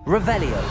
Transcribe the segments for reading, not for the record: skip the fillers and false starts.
Revelio.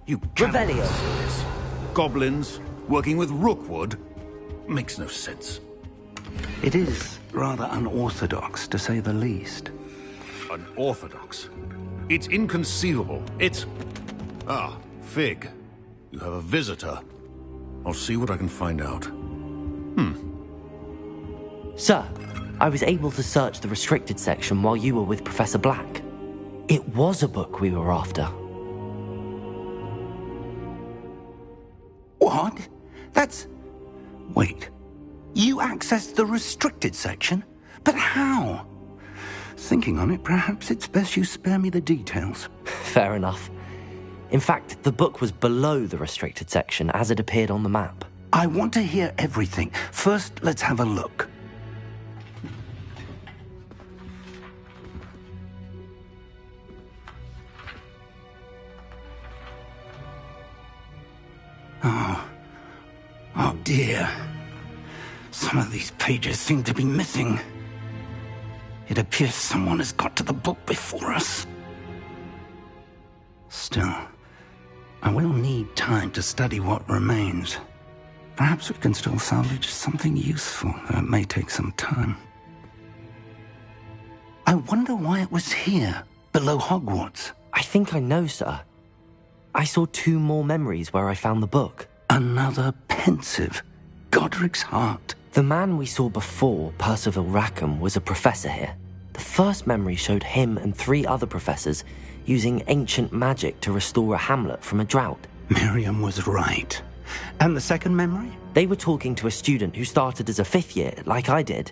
You cannot Revelio. see this. Goblins working with Rookwood makes no sense. It is rather unorthodox, to say the least. Unorthodox? It's inconceivable. It's... Ah, Fig. You have a visitor. I'll see what I can find out. Sir, I was able to search the restricted section while you were with Professor Black. It was a book we were after. What? That's... Wait. You accessed the restricted section? But how? Thinking on it, perhaps it's best you spare me the details. Fair enough. In fact, the book was below the restricted section as it appeared on the map. I want to hear everything. First, let's have a look. Oh dear. Some of these pages seem to be missing. It appears someone has got to the book before us. Still, I will need time to study what remains. Perhaps we can still salvage something useful, though it may take some time. I wonder why it was here, below Hogwarts. I think I know, sir. I saw 2 more memories where I found the book. Another pensive. Godric's heart. The man we saw before, Percival Rackham, was a professor here. The first memory showed him and 3 other professors using ancient magic to restore a hamlet from a drought. Miriam was right. And the second memory? They were talking to a student who started as a 5th year, like I did.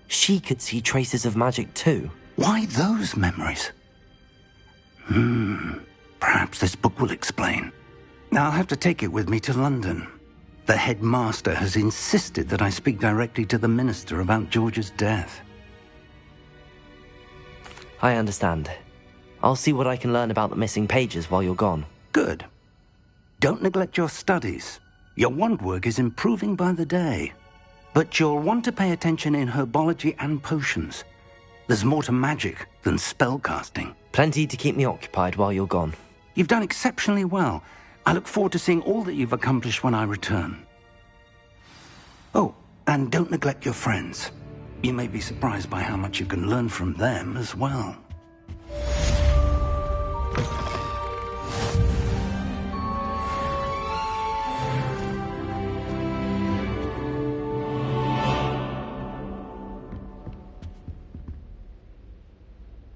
She could see traces of magic too. Why those memories? Perhaps this book will explain. Now I'll have to take it with me to London. The headmaster has insisted that I speak directly to the minister about George's death. I understand. I'll see what I can learn about the missing pages while you're gone. Good. Don't neglect your studies. Your wand work is improving by the day. But you'll want to pay attention in herbology and potions. There's more to magic than spellcasting. Plenty to keep me occupied while you're gone. You've done exceptionally well. I look forward to seeing all that you've accomplished when I return. Oh, and don't neglect your friends. You may be surprised by how much you can learn from them as well.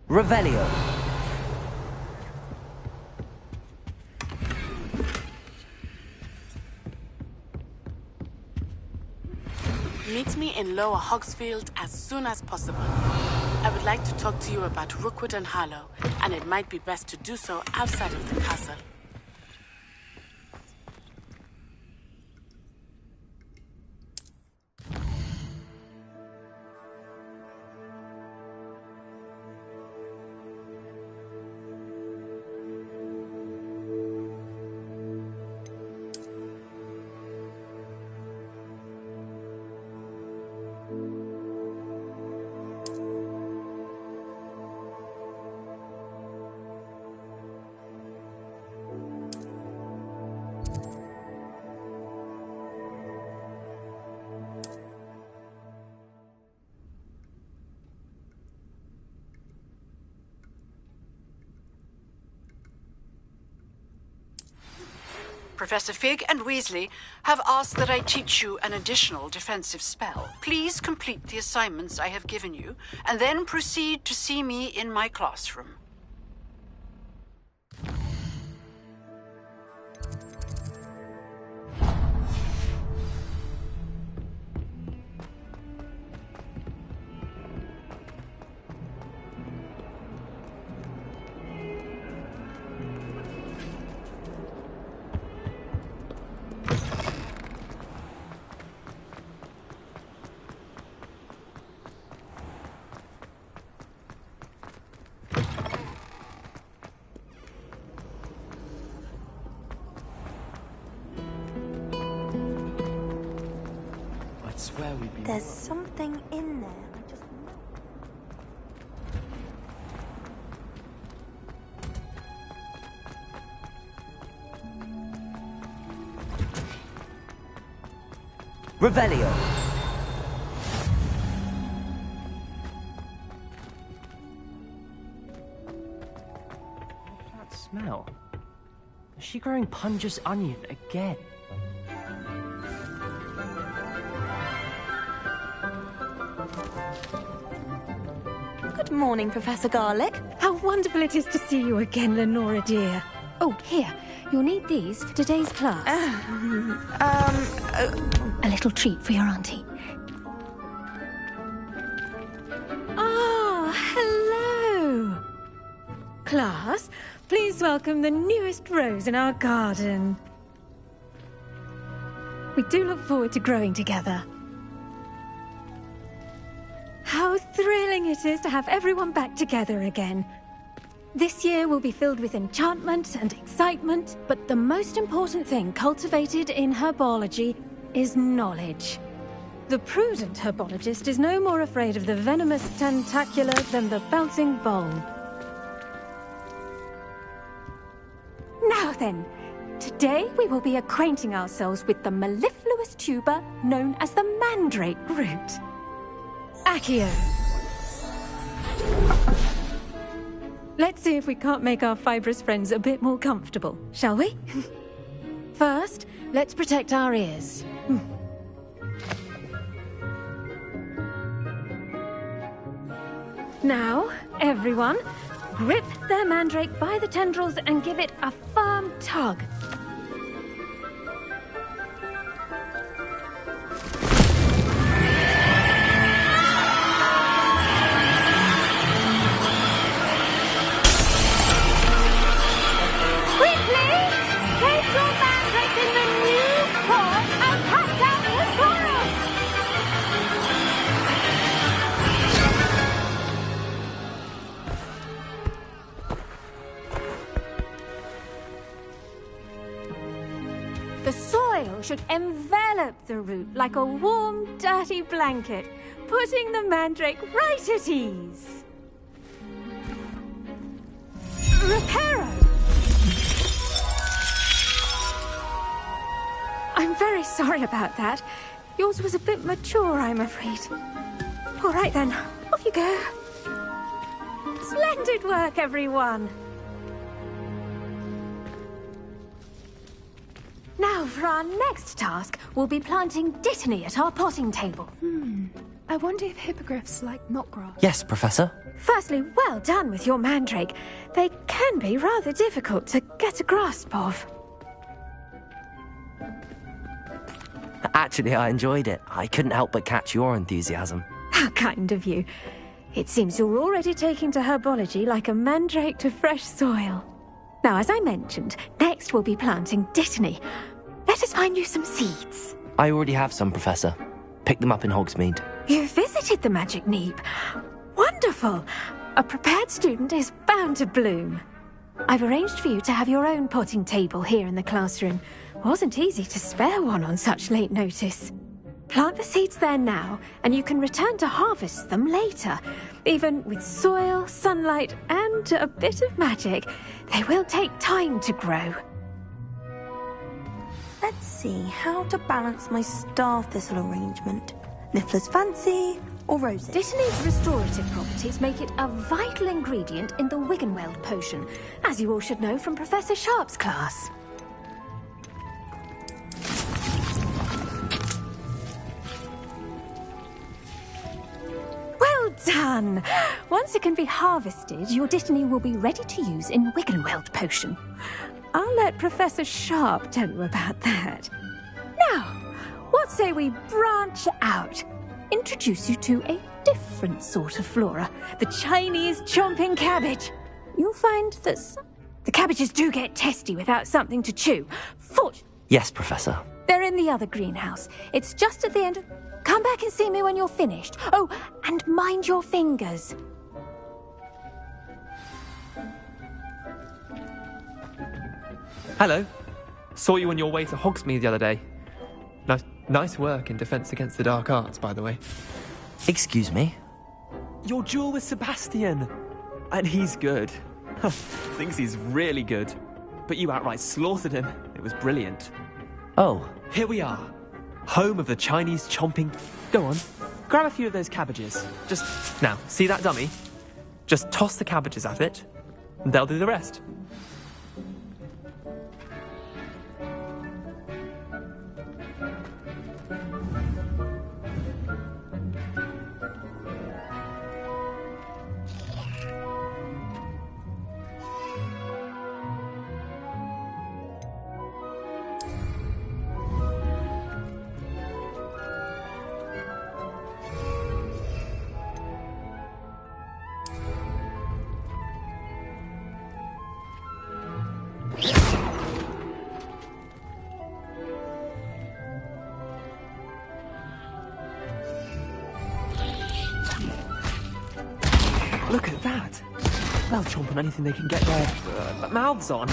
Revelio. Meet me in Lower Hogsfield as soon as possible. I would like to talk to you about Rookwood and Harlow, and it might be best to do so outside of the castle. Professor Fig and Weasley have asked that I teach you an additional defensive spell. Please complete the assignments I have given you, and then proceed to see me in my classroom. There's something in there. I just know. Revelio. That smell. Is she growing Punja's onion again? Good morning, Professor Garlick. How wonderful it is to see you again, Lenora dear. Oh, here. You'll need these for today's class. A little treat for your auntie. Ah, hello. Class, please welcome the newest rose in our garden. We do look forward to growing together. How thrilling it is to have everyone back together again. This year will be filled with enchantment and excitement, but the most important thing cultivated in herbology is knowledge. The prudent herbologist is no more afraid of the venomous tentacula than the bouncing vole. Now then, today we will be acquainting ourselves with the mellifluous tuber known as the mandrake root. Accio. Let's see if we can't make our fibrous friends a bit more comfortable, shall we? First, let's protect our ears. Now, everyone, grip their mandrake by the tendrils and give it a firm tug. The soil should envelop the root like a warm, dirty blanket, putting the mandrake right at ease. Reparo! I'm very sorry about that. Yours was a bit mature, I'm afraid. All right then, off you go. Splendid work, everyone. Now, for our next task, we'll be planting dittany at our potting table. I wonder if hippogriffs like knotgrass. Yes, Professor. Firstly, well done with your mandrake. They can be rather difficult to get a grasp of. Actually, I enjoyed it. I couldn't help but catch your enthusiasm. How kind of you. It seems you're already taking to herbology like a mandrake to fresh soil. Now, as I mentioned, next we'll be planting dittany. Let us find you some seeds. I already have some, Professor. Picked them up in Hogsmeade. You visited the Magic Neep. Wonderful! A prepared student is bound to bloom. I've arranged for you to have your own potting table here in the classroom. Wasn't easy to spare one on such late notice. Plant the seeds there now, and you can return to harvest them later. Even with soil, sunlight, and a bit of magic, they will take time to grow. Let's see how to balance my star thistle arrangement. Niffler's fancy or roses? Dittany's restorative properties make it a vital ingredient in the Wiggenweld potion, as you all should know from Professor Sharp's class. done. Once it can be harvested, your Dittany will be ready to use in Wiggenweld potion. I'll let Professor Sharp tell you about that. Now, what say we branch out? Introduce you to a different sort of flora. The Chinese chomping cabbage. You'll find that the cabbages do get testy without something to chew. Yes, Professor. They're in the other greenhouse. It's just at the end of... Come back and see me when you're finished. Oh, and mind your fingers. Hello. Saw you on your way to Hogsmeade the other day. Nice work in Defense Against the Dark Arts, by the way. Excuse me? Your duel with Sebastian. And he's good. Thinks he's really good. But you outright slaughtered him. It was brilliant. Oh. Here we are. Home of the Chinese chomping... Go on. Grab a few of those cabbages. Just... Now, see that dummy? Just toss the cabbages at it, and they'll do the rest. Look at that! They'll chomp on anything they can get their mouths on.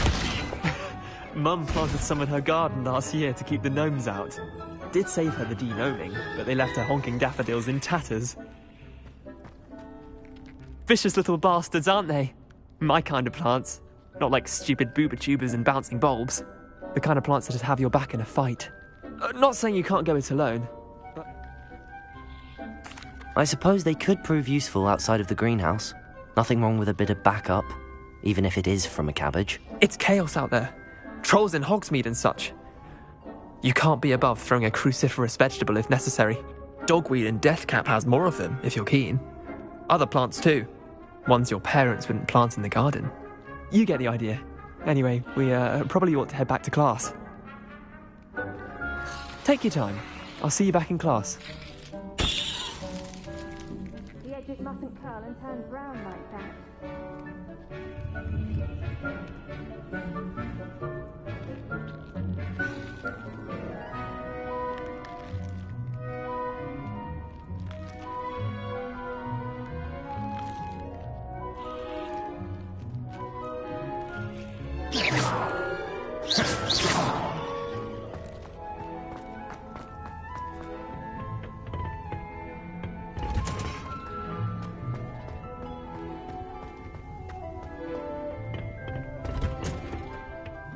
Mum planted some in her garden last year to keep the gnomes out. Did save her the de-gnoming, but they left her honking daffodils in tatters. Vicious little bastards, aren't they? My kind of plants. Not like stupid booba tubers and bouncing bulbs. The kind of plants that just have your back in a fight. Not saying you can't go it alone. I suppose they could prove useful outside of the greenhouse. Nothing wrong with a bit of backup, even if it is from a cabbage. It's chaos out there. Trolls in Hogsmeade and such. You can't be above throwing a cruciferous vegetable if necessary. Dogweed and deathcap has more of them, if you're keen. Other plants too. Ones your parents wouldn't plant in the garden. You get the idea. Anyway, we probably ought to head back to class. Take your time. I'll see you back in class. The edges mustn't curl and turn brown like that.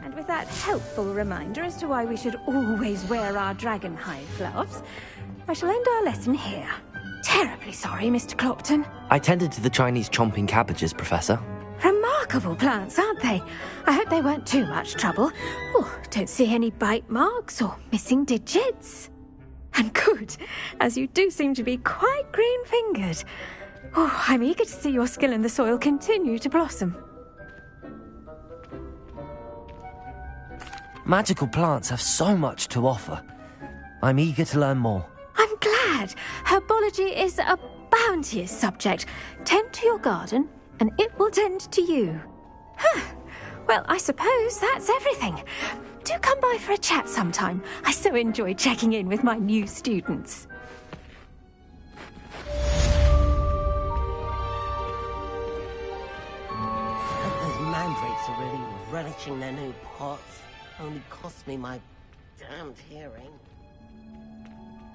And with that helpful reminder as to why we should always wear our dragonhide gloves, I shall end our lesson here. Terribly sorry, Mr. Clopton. I tended to the Chinese chomping cabbages, Professor. Remarkable plants, aren't they? I hope they weren't too much trouble. Oh, don't see any bite marks or missing digits. And good, as you do seem to be quite green-fingered. Oh, I'm eager to see your skill in the soil continue to blossom. Magical plants have so much to offer. I'm eager to learn more. I'm glad. Herbology is a bounteous subject. Tend to your garden, and it will tend to you. Huh. Well, I suppose that's everything. Do come by for a chat sometime. I so enjoy checking in with my new students. Those mandrakes are really relishing their new pots. Only cost me my damned hearing.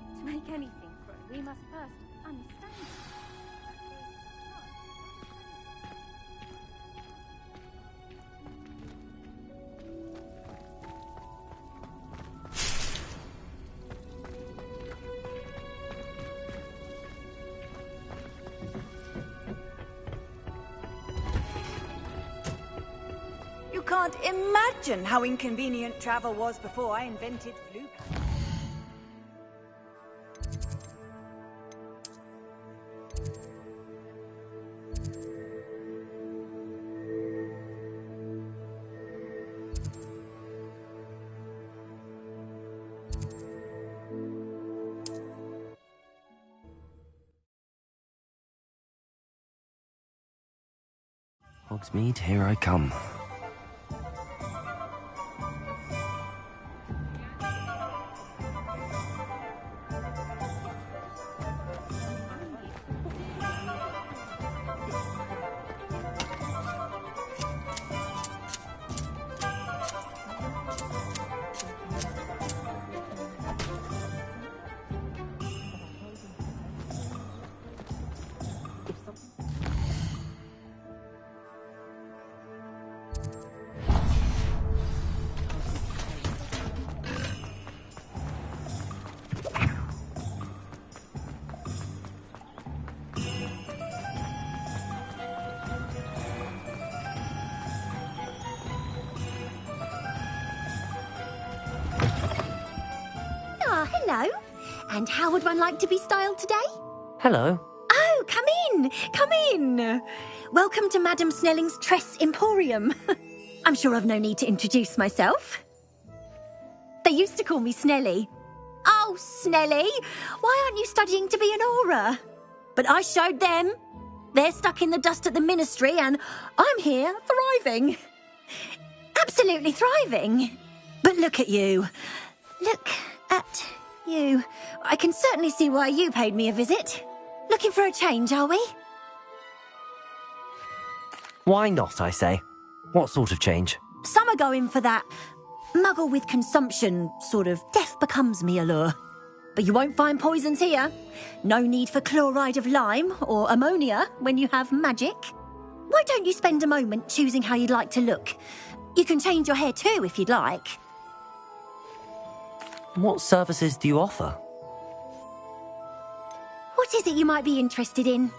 To make anything grow, we must first understand it. You can't imagine how inconvenient travel was before I invented flu. Hogsmeade, here I come. Hello. And how would one like to be styled today? Hello. Oh, come in. Come in. Welcome to Madame Snelling's Tress Emporium. I'm sure I've no need to introduce myself. They used to call me Snelly. Oh, Snelly, why aren't you studying to be an aura? But I showed them. They're stuck in the dust at the ministry and I'm here thriving. Absolutely thriving. But look at you. Look at you. I can certainly see why you paid me a visit. Looking for a change, are we? Why not, I say? What sort of change? Some are going for that muggle with consumption, sort of death becomes me allure. But you won't find poisons here. No need for chloride of lime or ammonia when you have magic. Why don't you spend a moment choosing how you'd like to look? You can change your hair too if you'd like. What services do you offer? What is it you might be interested in?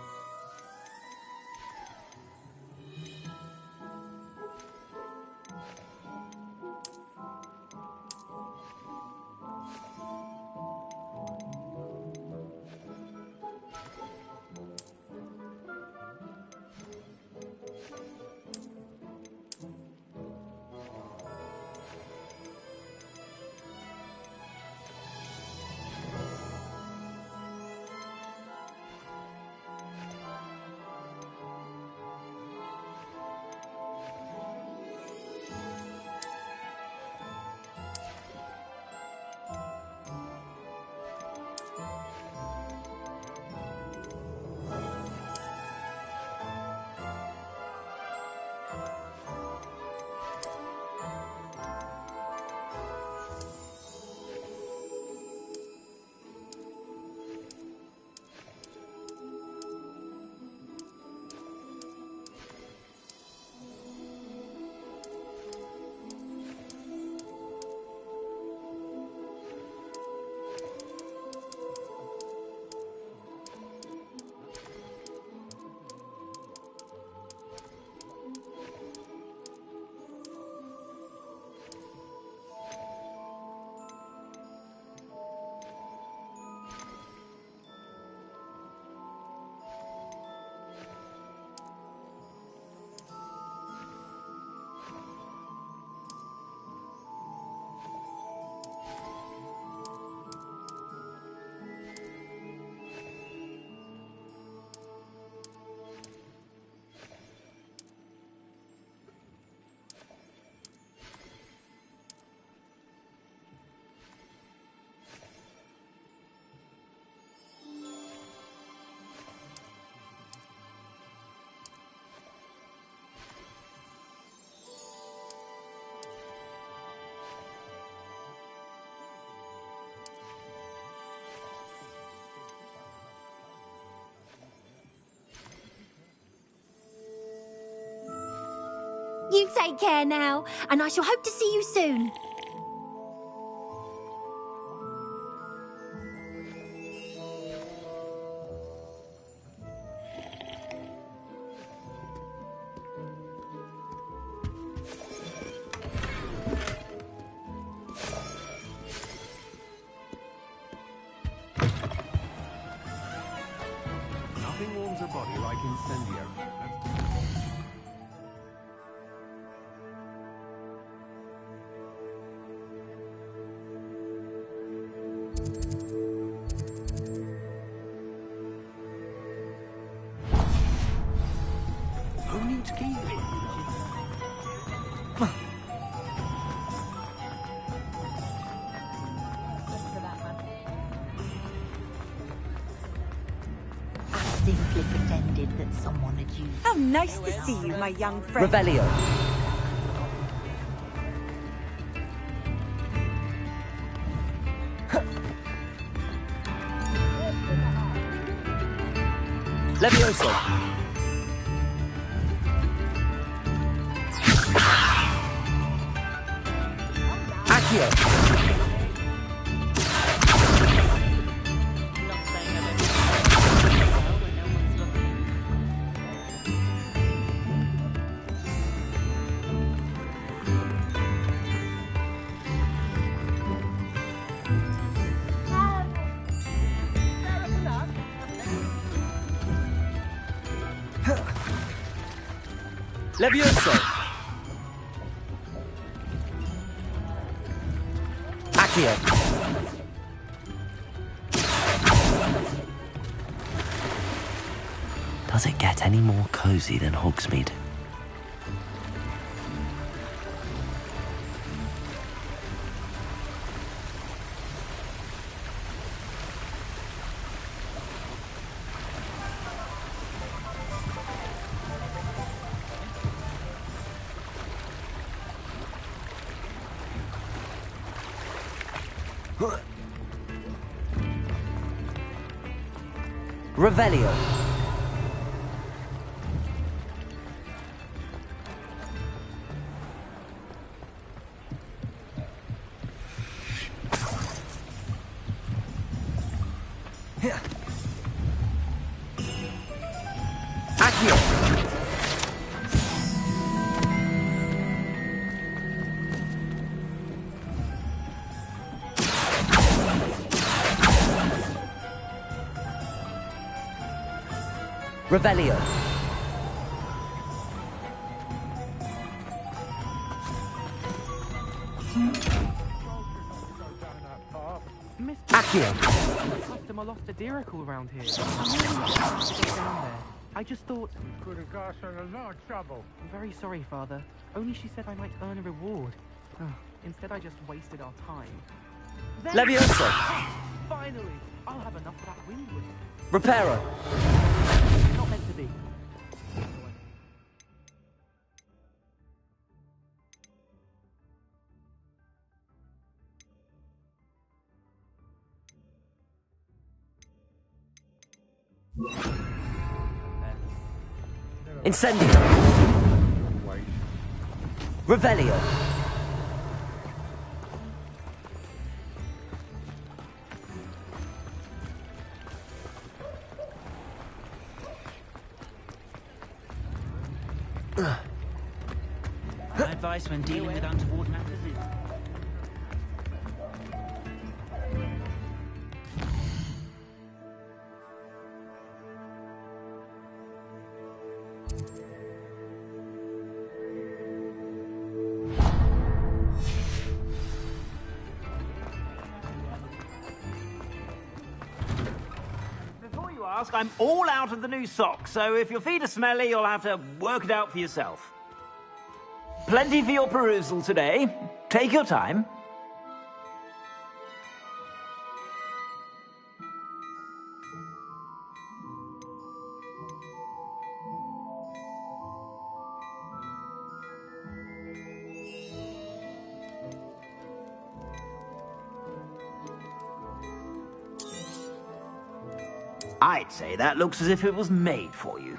You take care now, and I shall hope to see you soon. Nothing warms a body like incendiary. No need to keep it. simply pretended that someone had used... How nice to see you, my young friend. Revelio. Levioso. Accio. Levioso. Accio. Does it get any more cozy than Hogsmeade? Revelio. Accio. Revelio. Accio. Customer lost a diricle around here. I just thought... Could have got us in a lot of trouble. I'm very sorry, Father. Only she said I might earn a reward. Instead, I just wasted our time. Levioso. Finally! I'll have enough of that windward. Reparo. Not meant to be. Incendio. Revelio. My advice when dealing with untoward matters is... Before you ask, I'm all out of the new socks, so if your feet are smelly, you'll have to work it out for yourself. Plenty for your perusal today. Take your time. I'd say that looks as if it was made for you.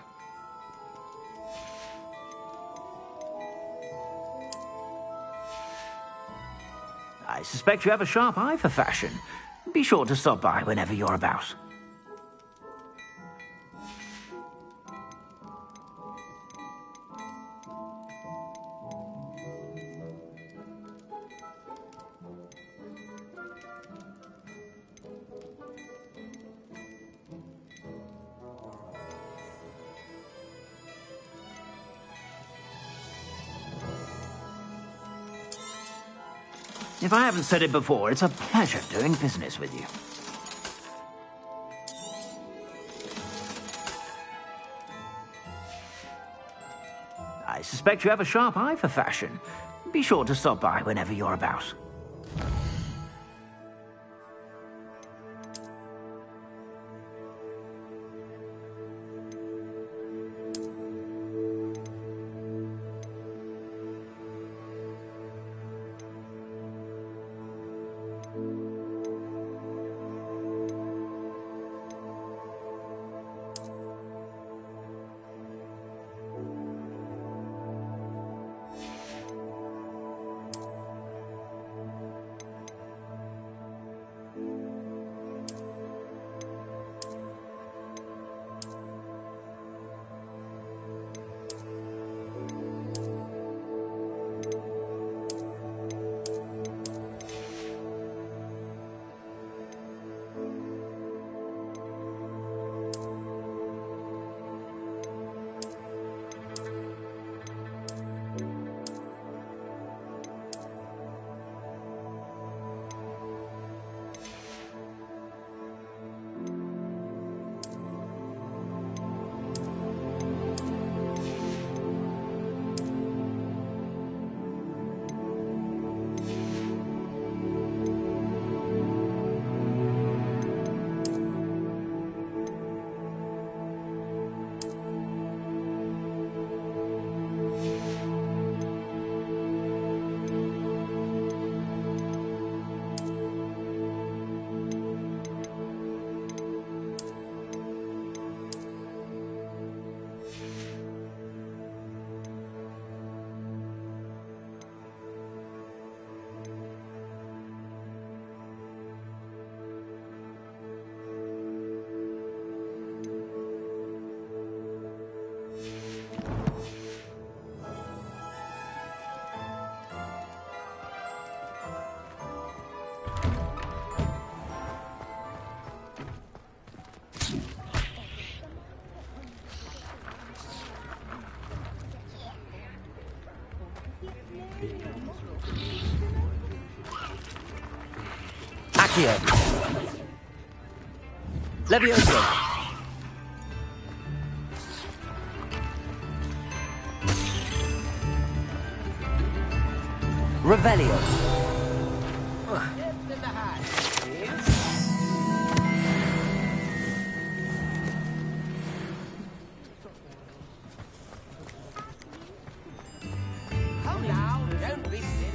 I suspect you have a sharp eye for fashion. Be sure to stop by whenever you're about. If I haven't said it before, it's a pleasure doing business with you. I suspect you have a sharp eye for fashion. Be sure to stop by whenever you're about. Accio. Levioso. Revelio. Hold on, don't be silly.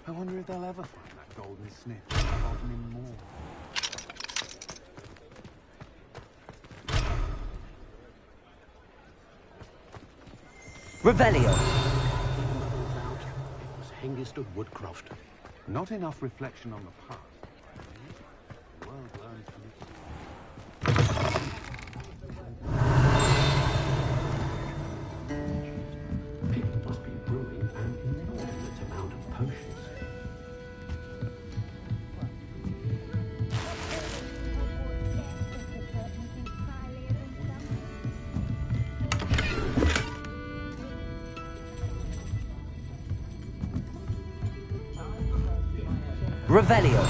I wonder if they'll ever find that golden sniff and pardon him more. Revelio. It was Hengist of Woodcroft. Not enough reflection on the past. The world learns from its... People must be brewing an inordinate amount of potions. Revelio.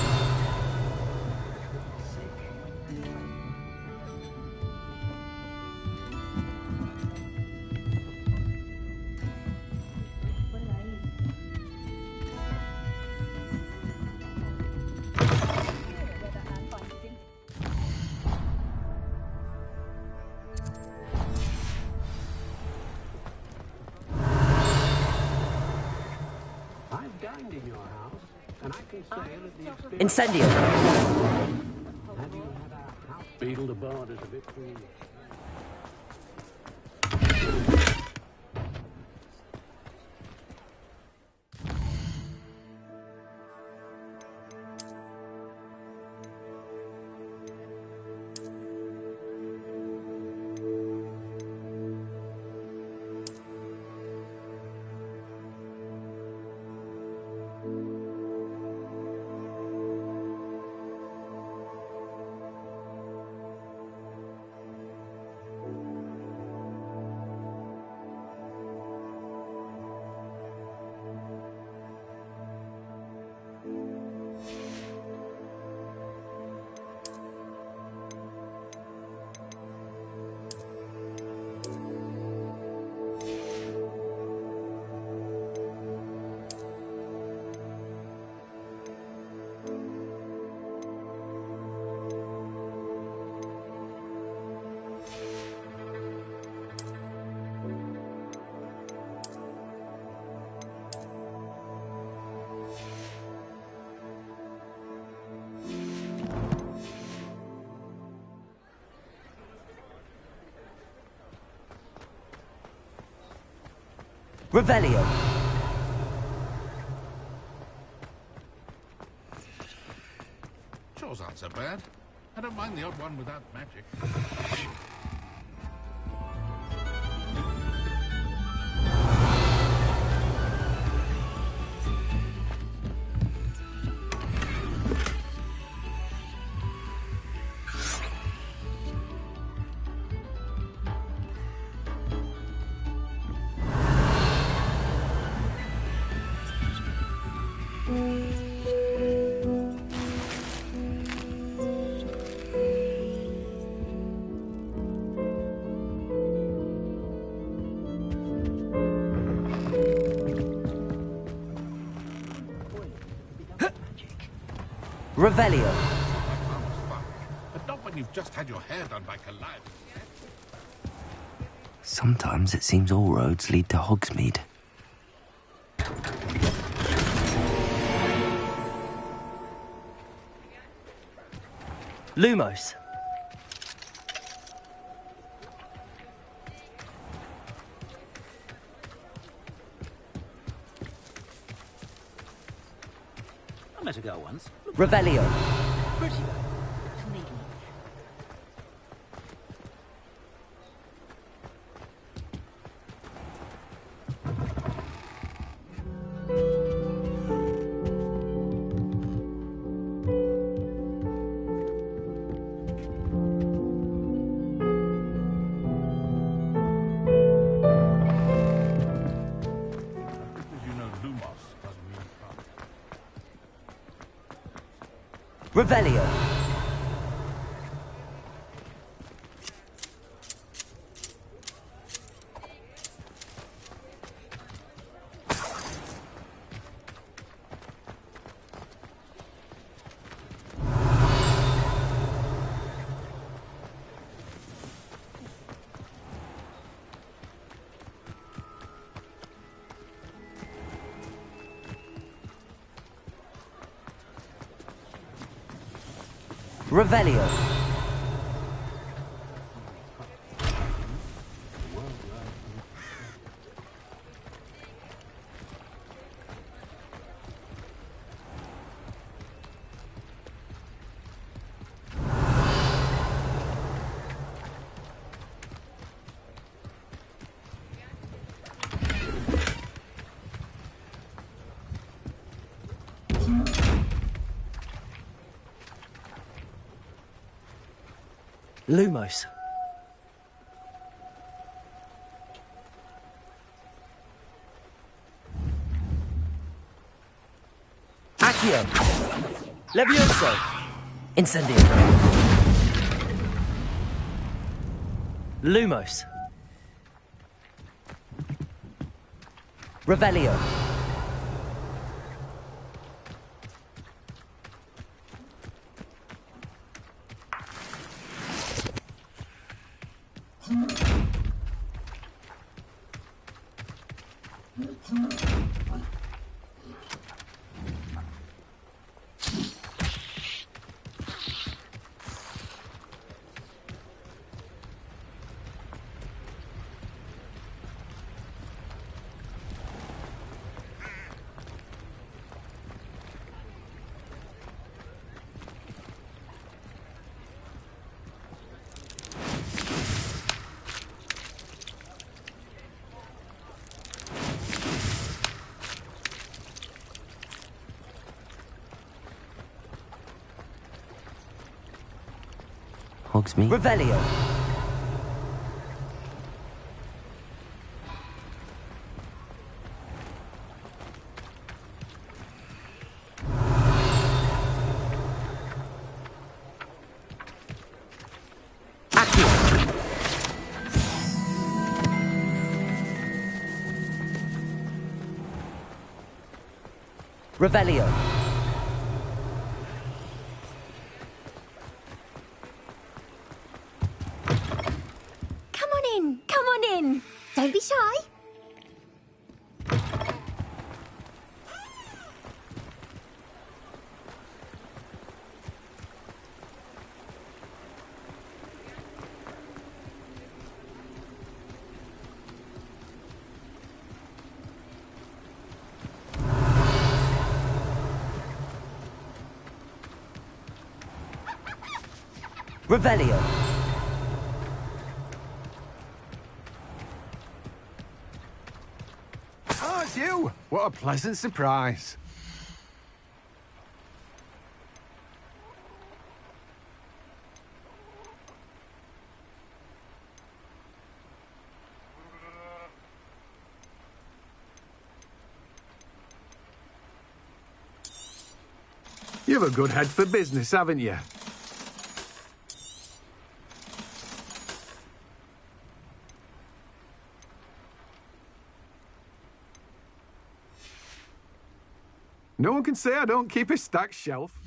I've dined in your house, and I can say that the experience... Incendio. Have you had a house beetle aboard as a bit too... Revelio. Chores aren't so bad. I don't mind the odd one without magic. Revelio. But not when you've just had your hair done by Calliope. Sometimes it seems all roads lead to Hogsmeade. Lumos. met a girl once. Revelio. Pretty though. Neat. Revelio. Revelio. Lumos. Accio. Levioso. Incendio. Lumos. Revelio. Hogsmeade. Revelio. Accio. Revelio. Don't be shy. Revelio. Oh, it's you! What a pleasant surprise. You've a good head for business, haven't you? No one can say I don't keep a stacked shelf.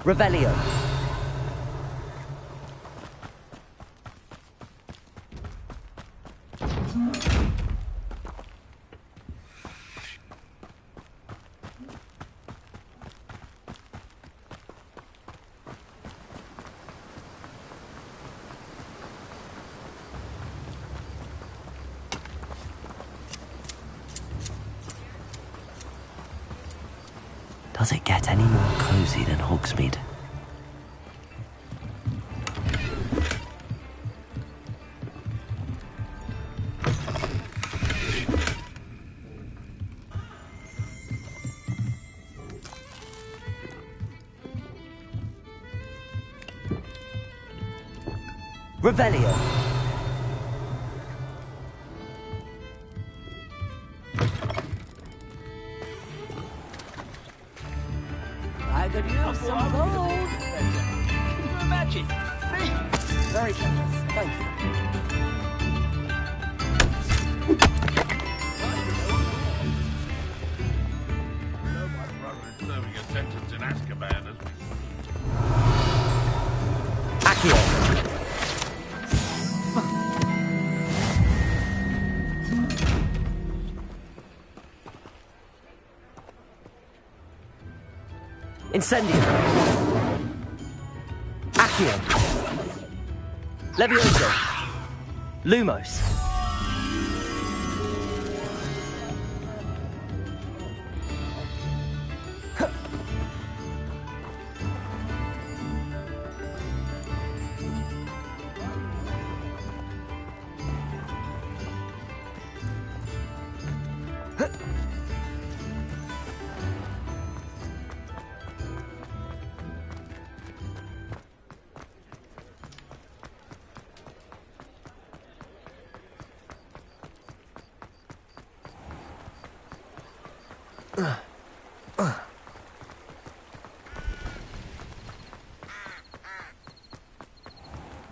Revelio. Does it get any more cozy than Hogsmeade? Revelio. I could use some gold. Magic. Very generous. Thank you. No much rather than serving a sentence in Azkaban as Accio. Incendio. Accio. Levioso. Lumos.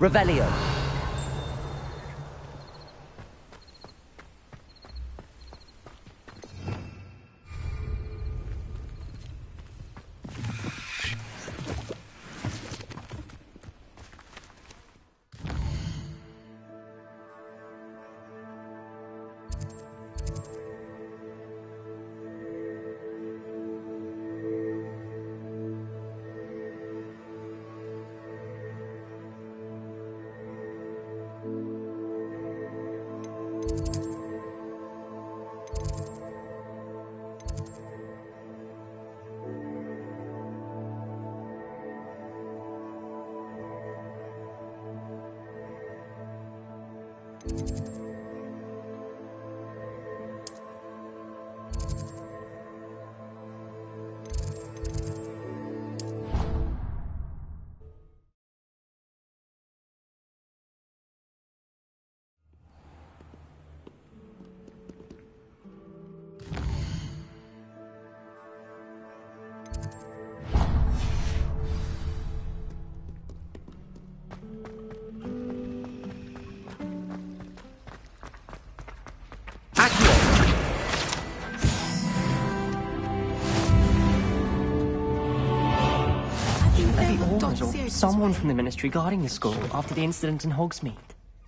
Revelio. Someone from the Ministry guarding the school after the incident in Hogsmeade.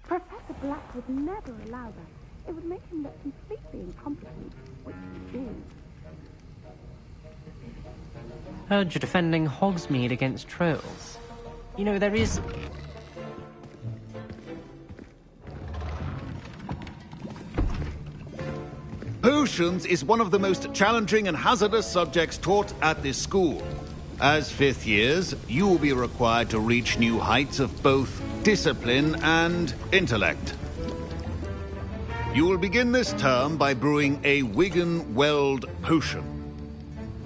Professor Black would never allow that. It would make him look completely incompetent, which he is. Heard you're defending Hogsmeade against trolls. You know, there is... Potions is one of the most challenging and hazardous subjects taught at this school. As fifth years, you will be required to reach new heights of both discipline and intellect. You will begin this term by brewing a Wiggenweld potion.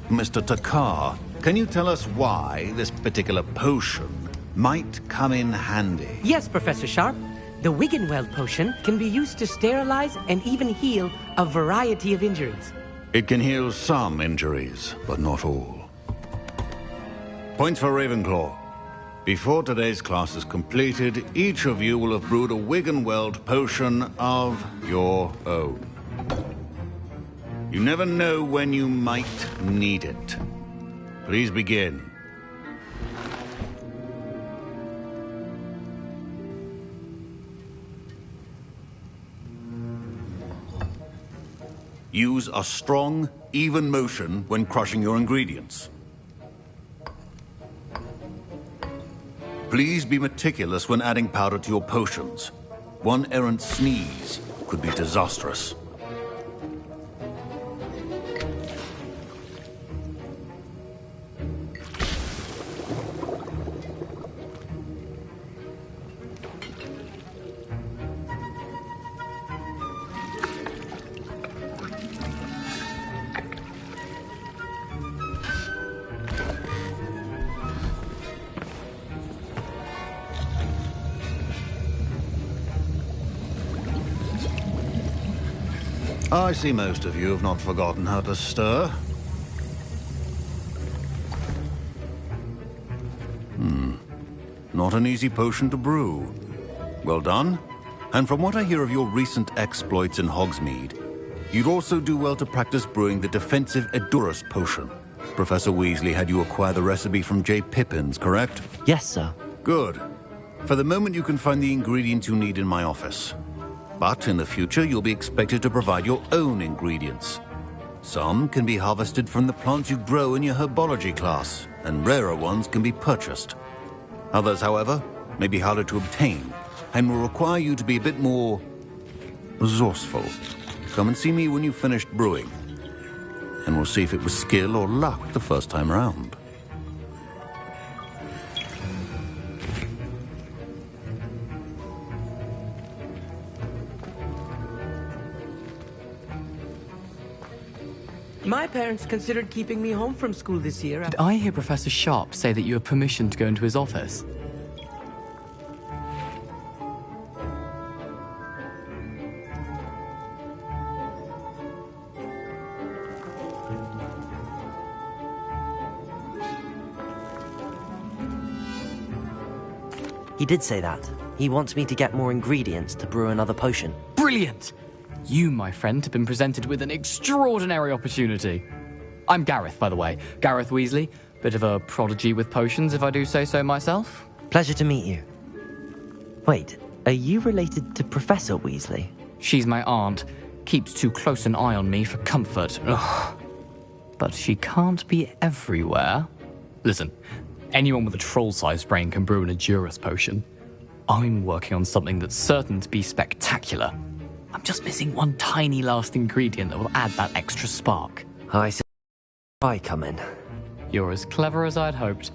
Mr. Takar, can you tell us why this particular potion might come in handy? Yes, Professor Sharp. The Wiggenweld potion can be used to sterilize and even heal a variety of injuries. It can heal some injuries, but not all. Points for Ravenclaw. Before today's class is completed, each of you will have brewed a Wiggenweld potion of your own. You never know when you might need it. Please begin. Use a strong, even motion when crushing your ingredients. Please be meticulous when adding powder to your potions. One errant sneeze could be disastrous. I see most of you have not forgotten how to stir. Not an easy potion to brew. Well done. And from what I hear of your recent exploits in Hogsmeade, you'd also do well to practice brewing the defensive Edurus potion. Professor Weasley had you acquire the recipe from J. Pippins, correct? Yes, sir. Good. For the moment, you can find the ingredients you need in my office. But in the future, you'll be expected to provide your own ingredients. Some can be harvested from the plants you grow in your herbology class, and rarer ones can be purchased. Others, however, may be harder to obtain, and will require you to be a bit more resourceful. Come and see me when you've finished brewing, and we'll see if it was skill or luck the first time round. My parents considered keeping me home from school this year. Did I hear Professor Sharp say that you have permission to go into his office? He did say that. He wants me to get more ingredients to brew another potion. Brilliant! You, my friend, have been presented with an extraordinary opportunity. I'm Gareth, by the way. Gareth Weasley. Bit of a prodigy with potions, if I do say so myself. Pleasure to meet you. Wait, are you related to Professor Weasley? She's my aunt. Keeps too close an eye on me for comfort. Ugh. But she can't be everywhere. Listen, anyone with a troll-sized brain can brew an Edurus potion. I'm working on something that's certain to be spectacular. I'm just missing one tiny last ingredient that will add that extra spark. I see. I come in. You're as clever as I'd hoped.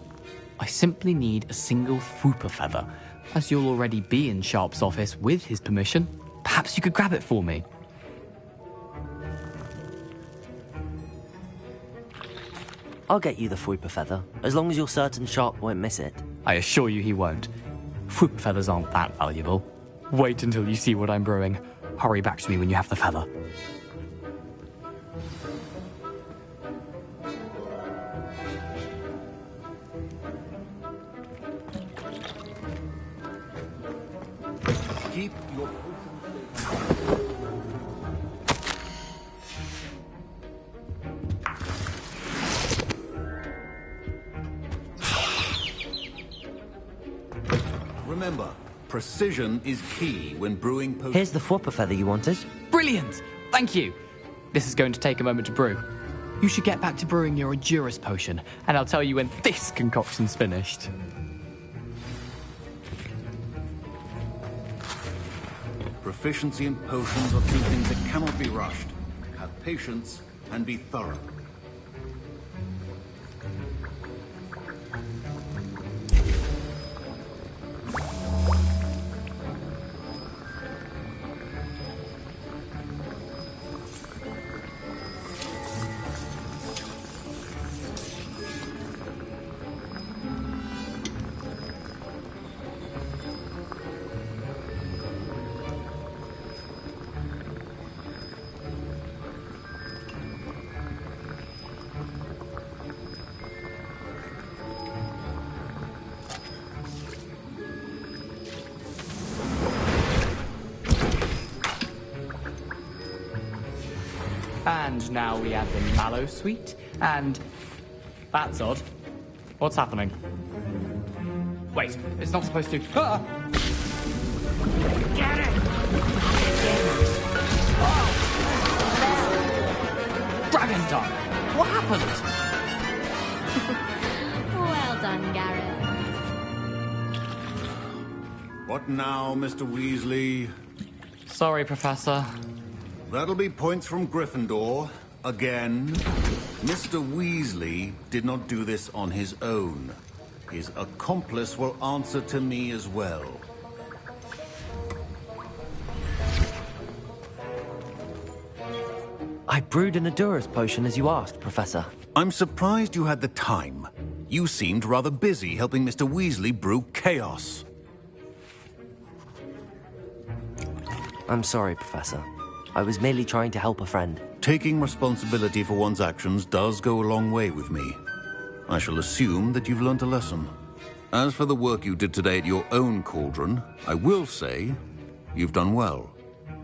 I simply need a single Fwooper feather. As you'll already be in Sharp's office with his permission, perhaps you could grab it for me. I'll get you the Fwooper feather, as long as you're certain Sharp won't miss it. I assure you he won't. Fwooper feathers aren't that valuable. Wait until you see what I'm brewing. Hurry back to me when you have the feather. Keep your Remember, precision is key when brewing potions. Here's the Fwooper feather you wanted. Brilliant! Thank you. This is going to take a moment to brew. You should get back to brewing your Edurus potion, and I'll tell you when this concoction's finished. Proficiency in potions are two things that cannot be rushed. Have patience and be thorough. And now we add the mallow sweet, and... That's odd. What's happening? Wait, it's not supposed to... Ah! Get it! time. What happened? Well done, Garrett. What now, Mr. Weasley? Sorry, Professor. That'll be points from Gryffindor. Again. Mr. Weasley did not do this on his own. His accomplice will answer to me as well. I brewed an Adurus potion as you asked, Professor. I'm surprised you had the time. You seemed rather busy helping Mr. Weasley brew chaos. I'm sorry, Professor. I was merely trying to help a friend. Taking responsibility for one's actions does go a long way with me. I shall assume that you've learnt a lesson. As for the work you did today at your own cauldron, I will say you've done well.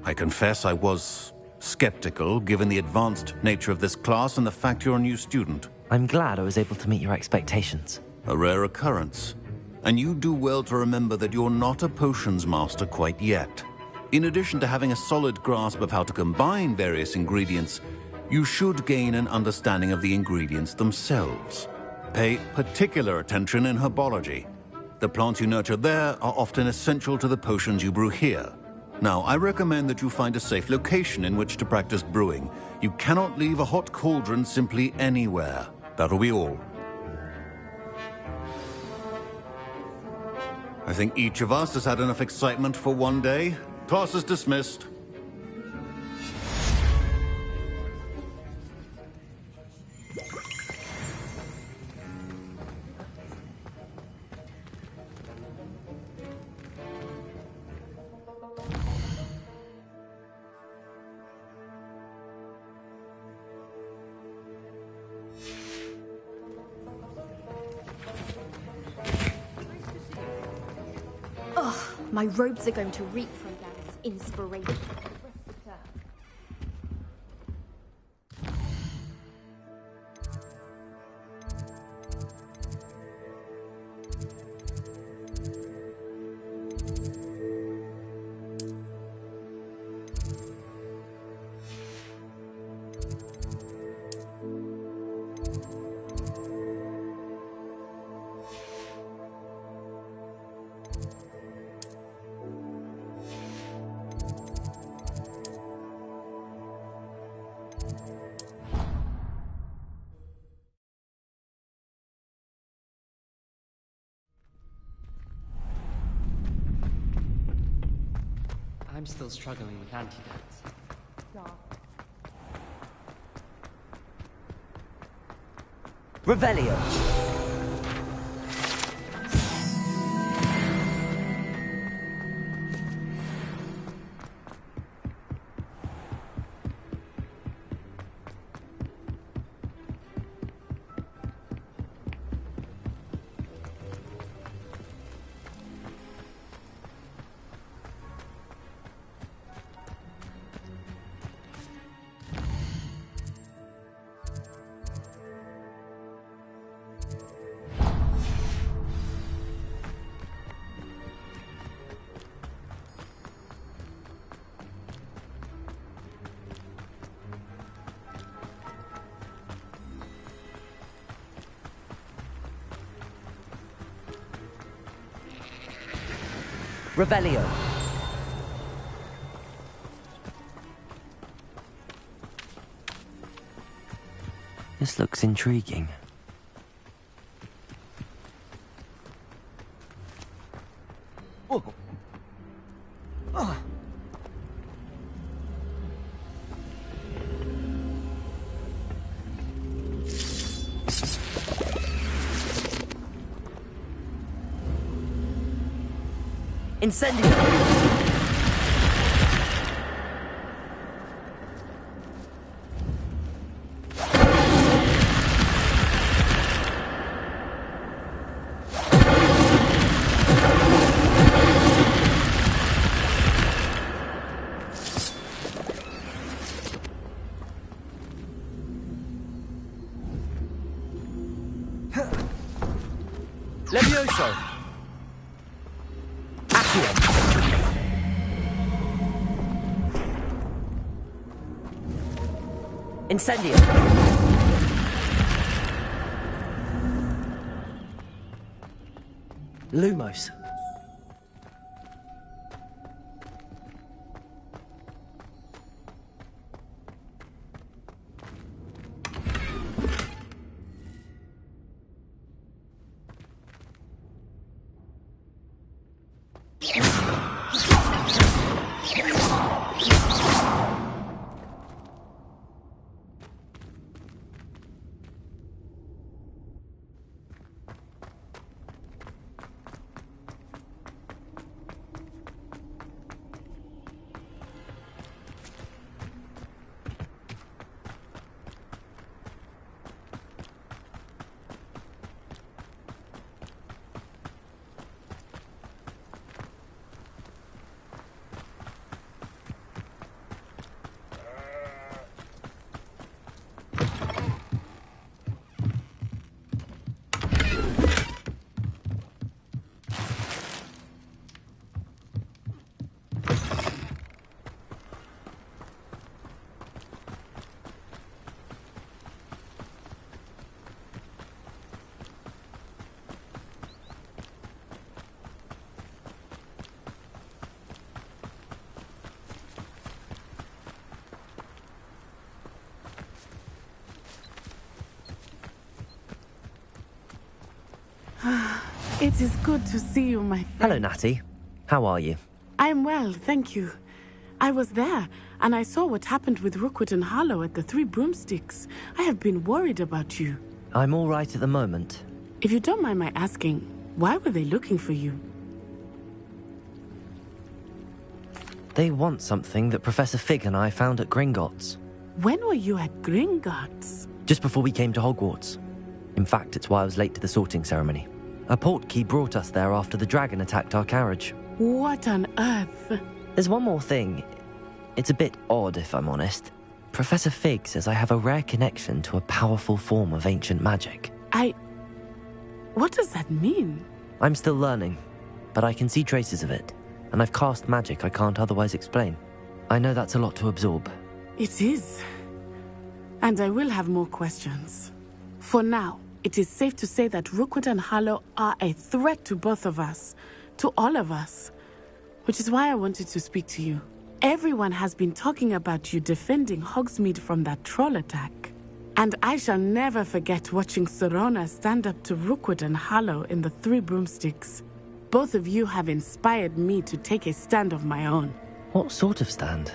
I confess I was skeptical, given the advanced nature of this class and the fact you're a new student. I'm glad I was able to meet your expectations. A rare occurrence. And you do well to remember that you're not a potions master quite yet. In addition to having a solid grasp of how to combine various ingredients, you should gain an understanding of the ingredients themselves. Pay particular attention in herbology. The plants you nurture there are often essential to the potions you brew here. Now, I recommend that you find a safe location in which to practice brewing. You cannot leave a hot cauldron simply anywhere. That'll be all. I think each of us has had enough excitement for one day. Class is dismissed. Ugh, my robes are going to reek from Garrett's inspiration. I'm still struggling with antidotes. Revelio. Revelio. This looks intriguing. Oh. Oh. Incendio! Levioso! Incendio! Lumos. It is good to see you, my friend. Hello, Natty. How are you? I'm well, thank you. I was there, and I saw what happened with Rookwood and Harlow at the Three Broomsticks. I have been worried about you. I'm all right at the moment. If you don't mind my asking, why were they looking for you? They want something that Professor Fig and I found at Gringotts. When were you at Gringotts? Just before we came to Hogwarts. In fact, it's why I was late to the sorting ceremony. A portkey brought us there after the dragon attacked our carriage. What on earth? There's one more thing. It's a bit odd, if I'm honest. Professor Fig says I have a rare connection to a powerful form of ancient magic. What does that mean? I'm still learning, but I can see traces of it, and I've cast magic I can't otherwise explain. I know that's a lot to absorb. It is. And I will have more questions. For now, it is safe to say that Rookwood and Harlow are a threat to both of us, to all of us, which is why I wanted to speak to you. Everyone has been talking about you defending Hogsmeade from that troll attack. And I shall never forget watching Serona stand up to Rookwood and Harlow in the Three Broomsticks. Both of you have inspired me to take a stand of my own. What sort of stand?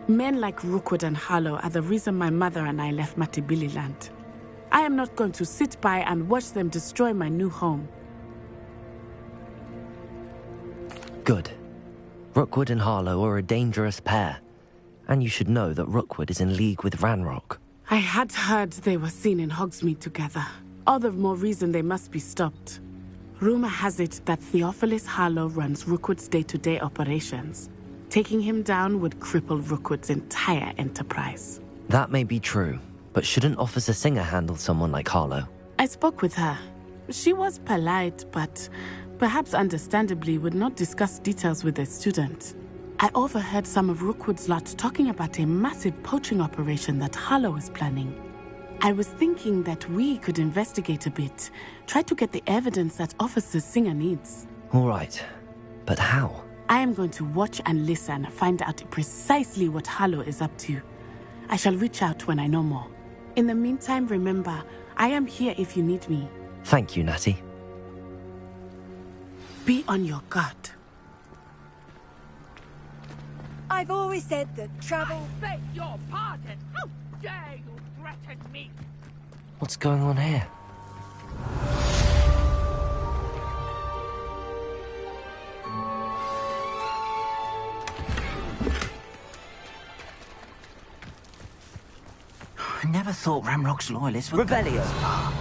Men like Rookwood and Harlow are the reason my mother and I left Matibililand. I am not going to sit by and watch them destroy my new home. Good. Rookwood and Harlow are a dangerous pair. And you should know that Rookwood is in league with Ranrock. I had heard they were seen in Hogsmeade together. All the more reason they must be stopped. Rumor has it that Theophilus Harlow runs Rookwood's day-to-day operations. Taking him down would cripple Rookwood's entire enterprise. That may be true, but shouldn't Officer Singer handle someone like Harlow? I spoke with her. She was polite, but perhaps understandably would not discuss details with a student. I overheard some of Rookwood's lot talking about a massive poaching operation that Harlow is planning. I was thinking that we could investigate a bit, try to get the evidence that Officer Singer needs. All right, but how? I am going to watch and listen, find out precisely what Harlow is up to. I shall reach out when I know more. In the meantime, remember, I am here if you need me. Thank you, Natty. Be on your guard. I've always said that travel... I beg your pardon! How dare you threaten me? What's going on here? I never thought Ramrock's loyalists would go Revelio. this far.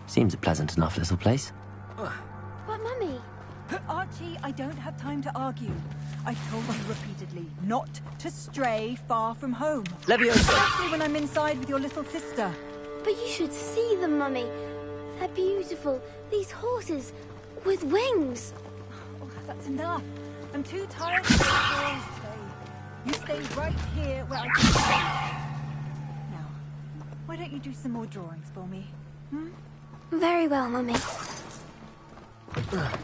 Seems a pleasant enough little place. But, Mummy... Archie, I don't have time to argue. I've told you repeatedly not to stray far from home. Leviosa! Especially when I'm inside with your little sister. But you should see them, Mummy. They're beautiful. These horses with wings. Oh, that's enough. I'm too tired to today. You stay right here where I can see. Now, why don't you do some more drawings for me? Very well, Mummy. Revelio.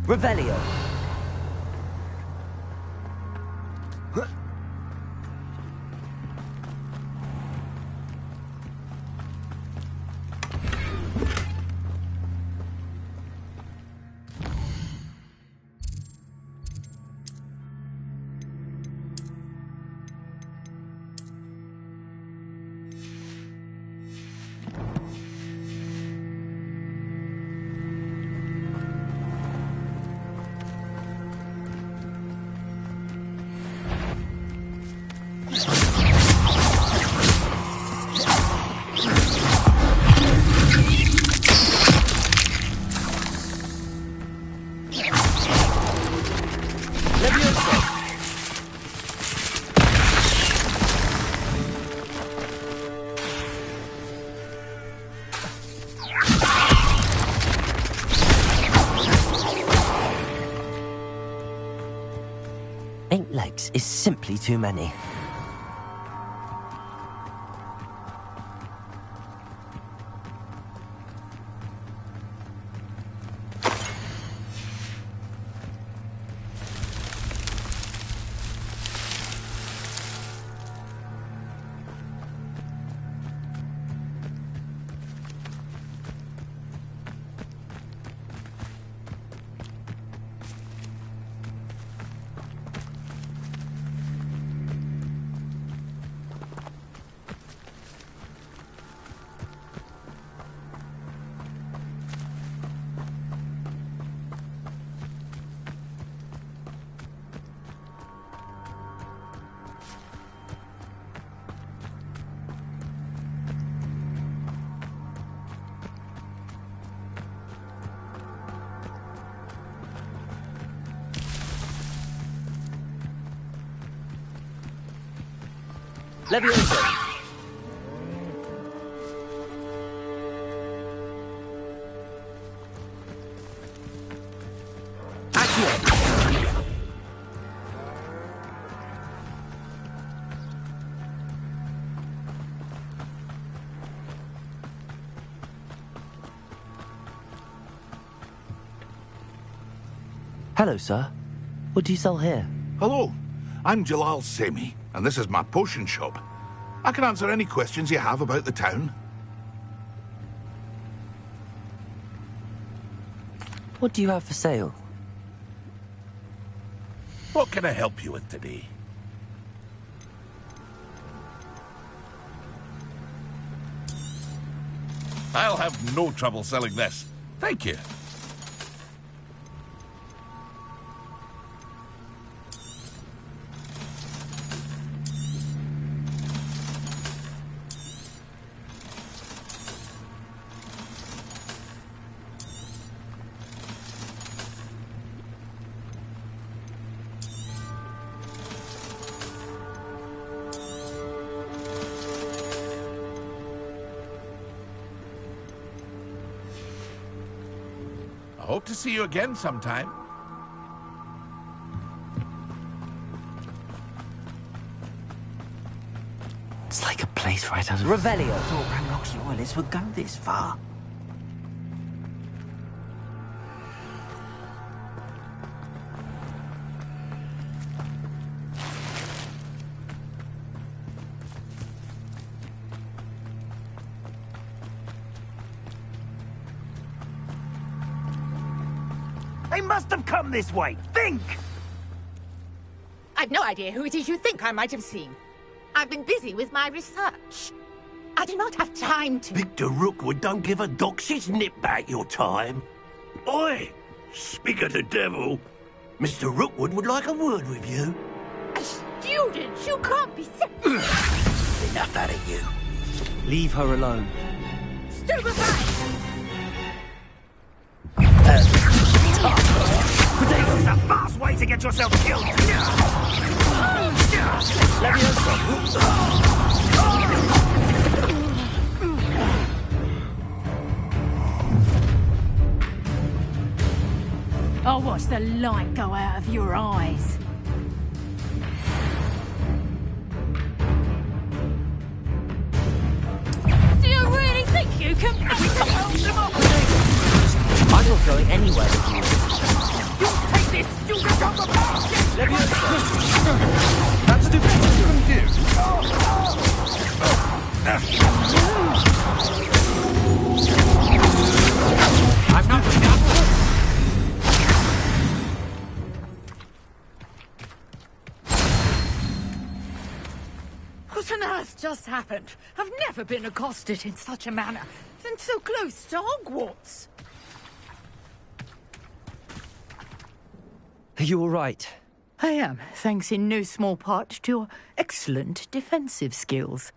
Revelio. Eight legs is simply too many. Levioso. Hello, sir. What do you sell here? Hello, I'm Jalal Semi, and this is my potion shop. I can answer any questions you have about the town. What do you have for sale? What can I help you with today? I'll have no trouble selling this. Thank you. Hope to see you again sometime. It's like a place right out of... Revelio. I thought Ranrock's loyalists would go this far. They must have come this way. Think! I've no idea who it is you think I might have seen. I've been busy with my research. I do not have time to... Victor Rookwood don't give a doxy's nip back your time. Oi! Speak of the devil, Mr. Rookwood would like a word with you. A student? You can't be so... Enough out of you. Leave her alone. This is a fast way to get yourself killed. I'll watch the light go out of your eyes. Do you really think you can help them up? I'm not going anywhere with you. You take this student on the path! That's the best you can do. I'm not done. What on earth just happened? I've never been accosted in such a manner, and so close to Hogwarts. Are you all right? I am, thanks in no small part to your excellent defensive skills.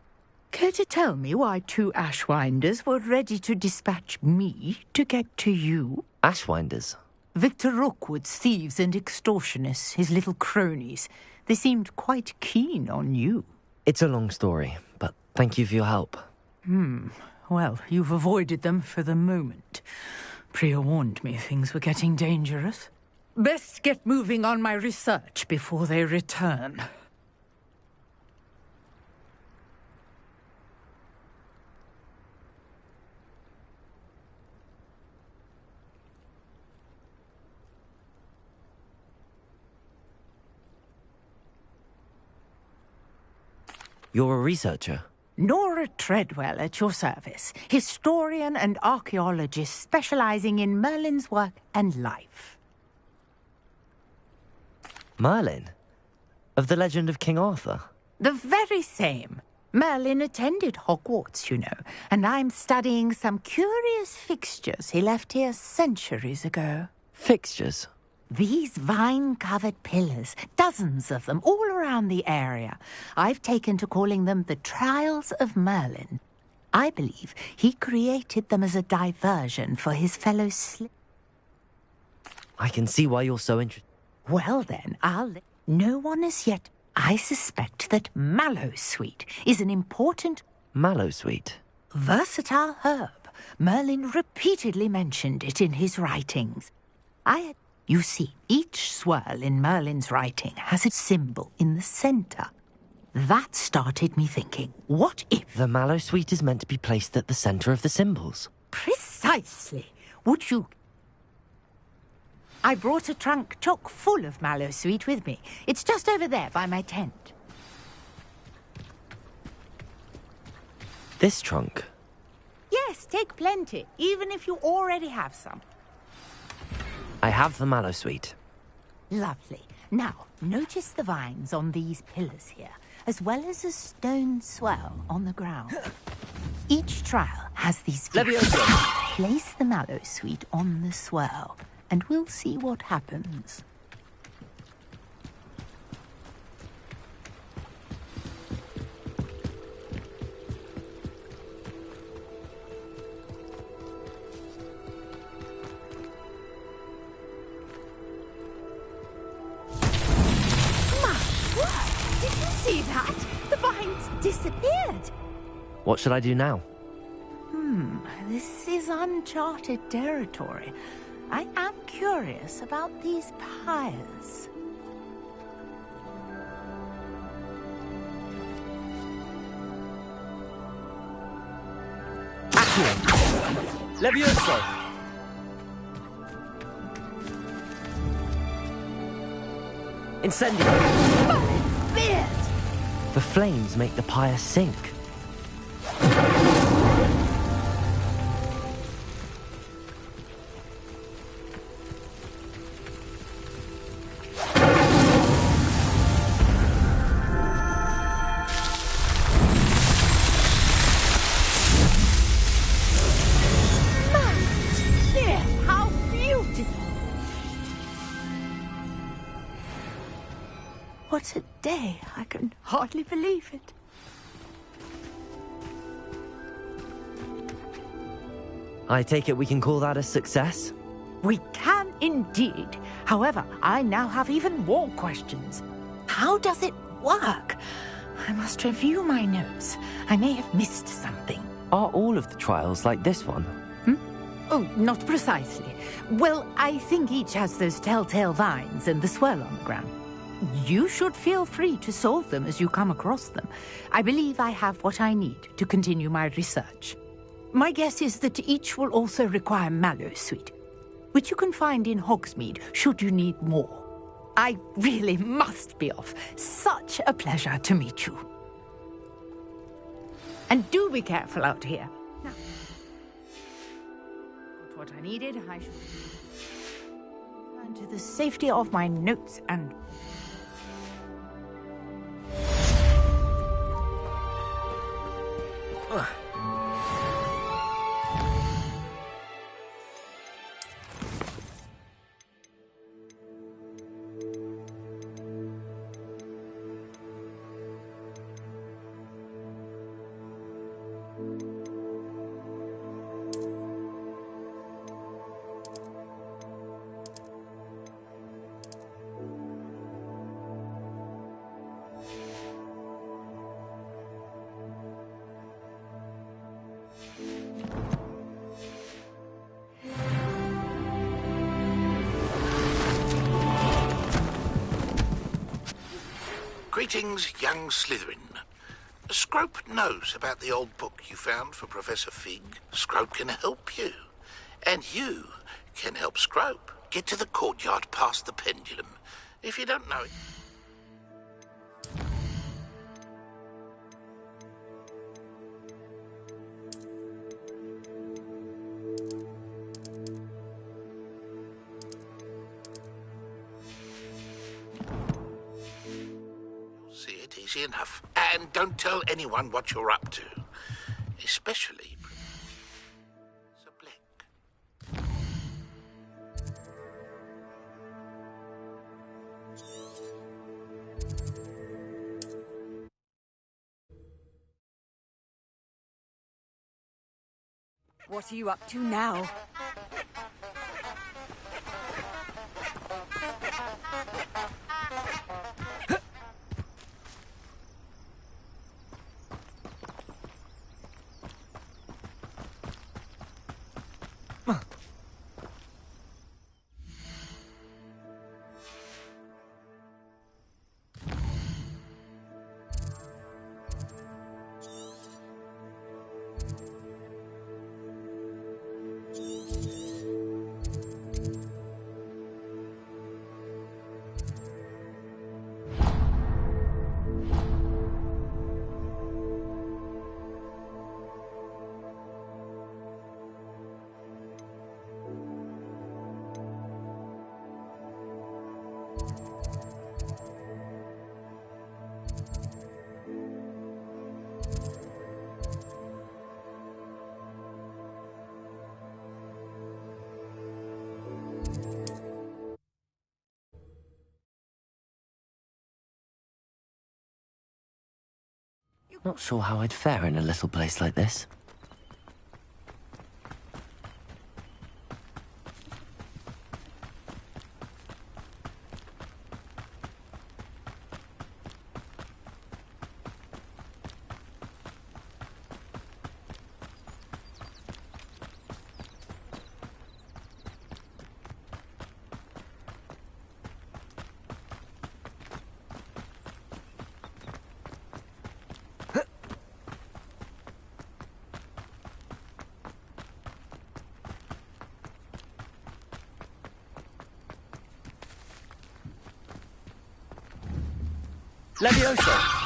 Care to tell me why two Ashwinders were ready to dispatch me to get to you? Ashwinders? Victor Rookwood's thieves and extortionists, his little cronies. They seemed quite keen on you. It's a long story, but thank you for your help. Well, you've avoided them for the moment. Priya warned me things were getting dangerous. Best get moving on my research before they return. You're a researcher? Nora Treadwell at your service, historian and archaeologist specializing in Merlin's work and life. Merlin? Of the legend of King Arthur? The very same. Merlin attended Hogwarts, you know, and I'm studying some curious fixtures he left here centuries ago. Fixtures? These vine-covered pillars, dozens of them, all around the area. I've taken to calling them the Trials of Merlin. I believe he created them as a diversion for his fellow I can see why you're so interested. Well then, no one as yet. I suspect that mallowsweet is an important... Mallowsweet? Versatile herb. Merlin repeatedly mentioned it in his writings. You see, each swirl in Merlin's writing has a symbol in the center. That started me thinking, what if... The mallowsweet is meant to be placed at the center of the symbols. Precisely. Would you... I brought a trunk chock full of mallowsweet with me. It's just over there by my tent. This trunk? Yes, take plenty, even if you already have some. I have the mallowsweet. Lovely. Now, notice the vines on these pillars here, as well as a stone swell on the ground. Each trial has these... Place the mallowsweet on the swell, and we'll see what happens. See that? The vines disappeared. What should I do now? This is uncharted territory. I am curious about these pyres. Levioso! Incendio! The flames make the pyre sink. How beautiful! What a day! I can hardly believe it. I take it we can call that a success? We can indeed. However, I now have even more questions. How does it work? I must review my notes. I may have missed something. Are all of the trials like this one? Oh, not precisely. Well, I think each has those telltale vines and the swirl on the ground. You should feel free to solve them as you come across them. I believe I have what I need to continue my research. My guess is that each will also require Mallowsweet, which you can find in Hogsmeade should you need more. I really must be off. Such a pleasure to meet you. And do be careful out here. Now, got what I needed. I shall return to the safety of my notes and... Greetings, young Slytherin. Scrope knows about the old book you found for Professor Fig. Scrope can help you. And you can help Scrope. Get to the courtyard past the pendulum. If you don't know it... See it easy enough. And don't tell anyone what you're up to. Especially... Professor Black. What are you up to now? Not sure how I'd fare in a little place like this. Levioso!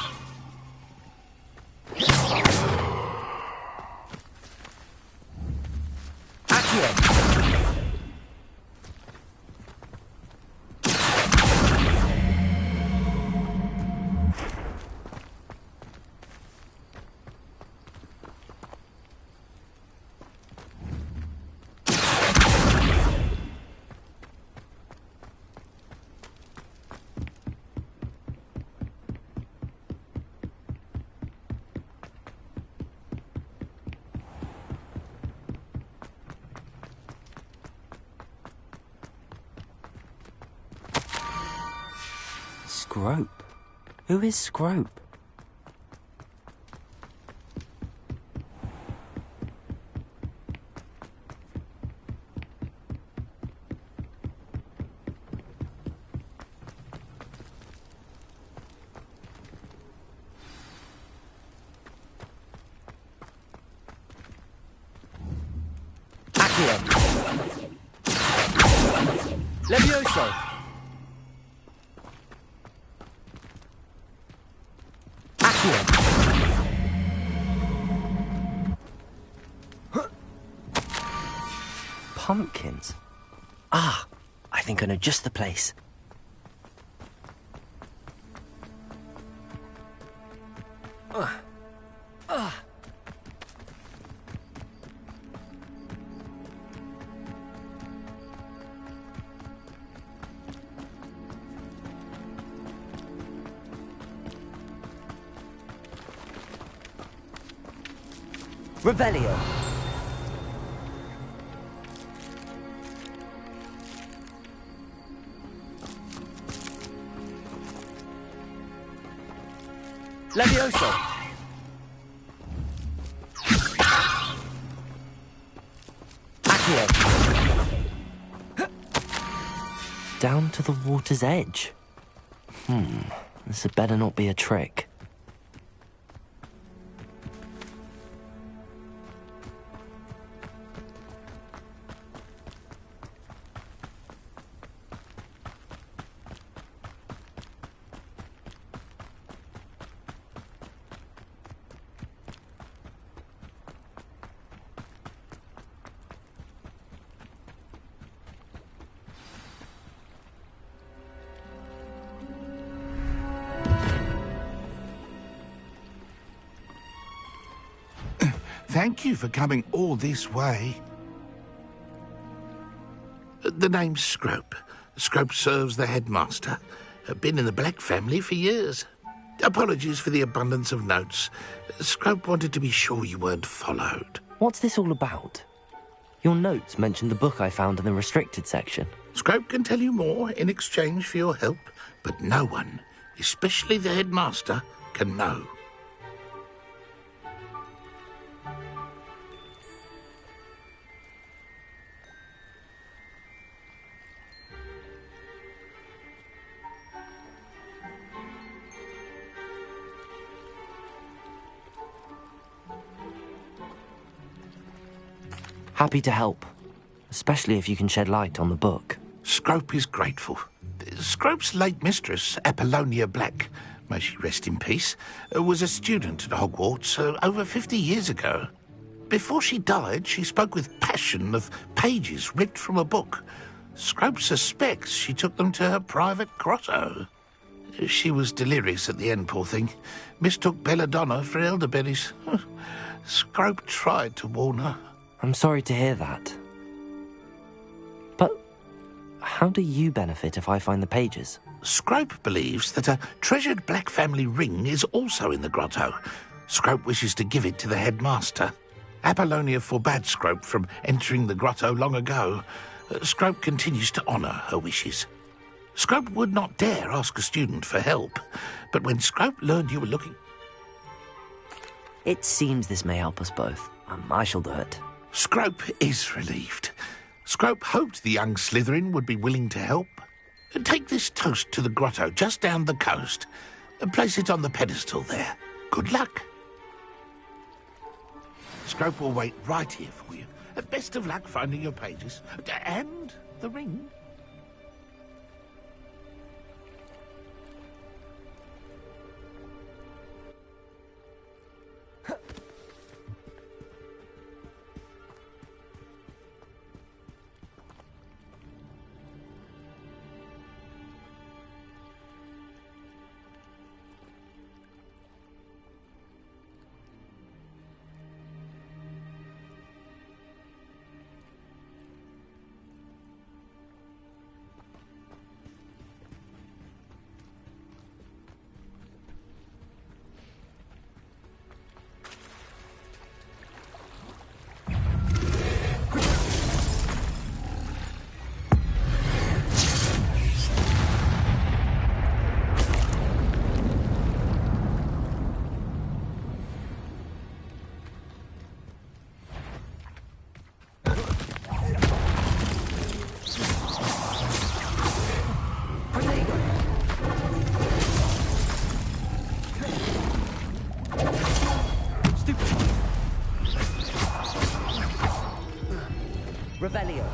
Scrope? Who is Scrope? Levioso! Pumpkins? Ah, I think I know just the place. Revelio! Levioso! Down to the water's edge. This had better not be a trick. Thank you for coming all this way. The name's Scrope. Scrope serves the headmaster. Been in the Black family for years. Apologies for the abundance of notes. Scrope wanted to be sure you weren't followed. What's this all about? Your notes mentioned the book I found in the restricted section. Scrope can tell you more in exchange for your help, but no one, especially the headmaster, can know. Happy to help, especially if you can shed light on the book. Scrope is grateful. Scrope's late mistress, Apollonia Black, may she rest in peace, was a student at Hogwarts over 50 years ago. Before she died, she spoke with passion of pages ripped from a book. Scrope suspects she took them to her private grotto. She was delirious at the end, poor thing. Mistook belladonna for elderberries. Scrope tried to warn her. I'm sorry to hear that. But how do you benefit if I find the pages? Scrope believes that a treasured Black family ring is also in the grotto. Scrope wishes to give it to the headmaster. Apollonia forbade Scrope from entering the grotto long ago. Scrope continues to honour her wishes. Scrope would not dare ask a student for help, but when Scrope learned you were looking... It seems this may help us both. I shall do it. Scrope is relieved. Scrope hoped the young Slytherin would be willing to help. Take this toast to the grotto just down the coast and place it on the pedestal there. Good luck. Scrope will wait right here for you. Best of luck finding your pages. And the ring. Revelio.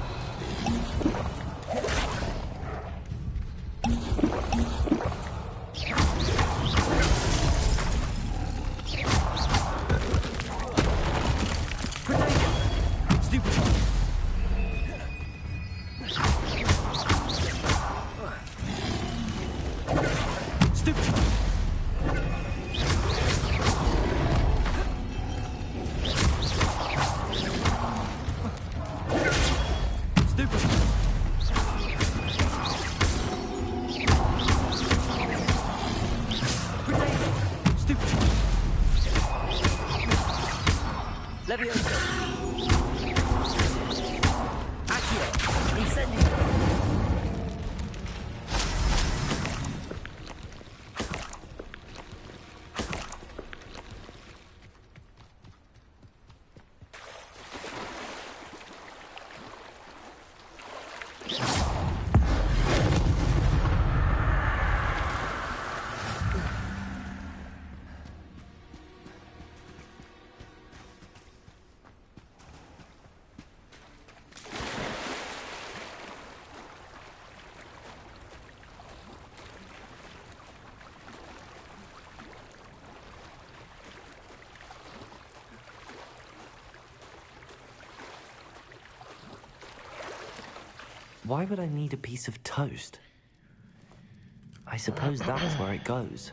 Why would I need a piece of toast? I suppose that's where it goes.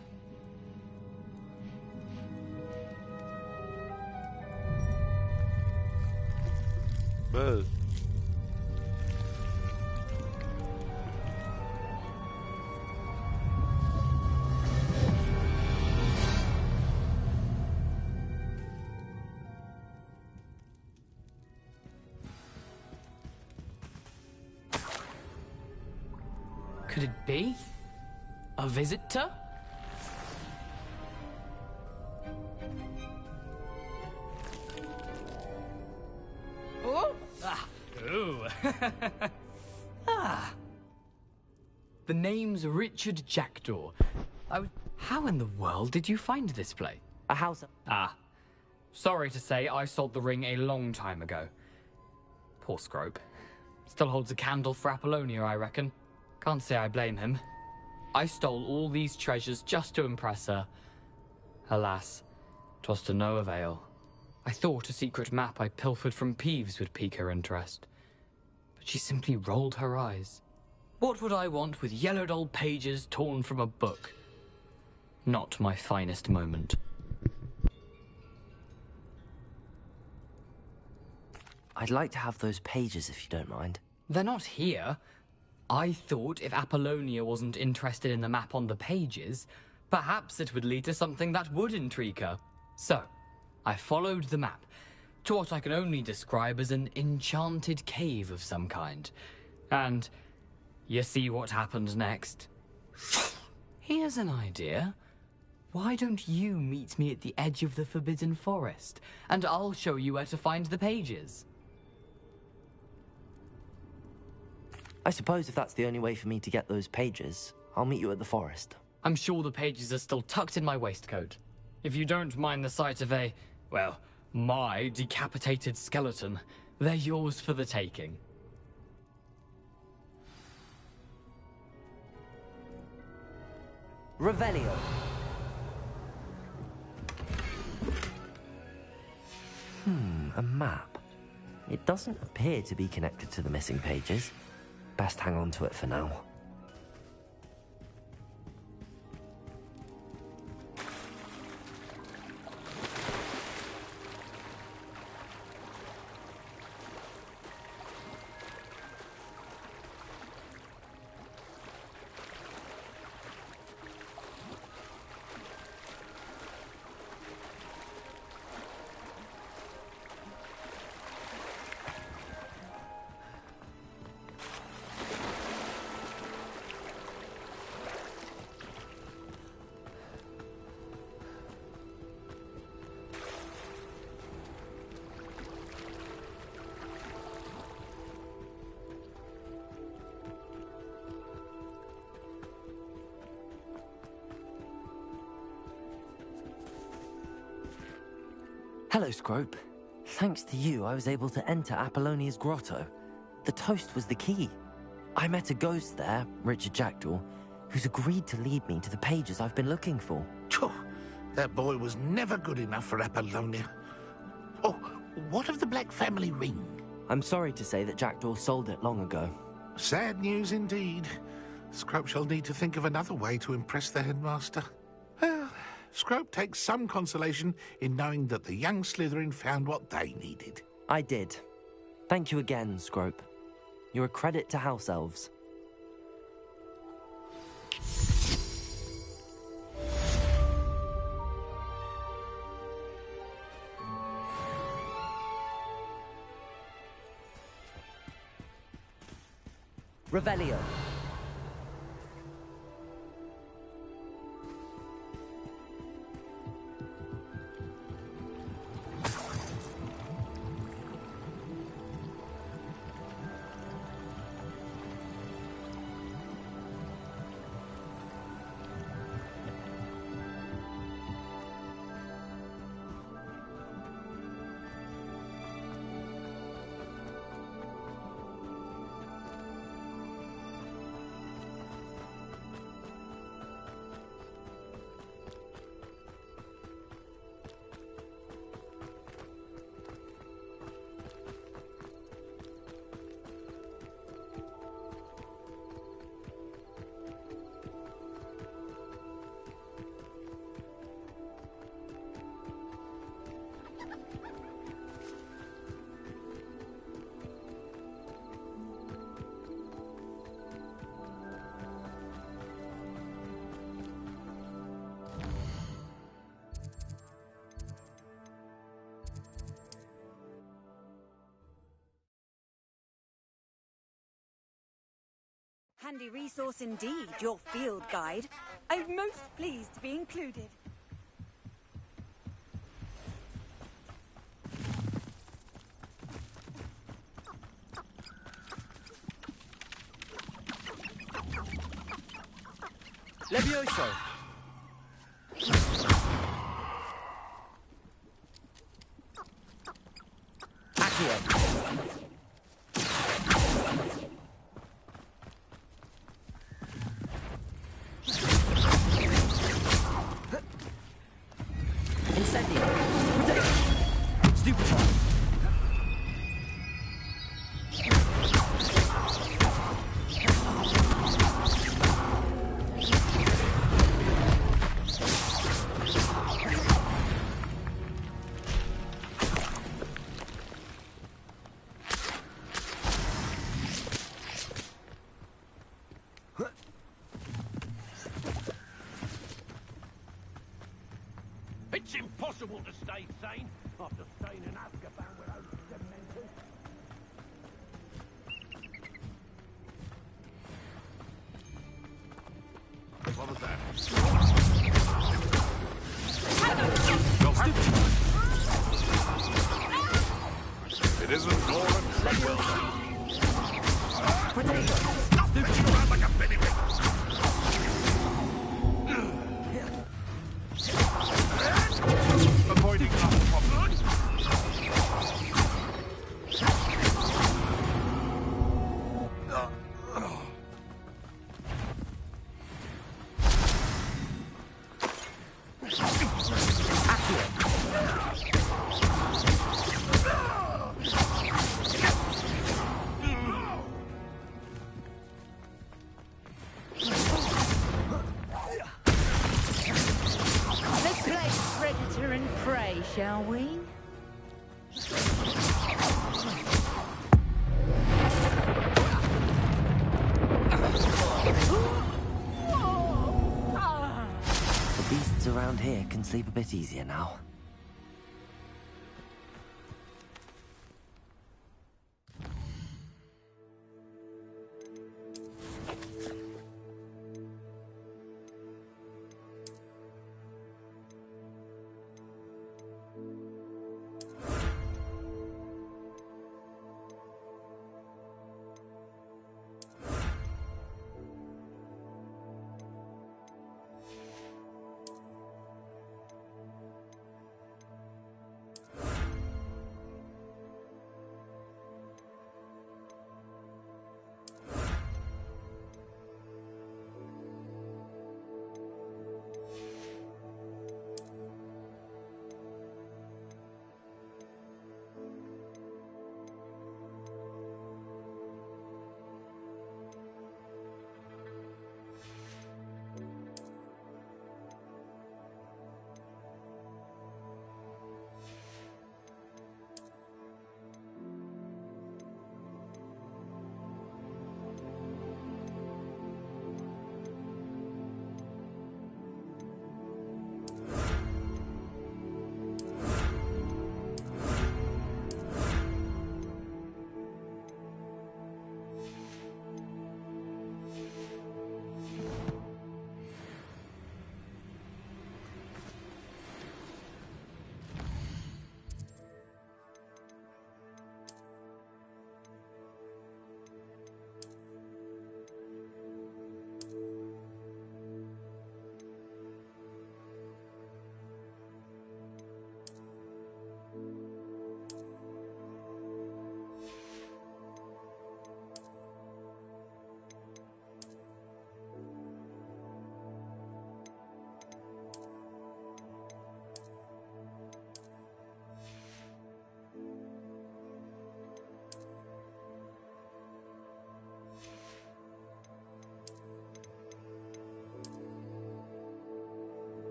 Buzz. Could it be? A visitor? Oh! Ah! Ooh! Ah! The name's Richard Jackdaw. How in the world did you find this place? A house. Ah. Sorry to say, I sold the ring a long time ago. Poor Scrope. Still holds a candle for Apollonia, I reckon. Can't say I blame him. I stole all these treasures just to impress her. Alas, 'twas to no avail. I thought a secret map I pilfered from Peeves would pique her interest. But she simply rolled her eyes. What would I want with yellowed old pages torn from a book? Not my finest moment. I'd like to have those pages if you don't mind. They're not here. I thought if Apollonia wasn't interested in the map on the pages, perhaps it would lead to something that would intrigue her. So, I followed the map to what I can only describe as an enchanted cave of some kind. And you see what happened next? Here's an idea. Why don't you meet me at the edge of the Forbidden Forest, and I'll show you where to find the pages? I suppose if that's the only way for me to get those pages, I'll meet you at the forest. I'm sure the pages are still tucked in my waistcoat. If you don't mind the sight of my decapitated skeleton, they're yours for the taking. Revelio. A map. It doesn't appear to be connected to the missing pages. Best hang on to it for now. Hello, Scrope. Thanks to you, I was able to enter Apollonia's grotto. The toast was the key. I met a ghost there, Richard Jackdaw, who's agreed to lead me to the pages I've been looking for. That boy was never good enough for Apollonia. Oh, what of the Black family ring? I'm sorry to say that Jackdaw sold it long ago. Sad news indeed. Scrope shall need to think of another way to impress the headmaster. Well, Scrope takes some consolation in knowing that the young Slytherin found what they needed. I did. Thank you again, Scrope. You're a credit to House Elves. Revelio. Handy resource indeed, your field guide. I'm most pleased to be included. Levioso. Accio. It's impossible to stay sane after staying in Azkaban with those dementors. What was that? It isn't Nora Treadwell. Stop messing around like a bennywig! Avoiding our problem. Let's play predator and prey, shall we? The beasts around here can sleep a bit easier now.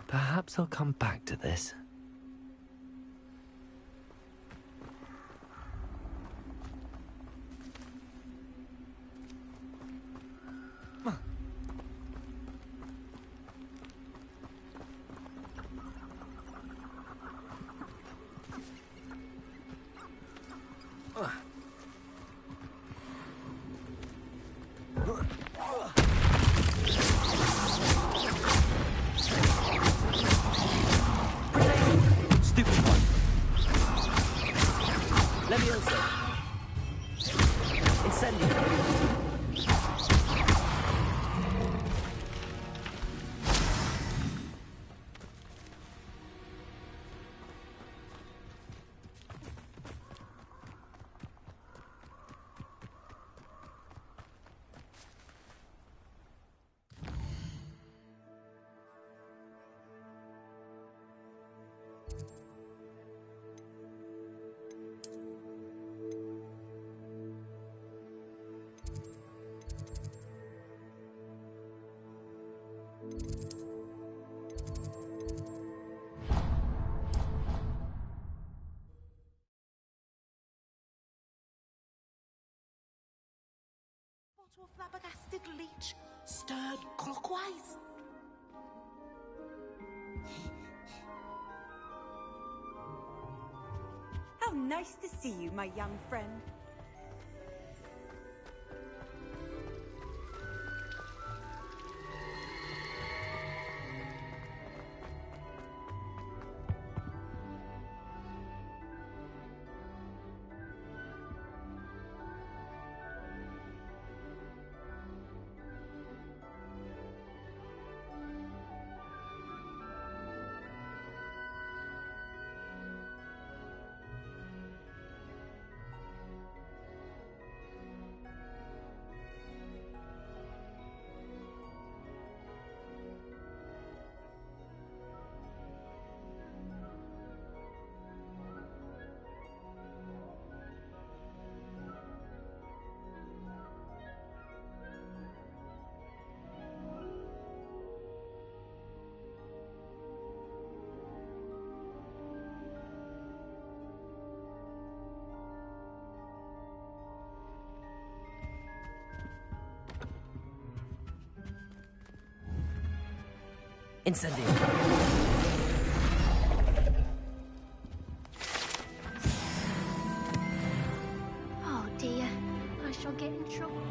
Perhaps I'll come back to this. To a flabbergasted leech, stirred clockwise. How nice to see you, my young friend. Incendio. Oh dear, I shall get in trouble.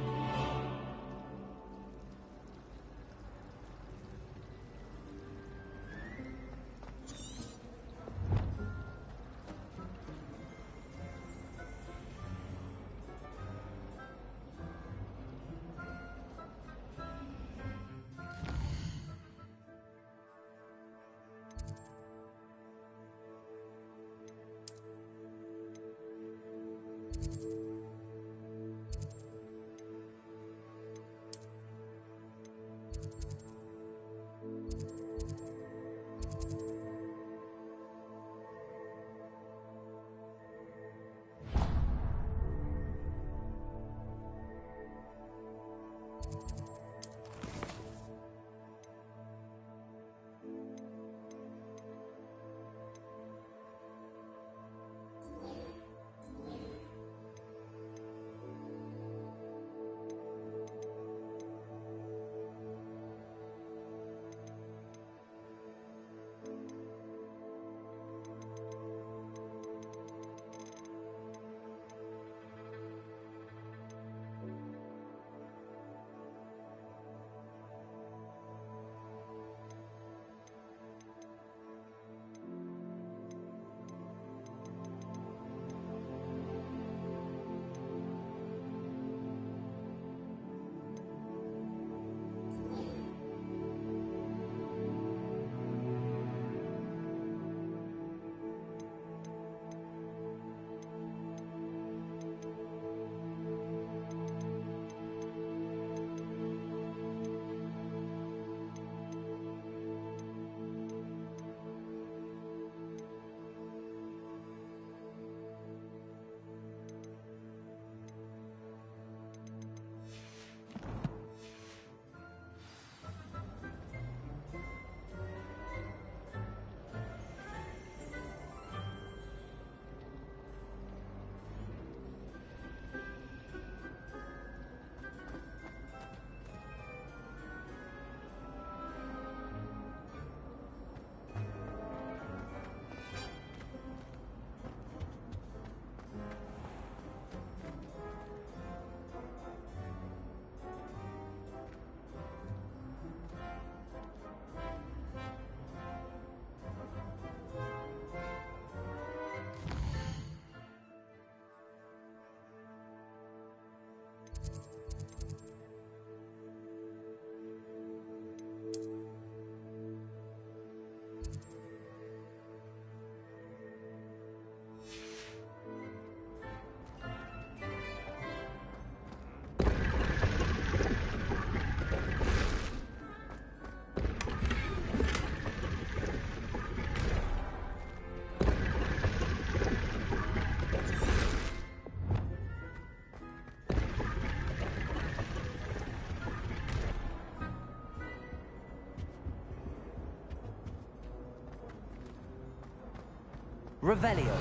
Revelio.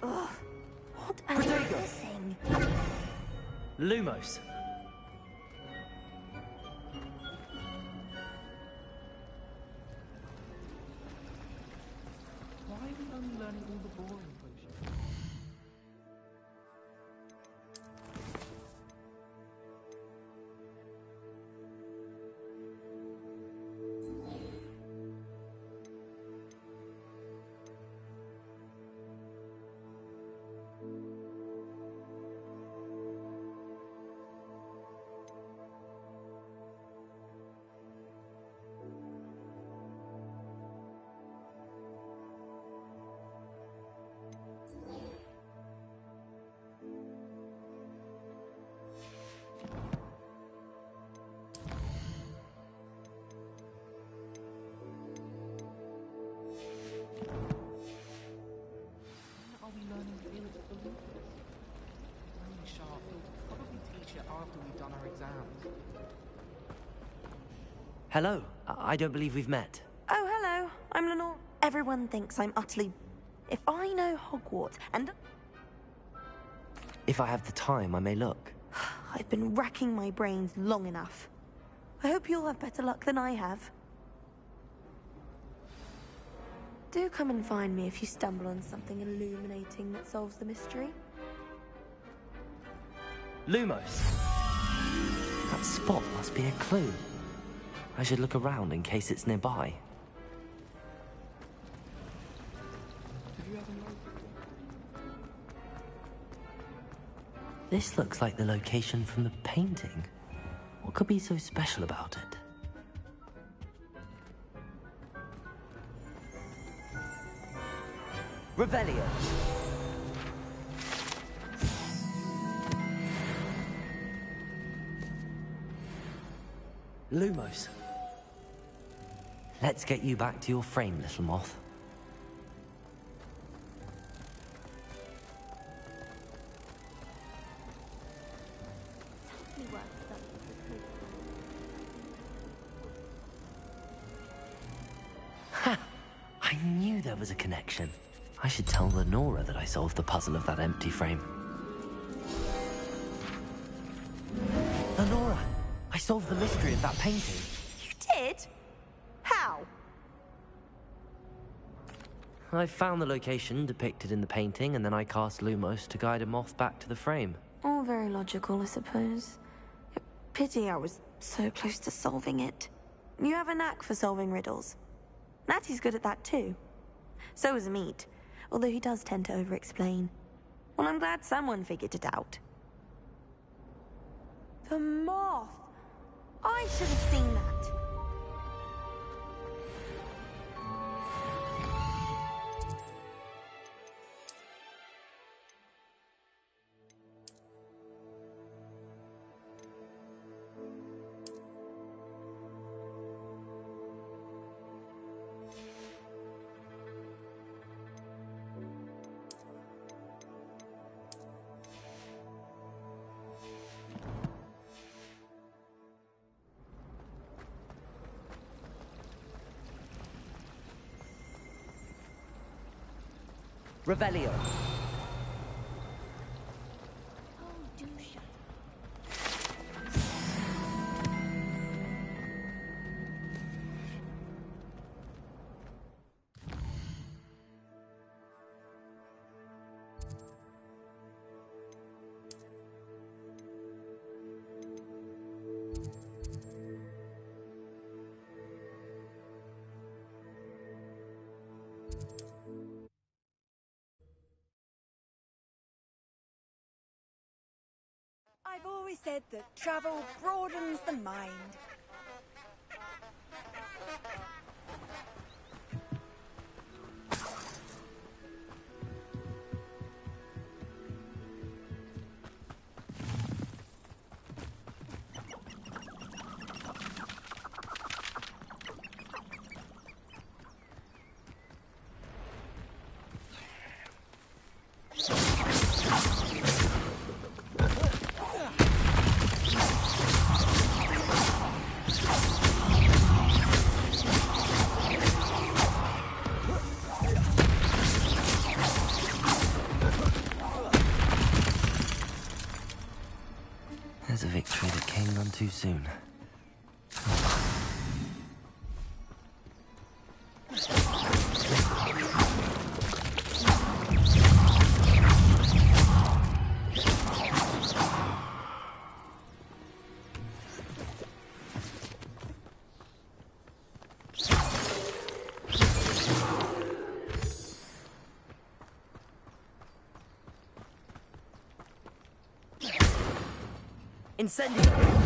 Ugh, what am I missing? Lumos. Why are we only learning all the boring potions? Hello. I don't believe we've met. Oh, hello. I'm Lenore. Everyone thinks I'm utterly... If I know Hogwarts and... If I have the time, I may look. I've been racking my brains long enough. I hope you'll have better luck than I have. Do come and find me if you stumble on something illuminating that solves the mystery. Lumos. That spot must be a clue. I should look around in case it's nearby. This looks like the location from the painting. What could be so special about it? Revelio. Lumos. Let's get you back to your frame, little moth. Ha! I knew there was a connection. I should tell Lenora that I solved the puzzle of that empty frame. Lenora! I solved the mystery of that painting. You did? How? I found the location depicted in the painting, and then I cast Lumos to guide a moth back to the frame. All very logical, I suppose. Pity I was so close to solving it. You have a knack for solving riddles. Natty's good at that too. So is Meat, although he does tend to over-explain. Well, I'm glad someone figured it out. The moth! I should have seen that. Revelio. I've always said that travel broadens the mind. victory that came none too soon. Incendio!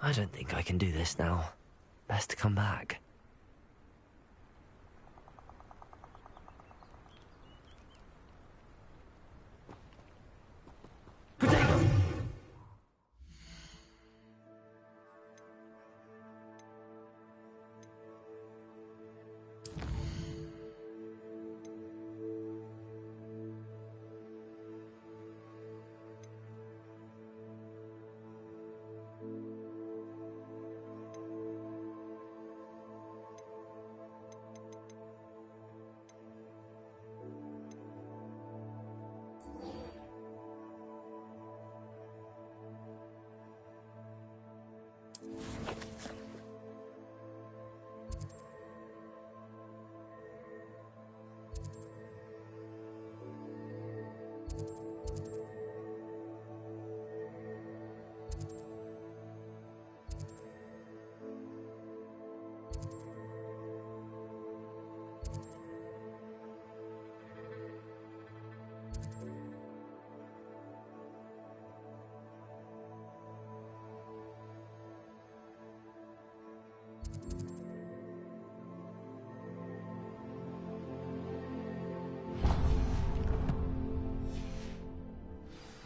I don't think I can do this now. Best to come back.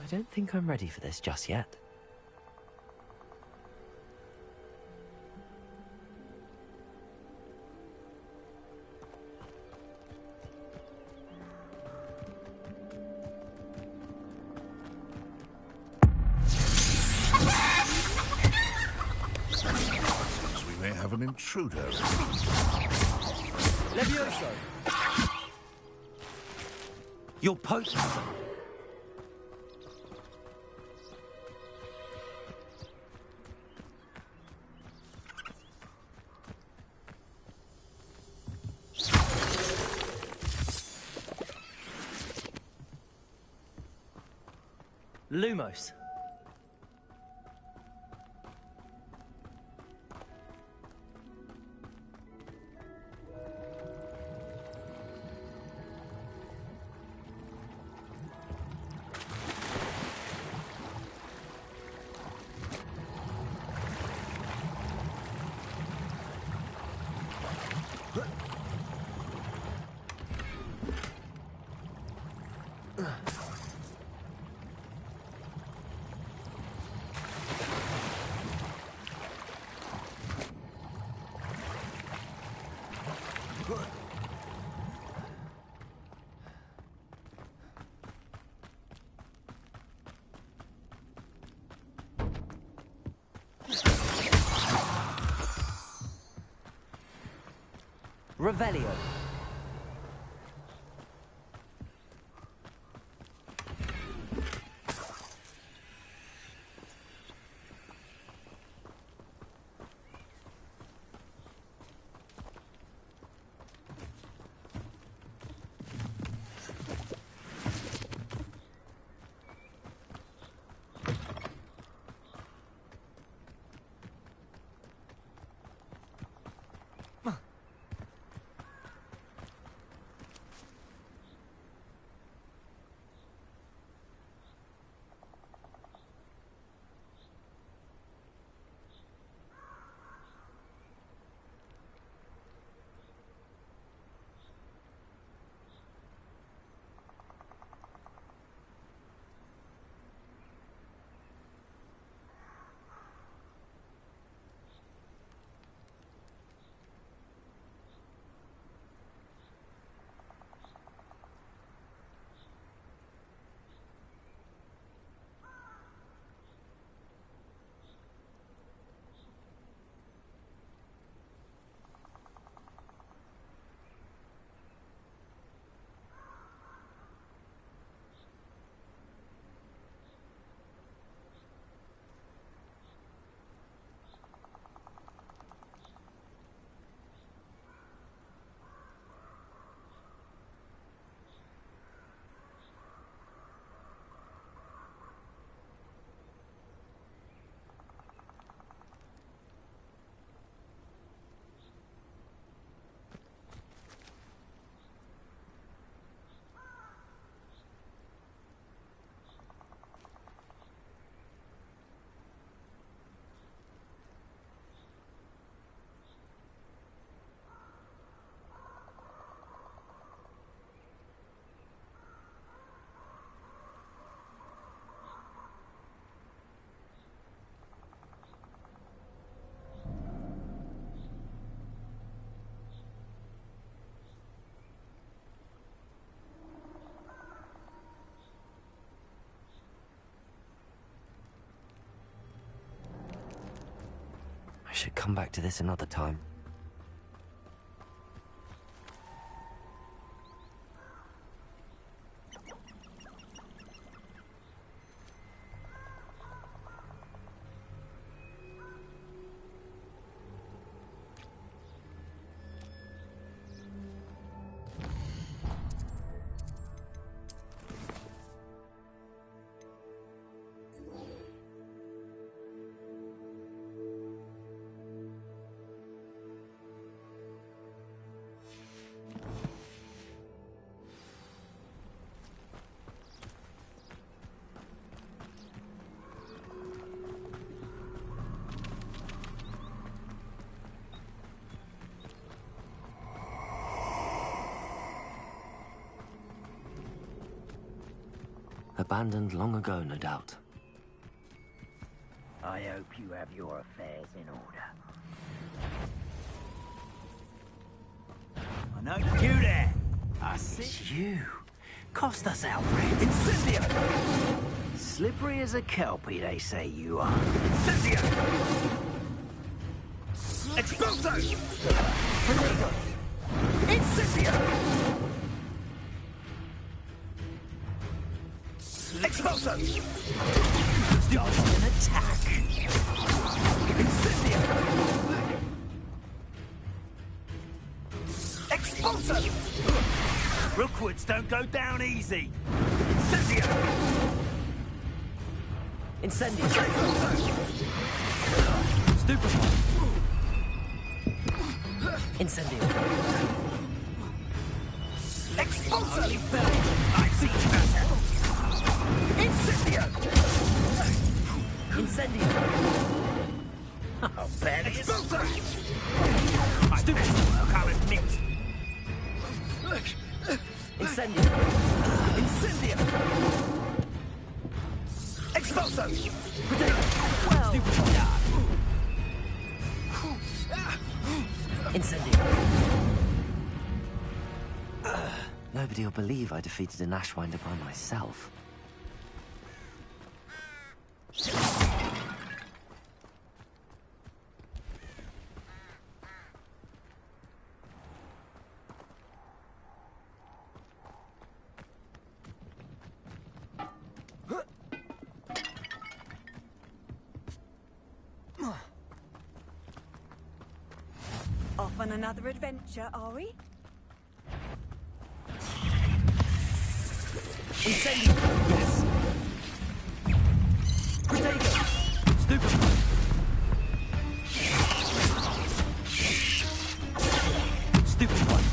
I don't think I'm ready for this just yet. Seems we may have an intruder. Levioso! You're potent. Lumos. Revelio. should come back to this another time. Abandoned long ago, no doubt. I hope you have your affairs in order. I know you there. I see. It's you. Cost us outright. Incendio! Slippery as a kelpie, they say you are. Incendio! Exploso! Incendio! Exploso! Dodge an attack! Incendio! Exploso! Rookwoods don't go down easy! Incendio! Incendio! Stupefy! Incendio! Exploso! I see better! Incendio! Incendio! Oh, barely Exploso! Stupid work, I'll admit! Incendio! Incendio! Exploso! Well. Stupid yard! Incendio! Nobody will believe I defeated an Ashwinder by myself. Off on another adventure, are we? Incendio! Yes! Protego! Stupid! Stupid one!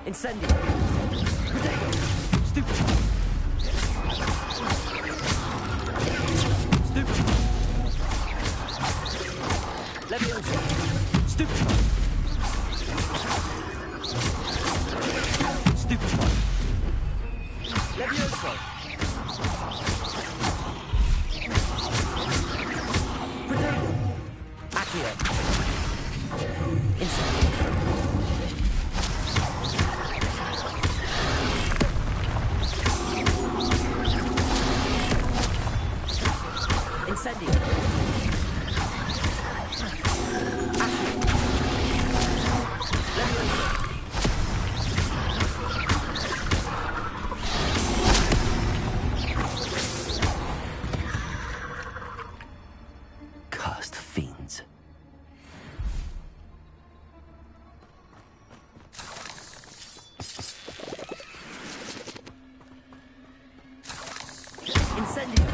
Incendio! Protego! Stupid! Stupid! Levioso! Stupid! Stupid one! Levioso! Protego! Accio! Incendio! Incendio! Cursed fiends. Incendio!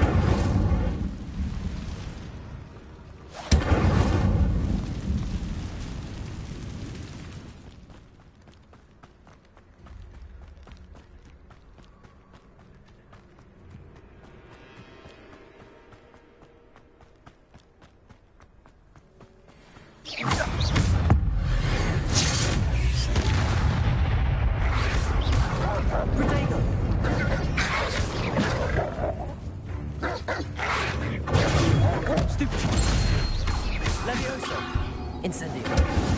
Levioso! Incendio!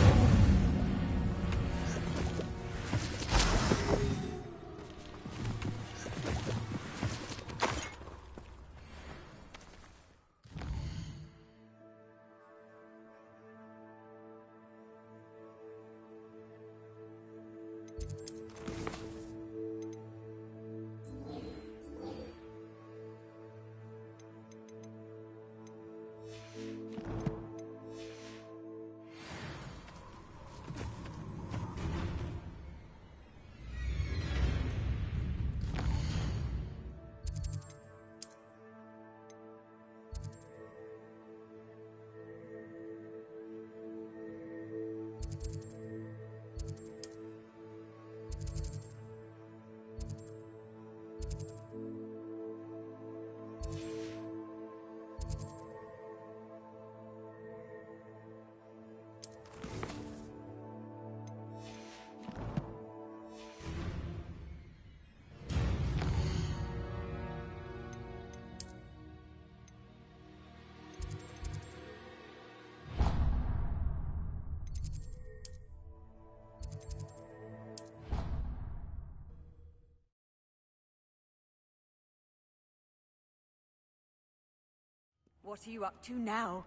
What are you up to now?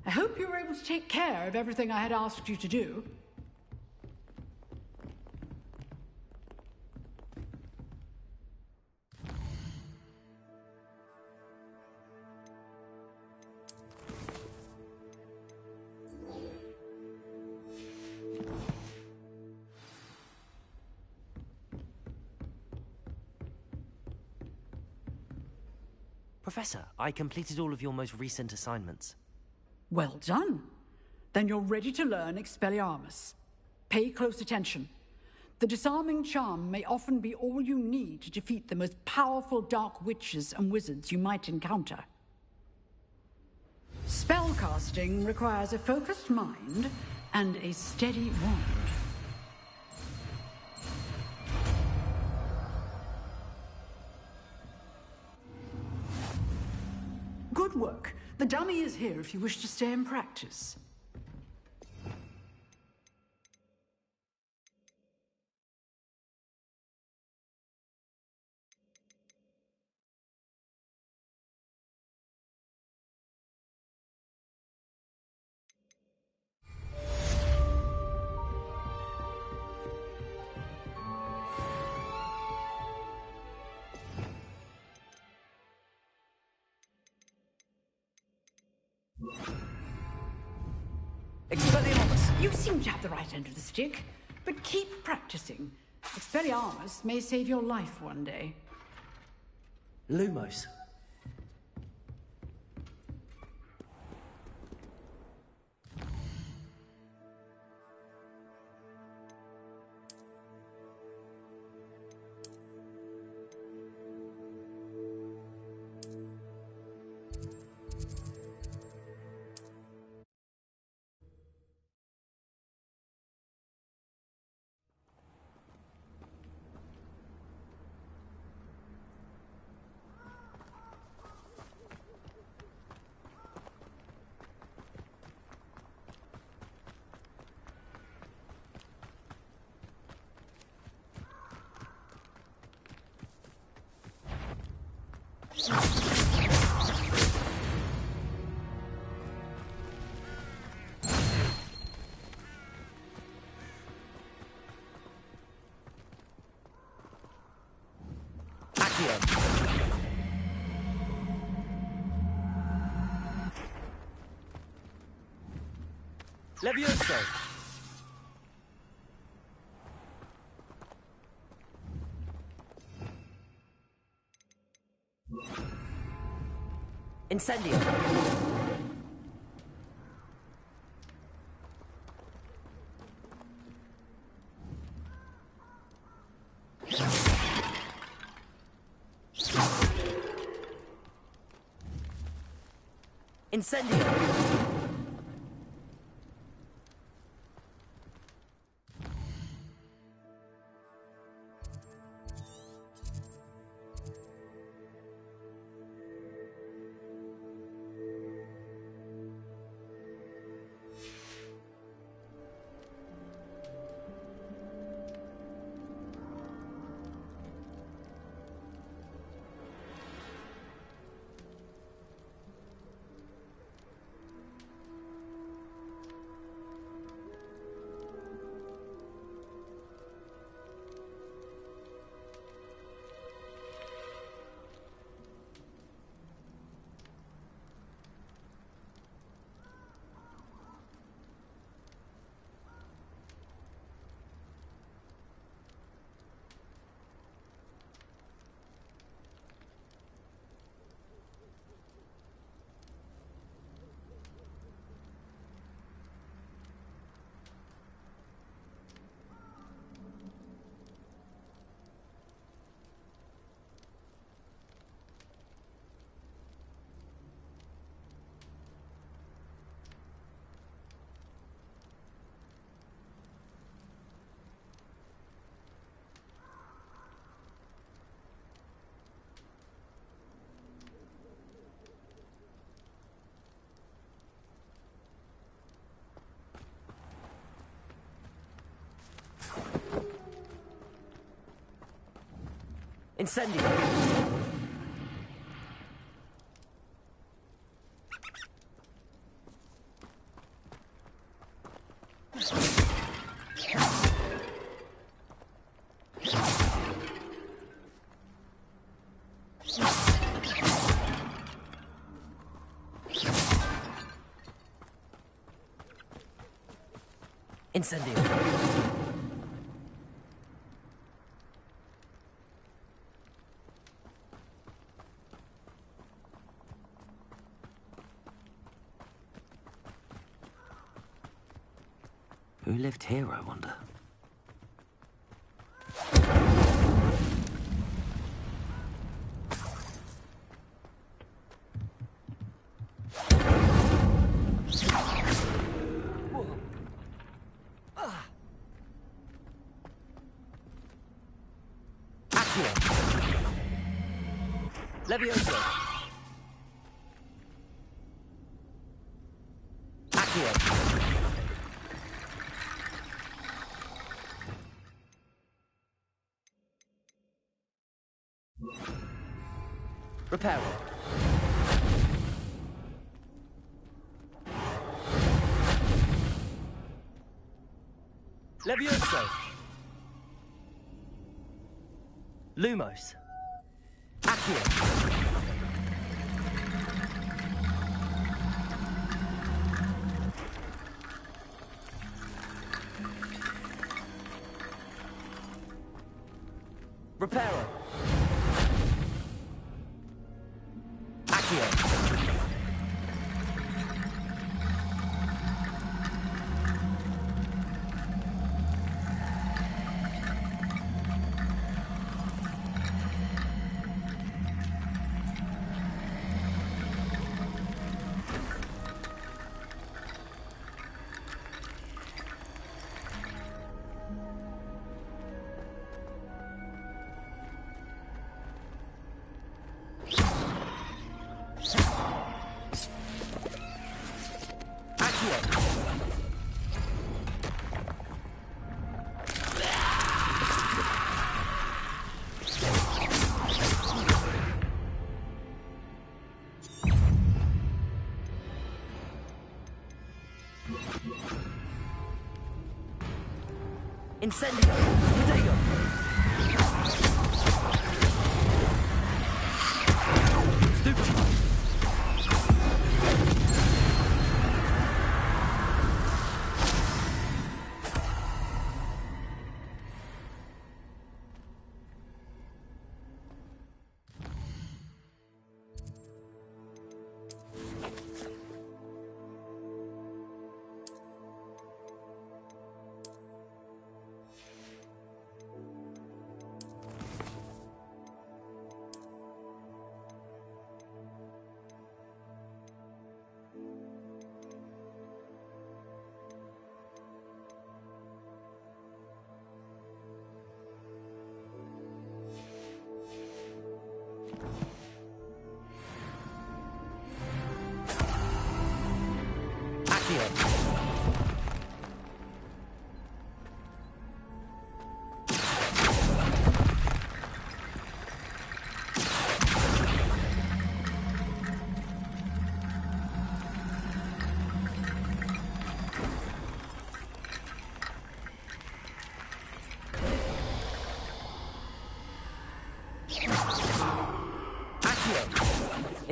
I hope you were able to take care of everything I had asked you to do. Professor, I completed all of your most recent assignments. Well done. Then you're ready to learn Expelliarmus. Pay close attention. The disarming charm may often be all you need to defeat the most powerful dark witches and wizards you might encounter. Spellcasting requires a focused mind and a steady wand. Good work. The dummy is here if you wish to stay and practice. Expelliarmus! You seem to have the right end of the stick, but keep practicing. Expelliarmus may save your life one day. Lumos. Accio. Levioso. Incendio. Incendio. Incendio. Incendio. Who lived here, I wonder? Levioso. Accio. Reparo. Levioso. Lumos. Accio. Reparo. Accio. Incendio. Protego.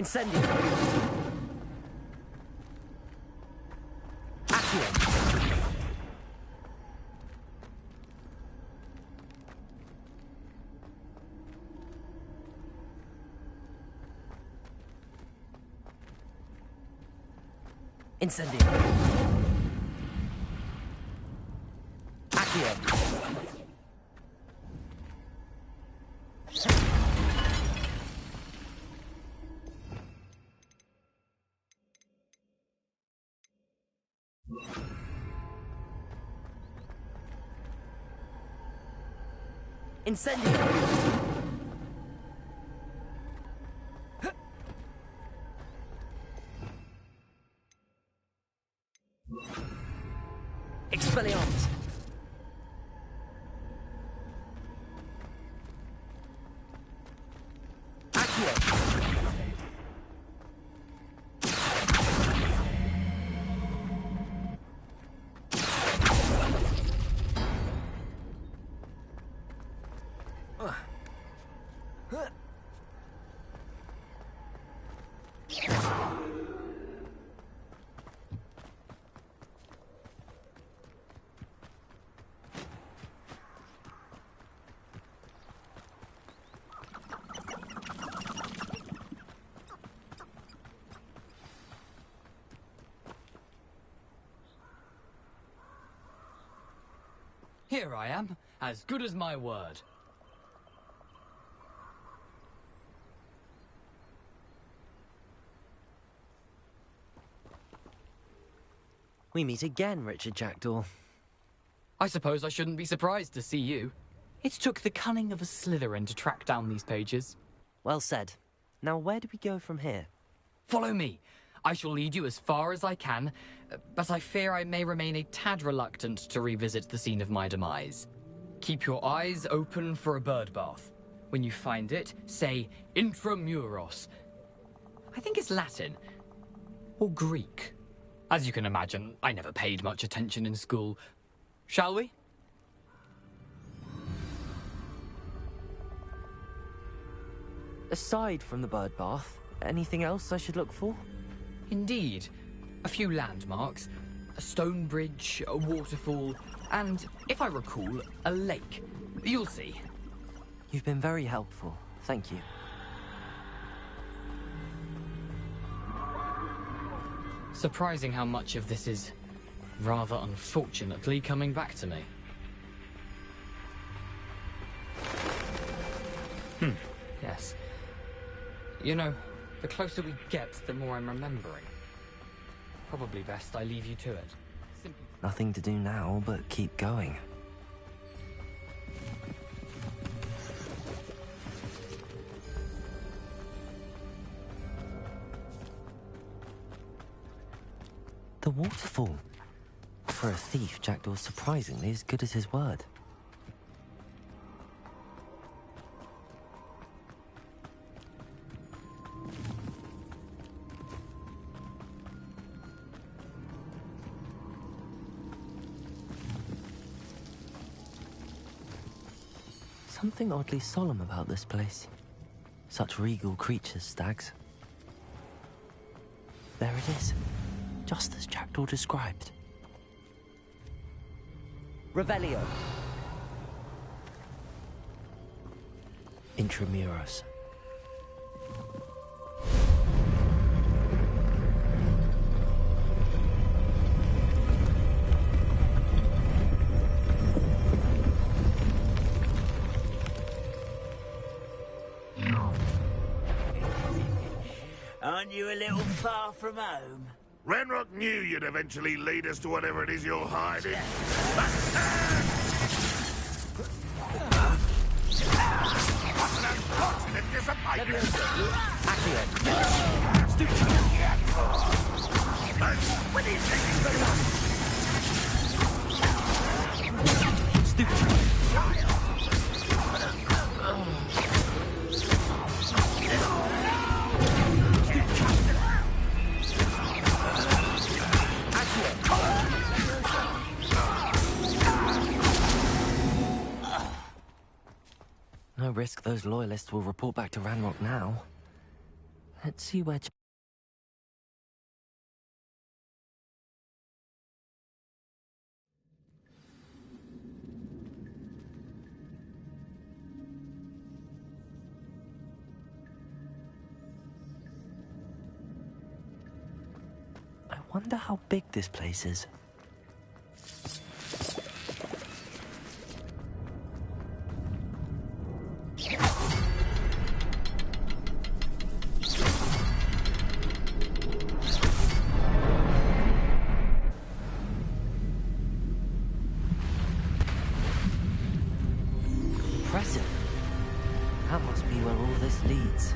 Incendio. Accio. Incendio. Accio. Incendio. Expelliarmus. Accio. Here I am, as good as my word. We meet again, Richard Jackdaw. I suppose I shouldn't be surprised to see you. It took the cunning of a Slytherin to track down these pages. Well said. Now where do we go from here? Follow me. I shall lead you as far as I can, but I fear I may remain a tad reluctant to revisit the scene of my demise. Keep your eyes open for a bird bath. When you find it, say intramuros. I think it's Latin. Or Greek. As you can imagine, I never paid much attention in school. Shall we? Aside from the bird bath, anything else I should look for? Indeed. A few landmarks, a stone bridge, a waterfall, and, if I recall, a lake. You'll see. You've been very helpful. Thank you. Surprising how much of this is, rather unfortunately, coming back to me. Yes. You know, the closer we get, the more I'm remembering. Probably best I leave you to it. Nothing to do now but keep going. The waterfall. For a thief, Jackdaw's surprisingly as good as his word. Something oddly solemn about this place. Such regal creatures, stags. There it is, just as Jackdaw described. Revelio. Intramuros. Aren't you a little far from home? Ranrock knew you'd eventually lead us to whatever it is you're hiding. What do you think is going No risk those loyalists will report back to Ranrock now. Let's see where... I wonder how big this place is. Impressive. That must be where all this leads.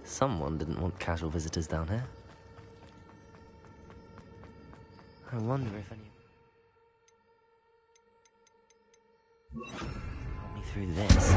Someone didn't want casual visitors down here. I wonder if any... Help me through this.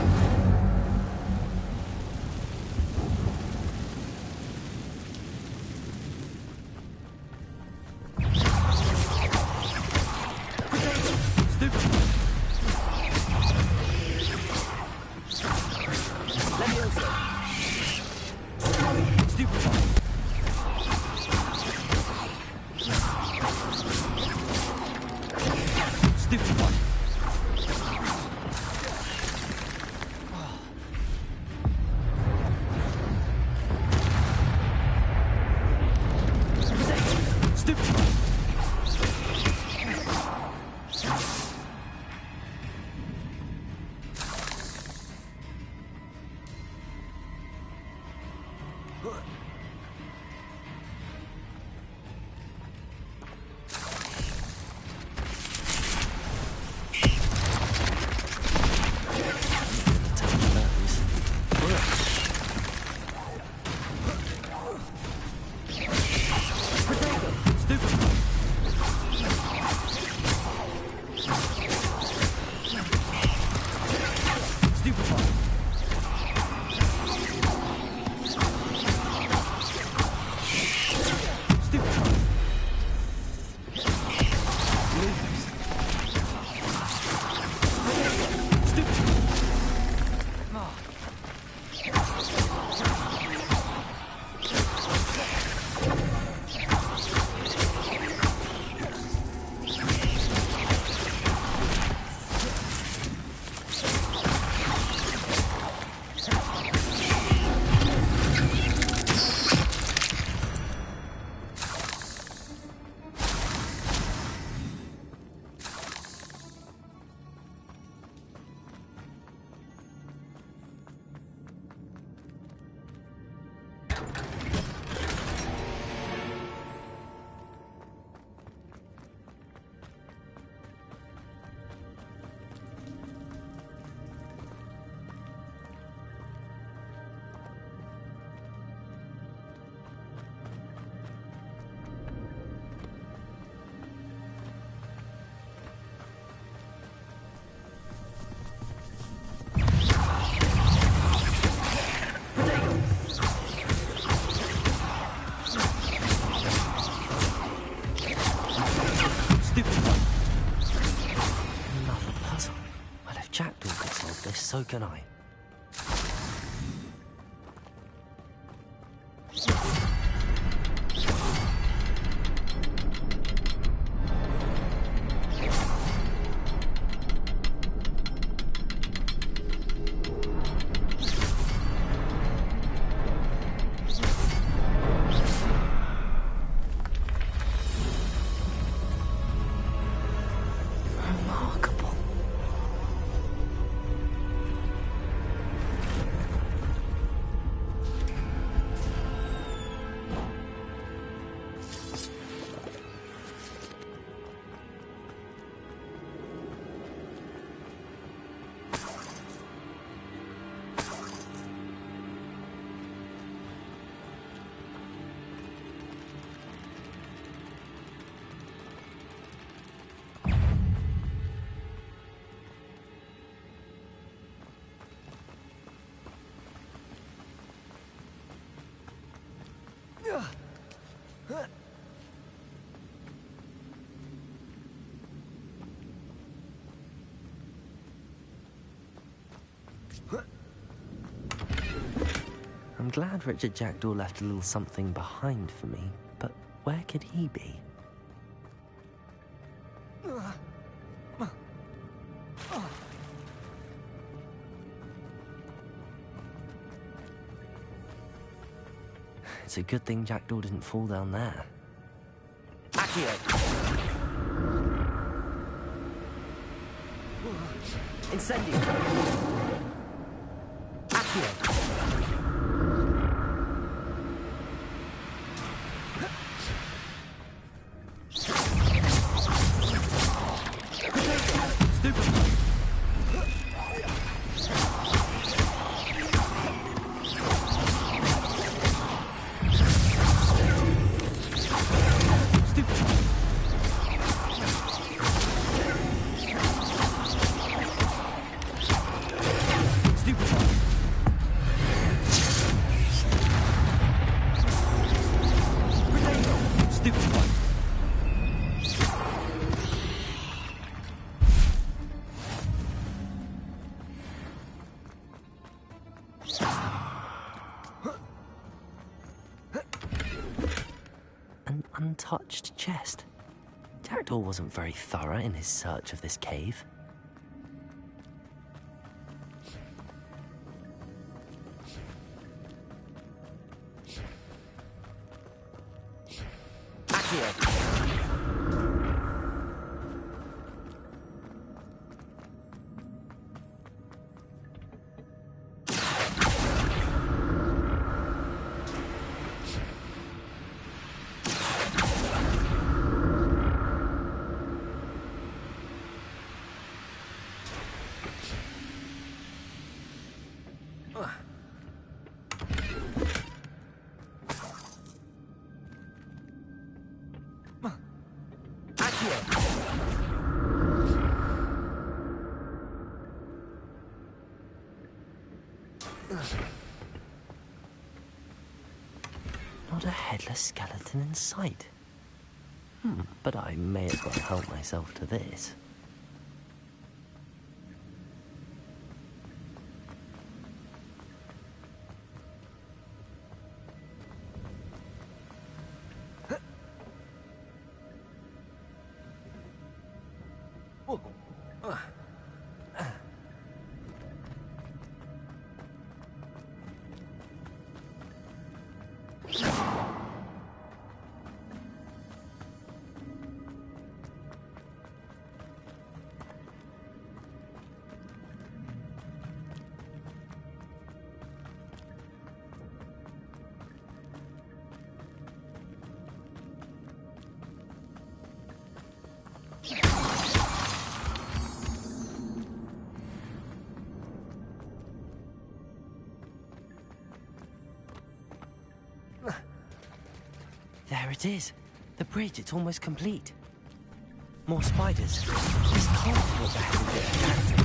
So can I. I'm glad Richard Jackdaw left a little something behind for me, but where could he be? It's a good thing Jackdaw didn't fall down there. Accio! Incendio! Accio! An untouched chest. Jackdaw wasn't very thorough in his search of this cave. Not a headless skeleton in sight. But I may as well help myself to this. There it is. The bridge, it's almost complete. More spiders. This can't be what the hell is it?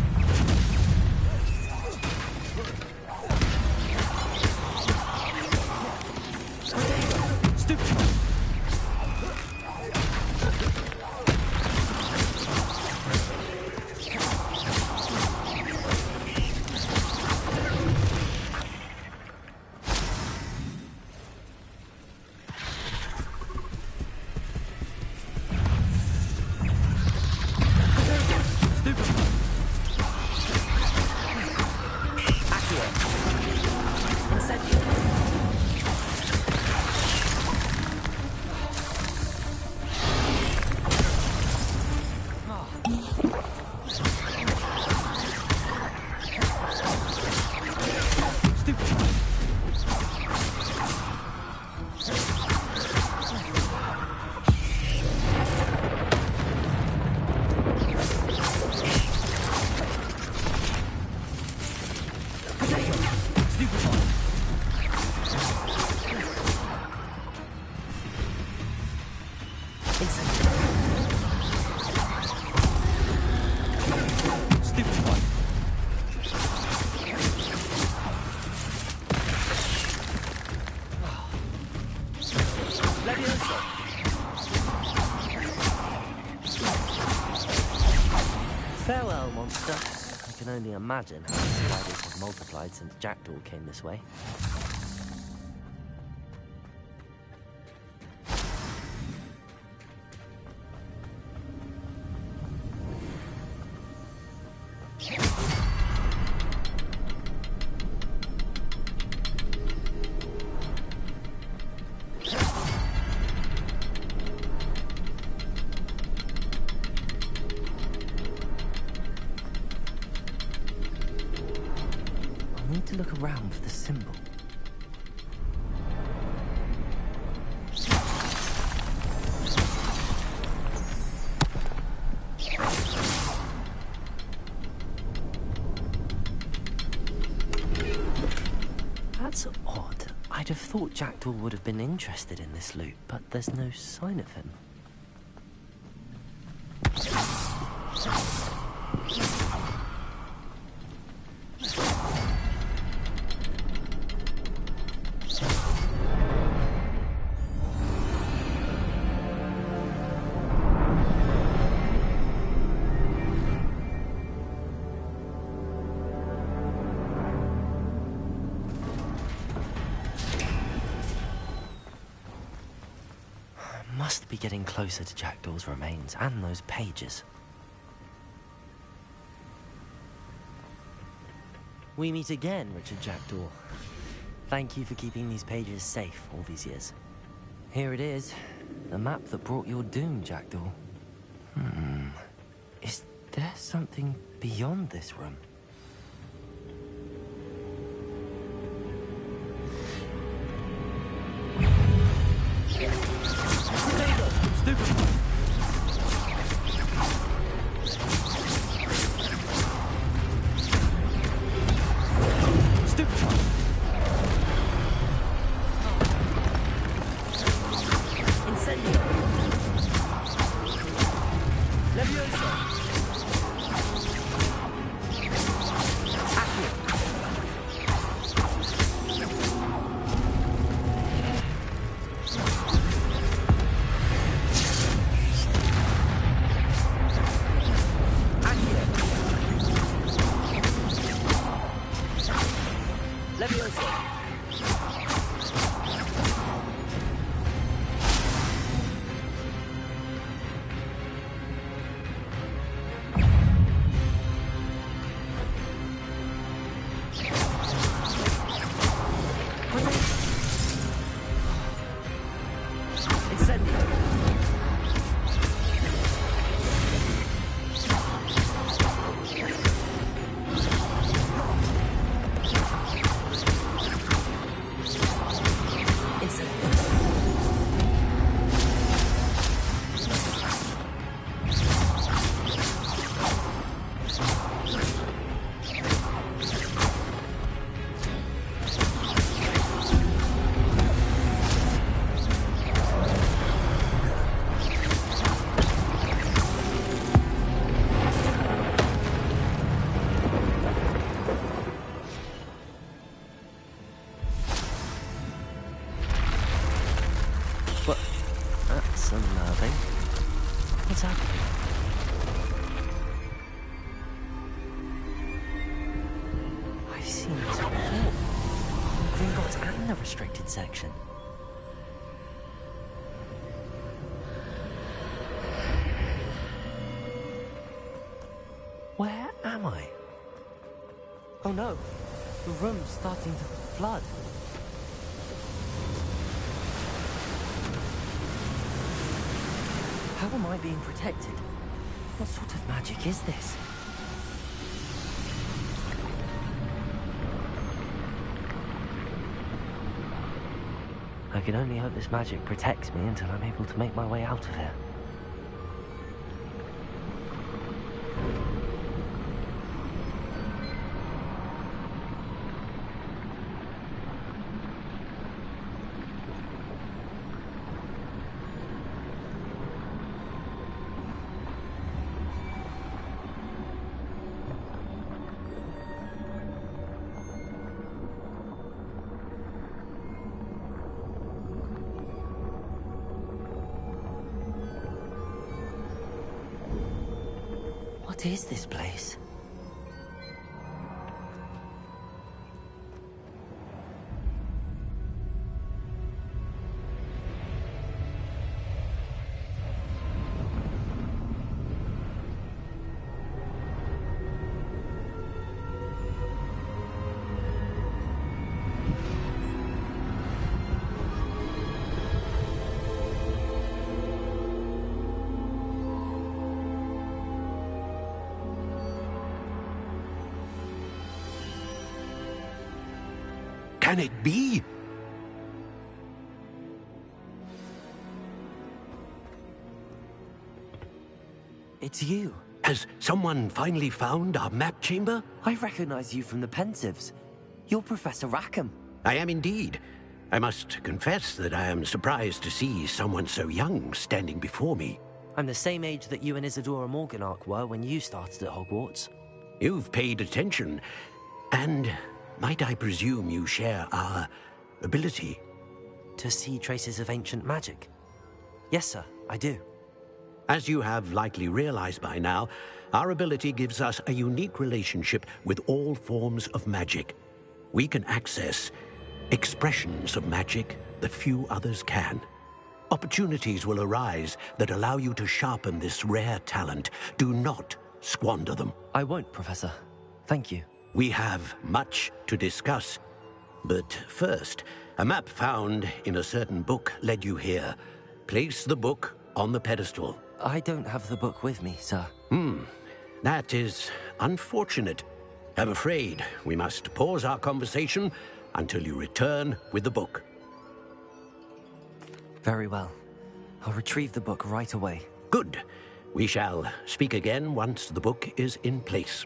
Farewell, monster. I can only imagine how the spiders have multiplied since Jackdaw came this way. need to look around for the symbol. That's odd. I'd have thought Jackdaw would have been interested in this loot, but there's no sign of him. Must be getting closer to Jackdaw's remains and those pages. We meet again, Richard Jackdaw. Thank you for keeping these pages safe all these years. Here it is, the map that brought your doom, Jackdaw. Is there something beyond this room? What's happening? I've seen this before. Gringotts and the restricted section. Where am I? Oh no, the room's starting to flood. How am I being protected? What sort of magic is this? I can only hope this magic protects me until I'm able to make my way out of here. What is this place? Can it be? It's you. Has someone finally found our map chamber? I recognize you from the Pensives. You're Professor Rackham. I am indeed. I must confess that I am surprised to see someone so young standing before me. I'm the same age that you and Isadora Morganach were when you started at Hogwarts. You've paid attention, and might I presume you share our ability? To see traces of ancient magic? Yes, sir, I do. As you have likely realized by now, our ability gives us a unique relationship with all forms of magic. We can access expressions of magic that few others can. Opportunities will arise that allow you to sharpen this rare talent. Do not squander them. I won't, Professor. Thank you. We have much to discuss. But first, a map found in a certain book led you here. Place the book on the pedestal. I don't have the book with me, sir. That is unfortunate. I'm afraid we must pause our conversation until you return with the book. Very well. I'll retrieve the book right away. Good. We shall speak again once the book is in place.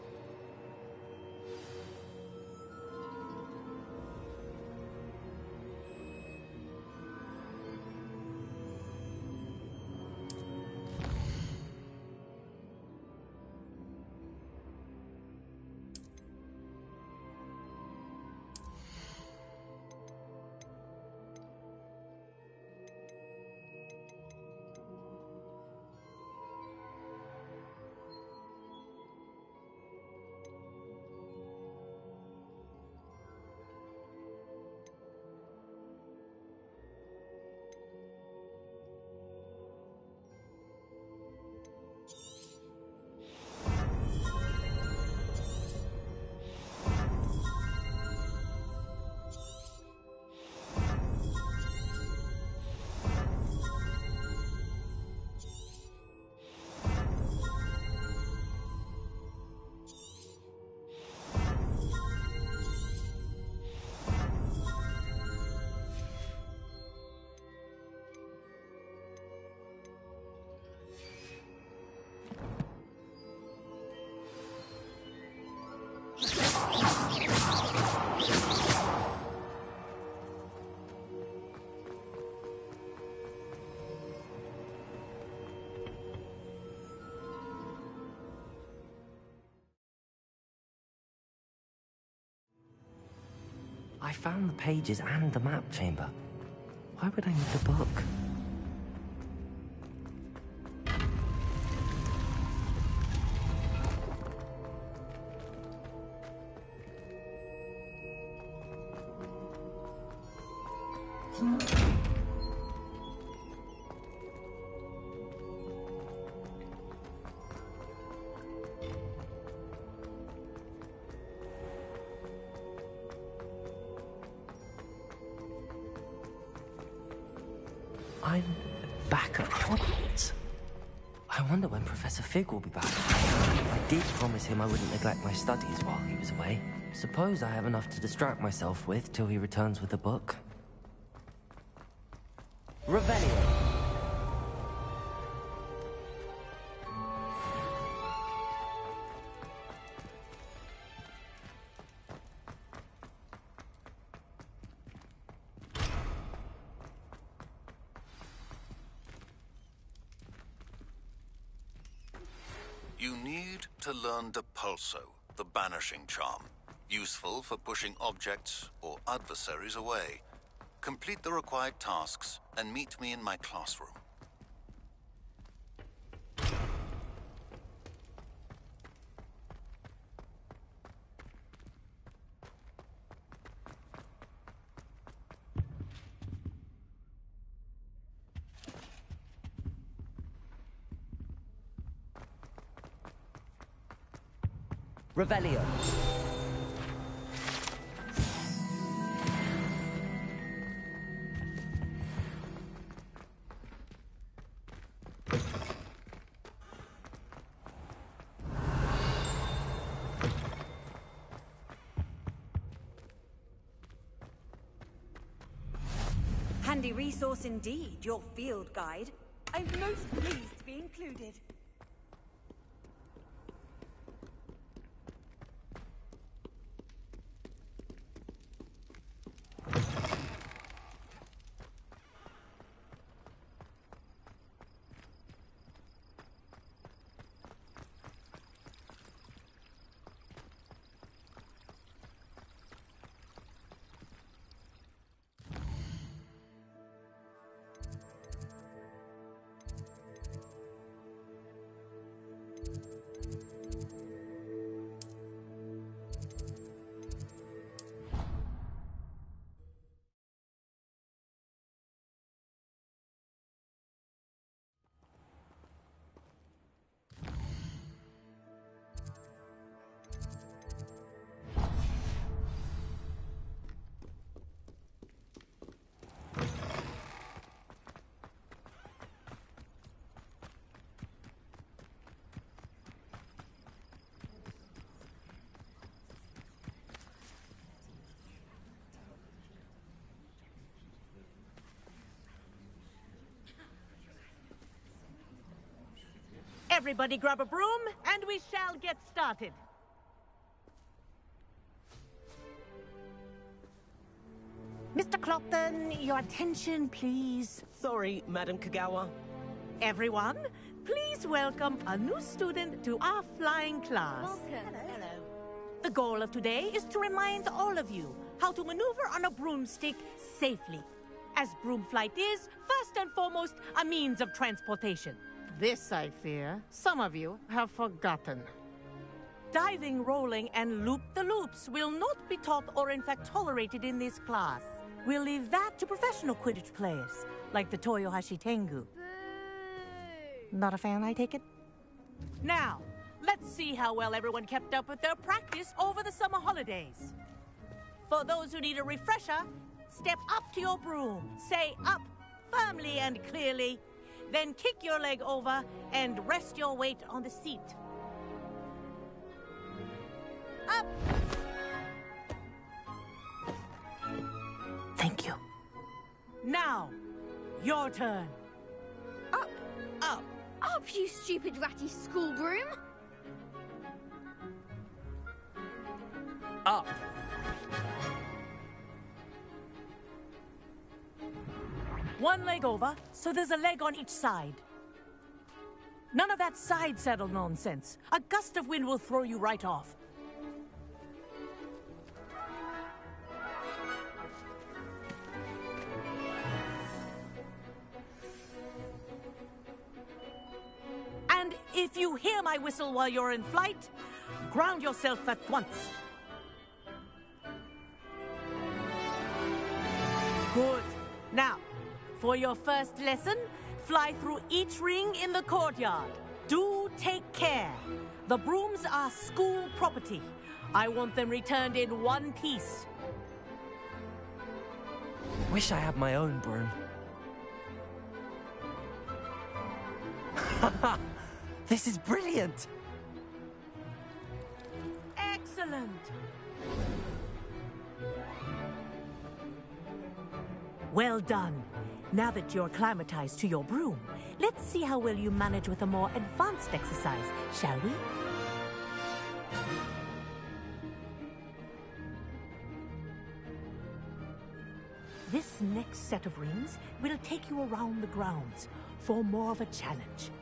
I found the pages and the map chamber. Why would I need the book? I'm back at Hogwarts. I wonder when Professor Fig will be back. I did promise him I wouldn't neglect my studies while he was away. Suppose I have enough to distract myself with till he returns with the book. Revelio. You need to learn Depulso, the banishing charm. Useful for pushing objects or adversaries away. Complete the required tasks and meet me in my classroom. Revelio. Handy resource indeed, your field guide. I'm most pleased to be included. Everybody grab a broom, and we shall get started. Mr. Clopton, your attention, please. Sorry, Madam Kagawa. Everyone, please welcome a new student to our flying class. Welcome. Hello. The goal of today is to remind all of you how to maneuver on a broomstick safely, as broom flight is, first and foremost, a means of transportation. This, I fear, some of you have forgotten. Diving, rolling, and loop-the-loops will not be taught or in fact tolerated in this class. We'll leave that to professional Quidditch players, like the Toyohashi Tengu. Not a fan, I take it? Now, let's see how well everyone kept up with their practice over the summer holidays. For those who need a refresher, step up to your broom, say up firmly and clearly, then kick your leg over and rest your weight on the seat. Up! Thank you. Now, your turn. Up. Up. Up, you stupid ratty school broom. Up. One leg over, so there's a leg on each side. None of that side saddle nonsense. A gust of wind will throw you right off. And if you hear my whistle while you're in flight, ground yourself at once. Good. Now, for your first lesson, fly through each ring in the courtyard. Do take care. The brooms are school property. I want them returned in one piece. Wish I had my own broom. This is brilliant! Excellent! Well done. Now that you're acclimatized to your broom, let's see how well you manage with a more advanced exercise, shall we? This next set of rings will take you around the grounds for more of a challenge.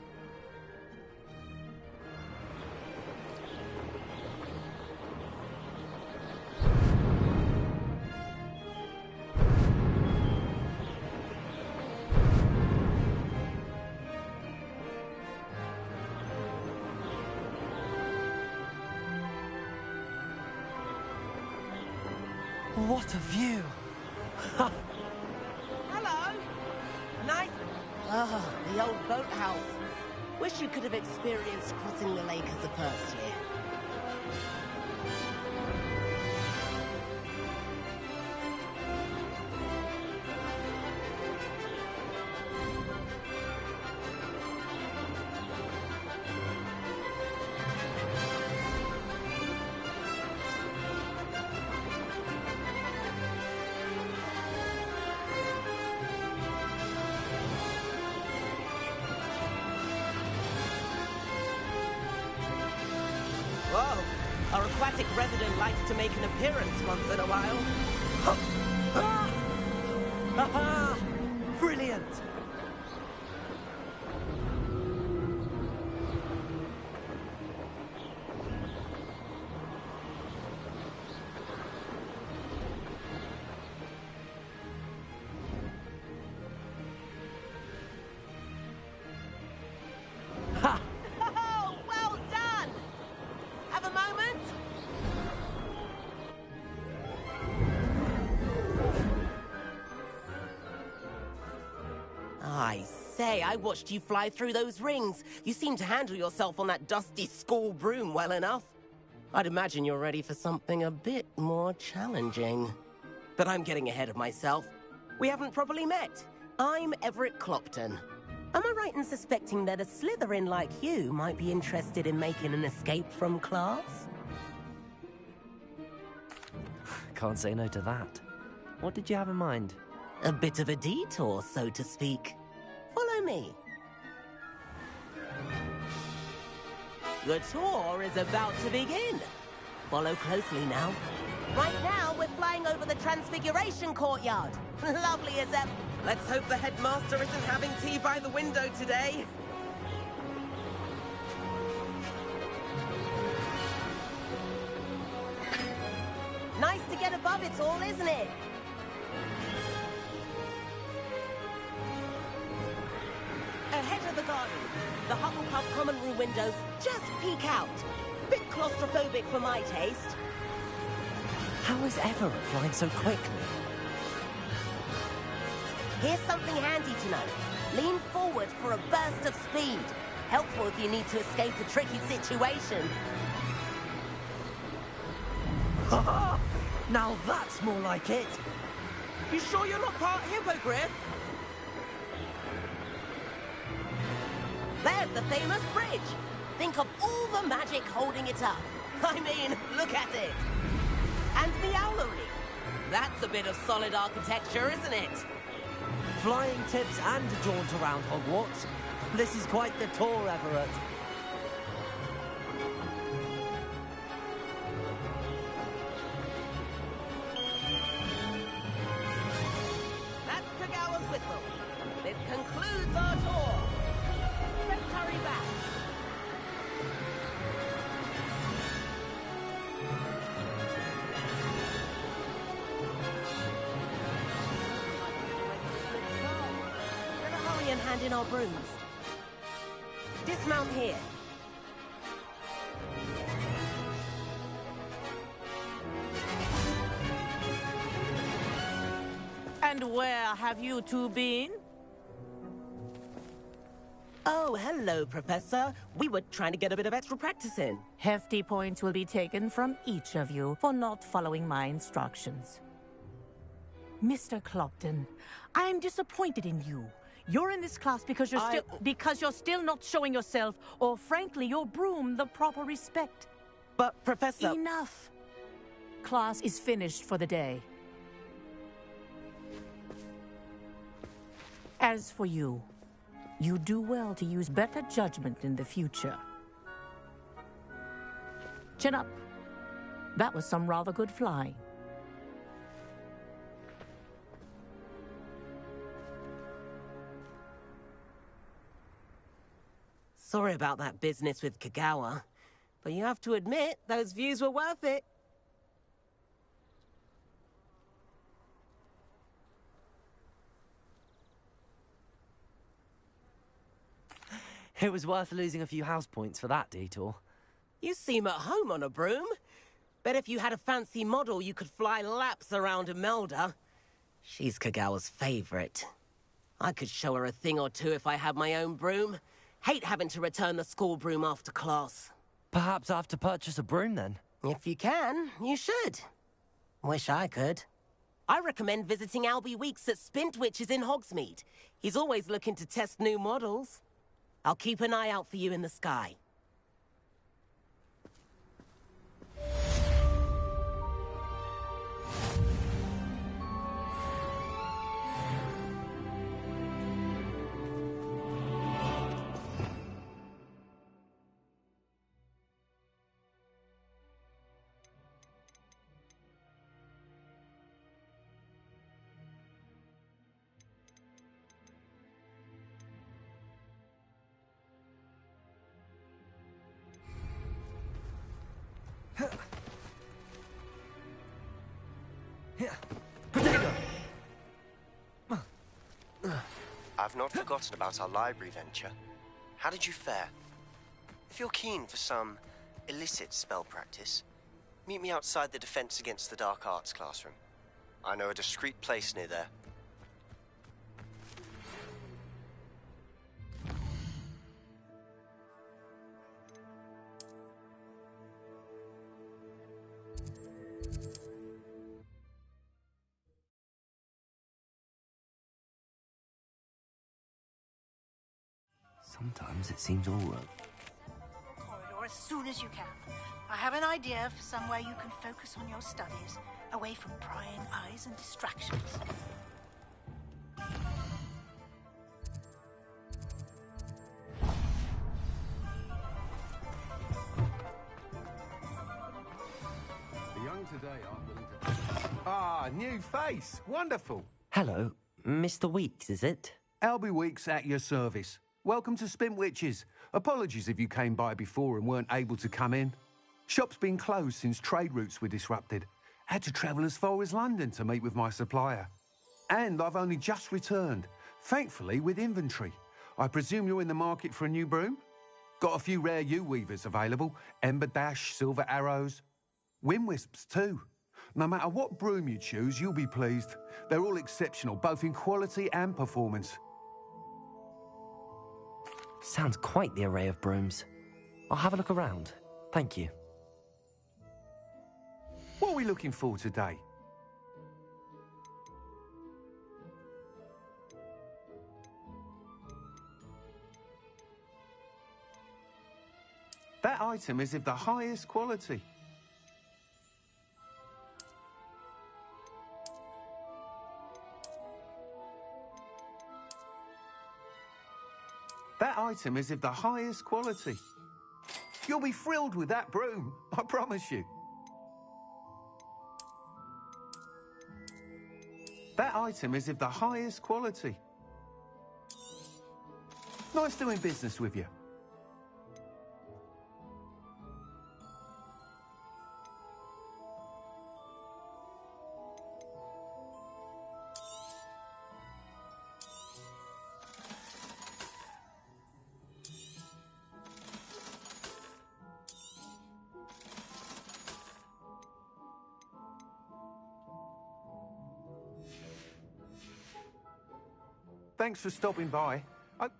What a view! Hello! Nice. Ah, the old boathouse. Wish you could have experienced crossing the lake as a first year. eccentric resident likes to make an appearance once in a while. Ha-ha! Brilliant! Oh, well done! Have a moment? I say, I watched you fly through those rings. You seem to handle yourself on that dusty school broom well enough. I'd imagine you're ready for something a bit more challenging. But I'm getting ahead of myself. We haven't properly met. I'm Everett Clopton. Am I right in suspecting that a Slytherin like you might be interested in making an escape from class? Can't say no to that. What did you have in mind? A bit of a detour, so to speak. Follow me. The tour is about to begin. Follow closely now. Right now, we're flying over the Transfiguration Courtyard. Lovely as ever. Let's hope the headmaster isn't having tea by the window today. Nice to get above it all, isn't it? Ahead of the garden, the Hufflepuff common room windows just peek out. Bit claustrophobic for my taste. How is Everett flying so quickly? Here's something handy to know. Lean forward for a burst of speed. Helpful if you need to escape a tricky situation. Now that's more like it. You sure you're not part hippogriff? There's the famous bridge. Think of all the magic holding it up. I mean, look at it. And the owlery. That's a bit of solid architecture, isn't it? Flying tips and a jaunt around Hogwarts. This is quite the tour, Everett. That's Kagawa's whistle. This concludes our tour. Let's hurry back. Better hurry and hand in our brooms. Dismount here. And where have you two been? Oh, hello, Professor. We were trying to get a bit of extra practice in. Hefty points will be taken from each of you for not following my instructions. Mr. Clopton, I'm disappointed in you. You're in this class because you're still not showing yourself, or frankly, your broom the proper respect. But, Professor... Enough. Class is finished for the day. As for you, you do well to use better judgment in the future. Chin up. That was some rather good flying. Sorry about that business with Kagawa, but you have to admit, those views were worth it. It was worth losing a few house points for that detour. You seem at home on a broom. Bet if you had a fancy model, you could fly laps around Imelda. She's Kagawa's favorite. I could show her a thing or two if I had my own broom. Hate having to return the school broom after class. Perhaps I have to purchase a broom then? If you can, you should. Wish I could. I recommend visiting Albie Weeks at Spintwitches in Hogsmeade. He's always looking to test new models. I'll keep an eye out for you in the sky. I've not forgotten about our library venture. How did you fare? If you're keen for some illicit spell practice, meet me outside the Defense Against the Dark Arts classroom. I know a discreet place near there. Sometimes it seems all right. Corridor as soon as you can. I have an idea for somewhere you can focus on your studies, away from prying eyes and distractions. The young today aren't willing to... Ah, new face. Wonderful. Hello, Mr. Weeks, is it? Albie Weeks at your service. Welcome to Spintwitches. Apologies if you came by before and weren't able to come in. Shop's been closed since trade routes were disrupted. Had to travel as far as London to meet with my supplier. And I've only just returned, thankfully with inventory. I presume you're in the market for a new broom? Got a few rare U-weavers available. Ember Dash, Silver Arrows. Windwisps too. No matter what broom you choose, you'll be pleased. They're all exceptional, both in quality and performance. Sounds quite the array of brooms. I'll have a look around. Thank you. What are we looking for today? That item is of the highest quality. That item is of the highest quality. You'll be thrilled with that broom, I promise you. That item is of the highest quality. Nice doing business with you. Thanks for stopping by.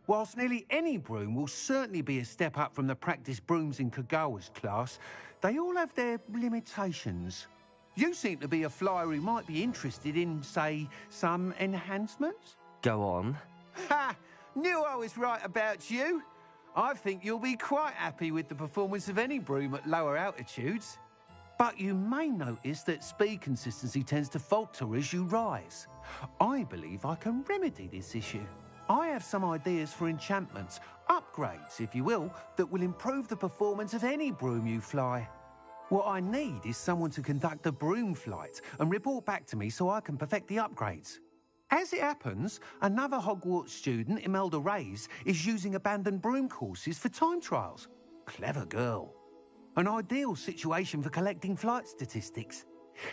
Whilst nearly any broom will certainly be a step up from the practice brooms in Kagawa's class, they all have their limitations. You seem to be a flyer who might be interested in, say, some enhancements? Go on. Ha! Knew I was right about you. I think you'll be quite happy with the performance of any broom at lower altitudes. But you may notice that speed consistency tends to falter as you rise. I believe I can remedy this issue. I have some ideas for enchantments, upgrades, if you will, that will improve the performance of any broom you fly. What I need is someone to conduct a broom flight and report back to me so I can perfect the upgrades. As it happens, another Hogwarts student, Imelda Reyes, is using abandoned broom courses for time trials. Clever girl. An ideal situation for collecting flight statistics.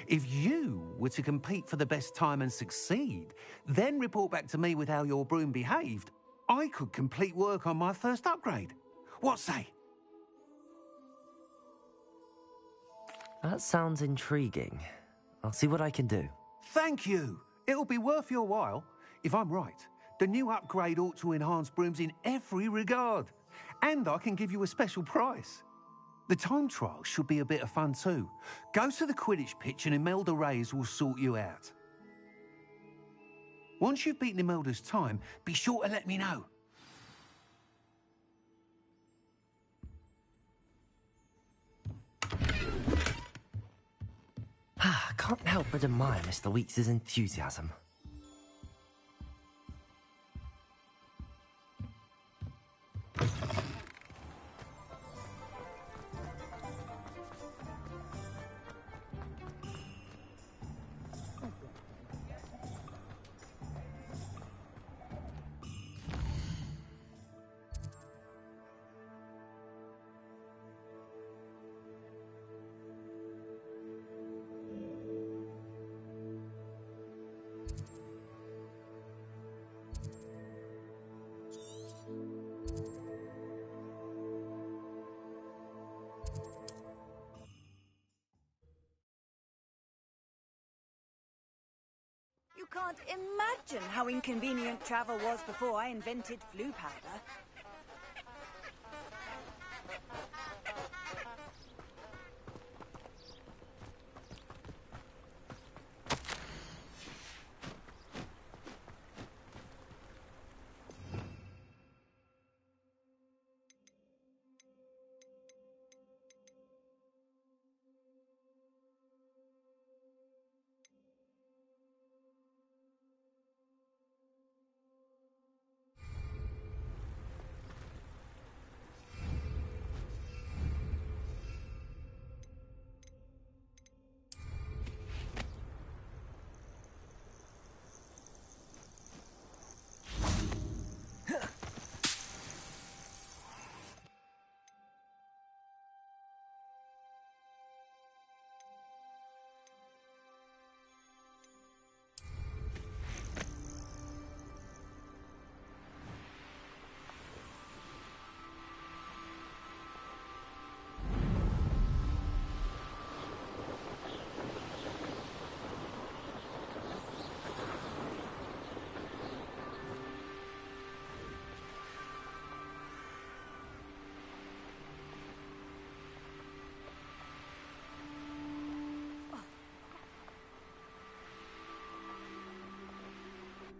If you were to compete for the best time and succeed, then report back to me with how your broom behaved, I could complete work on my first upgrade. What say? That sounds intriguing. I'll see what I can do. Thank you. It'll be worth your while. If I'm right, the new upgrade ought to enhance brooms in every regard. And I can give you a special price. The time trial should be a bit of fun too. Go to the Quidditch pitch and Imelda Reyes will sort you out. Once you've beaten Imelda's time, be sure to let me know. I can't help but admire Mr. Weeks' enthusiasm. You can't imagine how inconvenient travel was before I invented flu powder.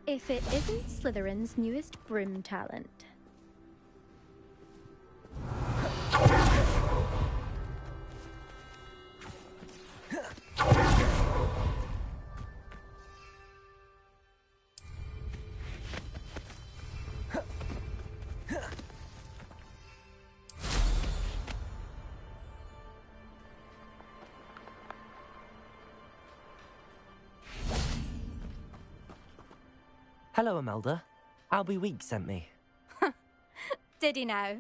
If it isn't Slytherin's newest broom talent. Hello, Imelda. Albie Weeks sent me. Did he now?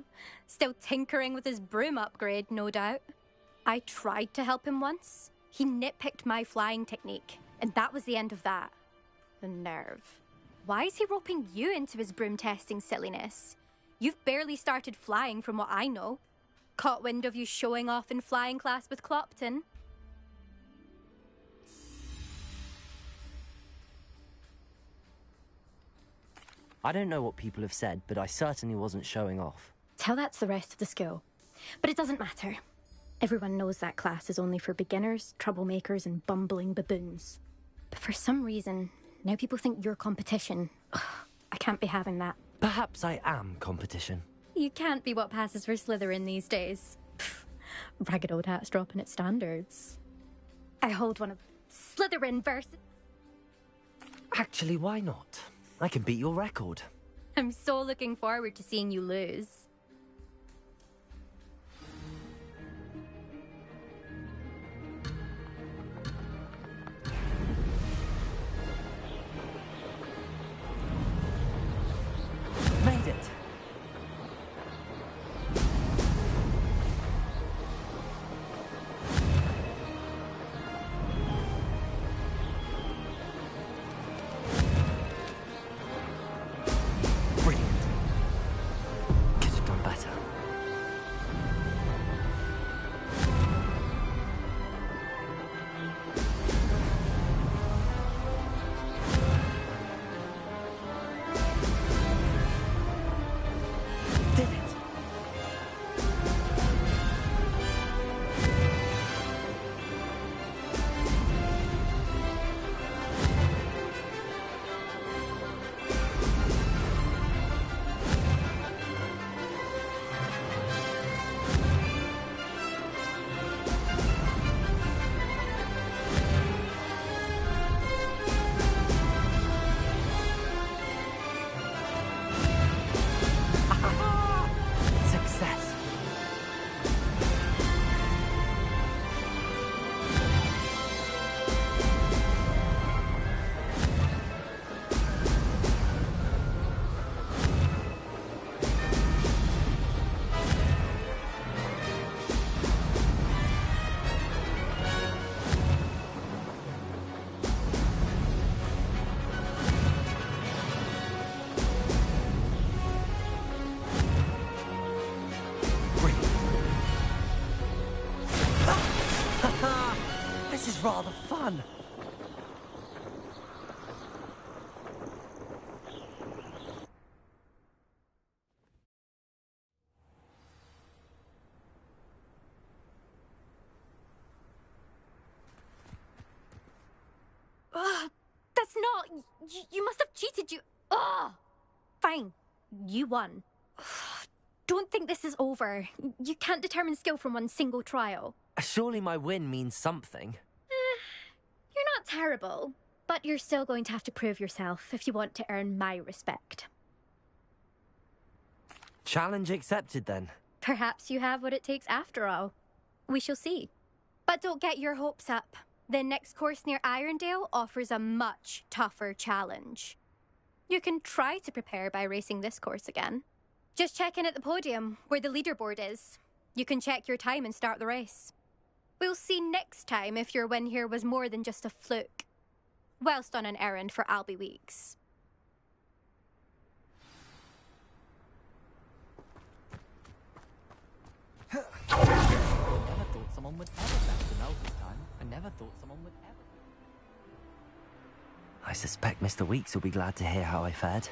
Still tinkering with his broom upgrade, no doubt. I tried to help him once. He nitpicked my flying technique, and that was the end of that. The nerve. Why is he roping you into his broom testing silliness? You've barely started flying from what I know. Caught wind of you showing off in flying class with Clopton. I don't know what people have said, but I certainly wasn't showing off. Tell that to the rest of the school. But it doesn't matter. Everyone knows that class is only for beginners, troublemakers, and bumbling baboons. But for some reason, now people think you're competition. Ugh, I can't be having that. Perhaps I am competition. You can't be what passes for Slytherin these days. Pfft, ragged old hat's dropping its standards. I hold one of Slytherin versus... Actually, why not? I can beat your record. I'm so looking forward to seeing you lose. Made it. Brilliant. Good. Oh, you must have cheated, you... Oh! Fine. You won. Don't think this is over. You can't determine skill from one single trial. Surely my win means something. You're not terrible, but you're still going to have to prove yourself if you want to earn my respect. Challenge accepted, then. Perhaps you have what it takes after all. We shall see. But don't get your hopes up. The next course near Irondale offers a much tougher challenge. You can try to prepare by racing this course again. Just check in at the podium, where the leaderboard is. You can check your time and start the race. We'll see next time if your win here was more than just a fluke. Whilst on an errand for Albie Weeks. I never thought someone would ever left the note this time. I never thought someone would ever... I suspect Mr. Weeks will be glad to hear how I fared.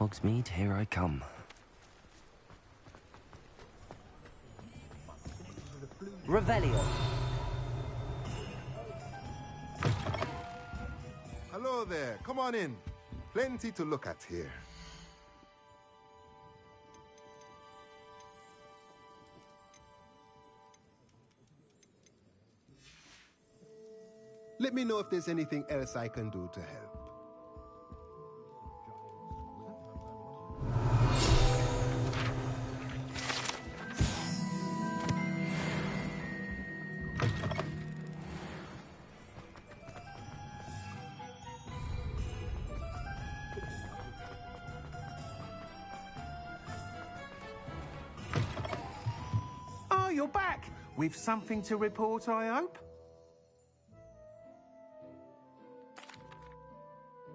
Hogsmeade, here I come. Revelio. Hello there. Come on in. Plenty to look at here. Let me know if there's anything else I can do to help. Oh, you're back! With something to report, I hope?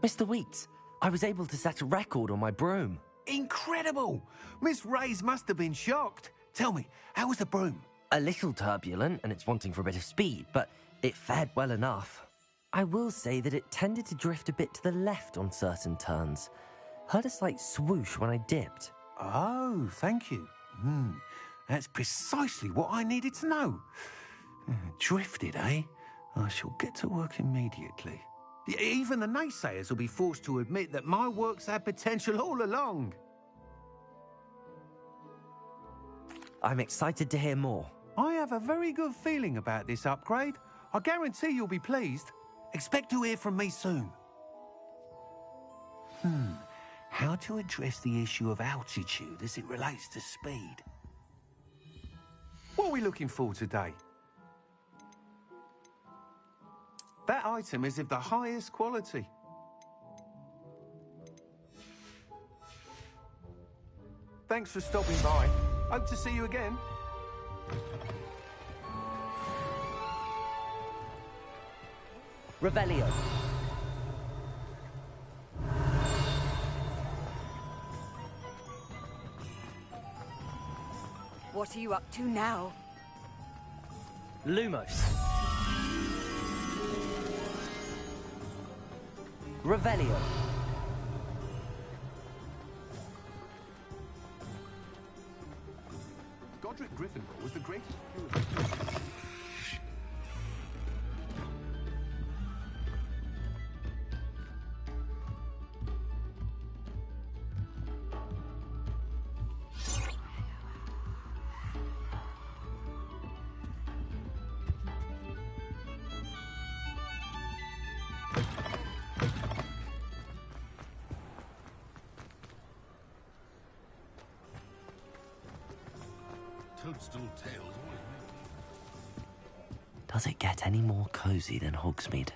Mr. Weeks, I was able to set a record on my broom. Incredible! Miss Reyes must have been shocked. Tell me, how was the broom? A little turbulent, and it's wanting for a bit of speed, but it fared well enough. I will say that it tended to drift a bit to the left on certain turns. Heard a slight swoosh when I dipped. Oh, thank you. That's precisely what I needed to know. Drifted, eh? I shall get to work immediately. Even the naysayers will be forced to admit that my work's had potential all along. I'm excited to hear more. I have a very good feeling about this upgrade. I guarantee you'll be pleased. Expect to hear from me soon. How to address the issue of altitude as it relates to speed? What are we looking for today? That item is of the highest quality. Thanks for stopping by. Hope to see you again. Revelio. What are you up to now? Lumos. Revelio. Godric Gryffindor was the greatest... toadstool tails always Does it get any more cozy than Hogsmeade?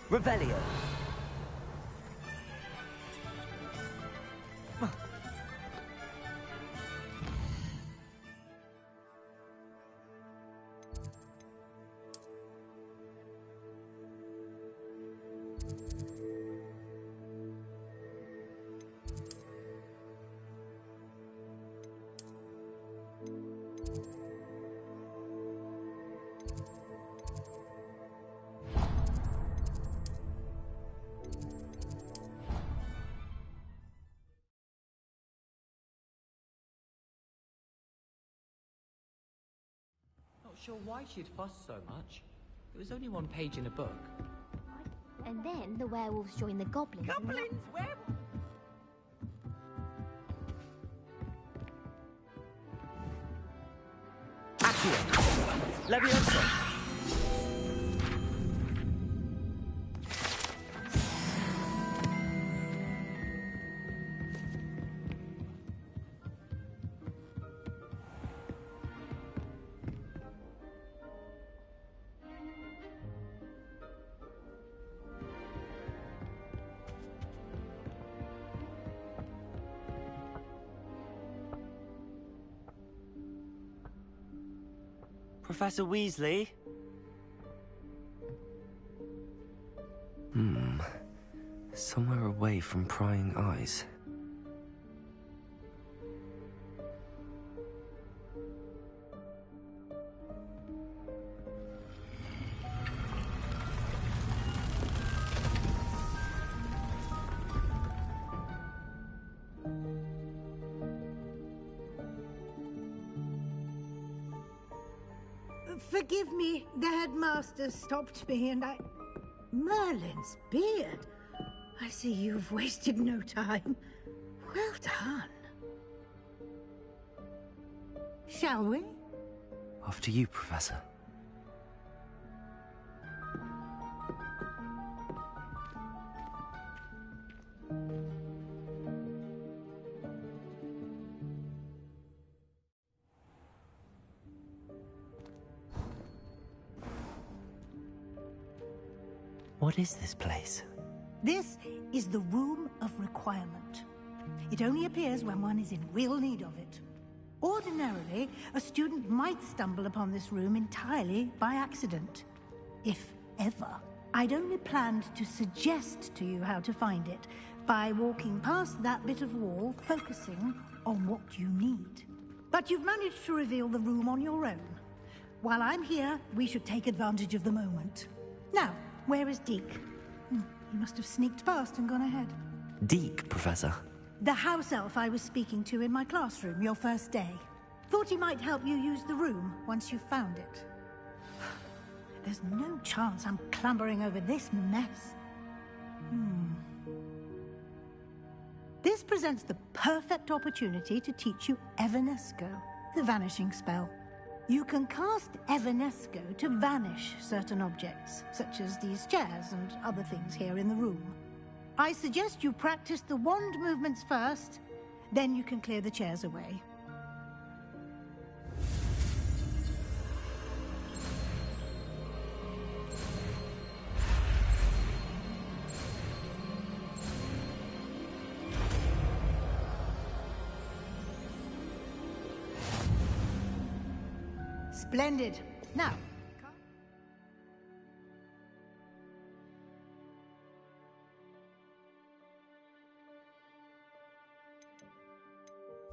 Revelio. Not sure why she'd fuss so much. It was only one page in a book. And then the werewolves join the goblins. Goblins? Werewolves? Accio. Levioso. Professor Weasley? Somewhere away from prying eyes. Forgive me, the headmaster stopped me and I... Merlin's beard. I see you've wasted no time. Well done. Shall we? After you, Professor. What is this place? This is the Room of Requirement. It only appears when one is in real need of it. Ordinarily, a student might stumble upon this room entirely by accident. If ever. I'd only planned to suggest to you how to find it by walking past that bit of wall, focusing on what you need. But you've managed to reveal the room on your own. While I'm here, we should take advantage of the moment. Now, where is Deke? He must have sneaked past and gone ahead. Deke, Professor. The house elf I was speaking to in my classroom your first day. Thought he might help you use the room once you found it. There's no chance I'm clambering over this mess. This presents the perfect opportunity to teach you Evanesco, the vanishing spell. You can cast Evanesco to vanish certain objects, such as these chairs and other things here in the room. I suggest you practice the wand movements first, then you can clear the chairs away. Splendid. Now,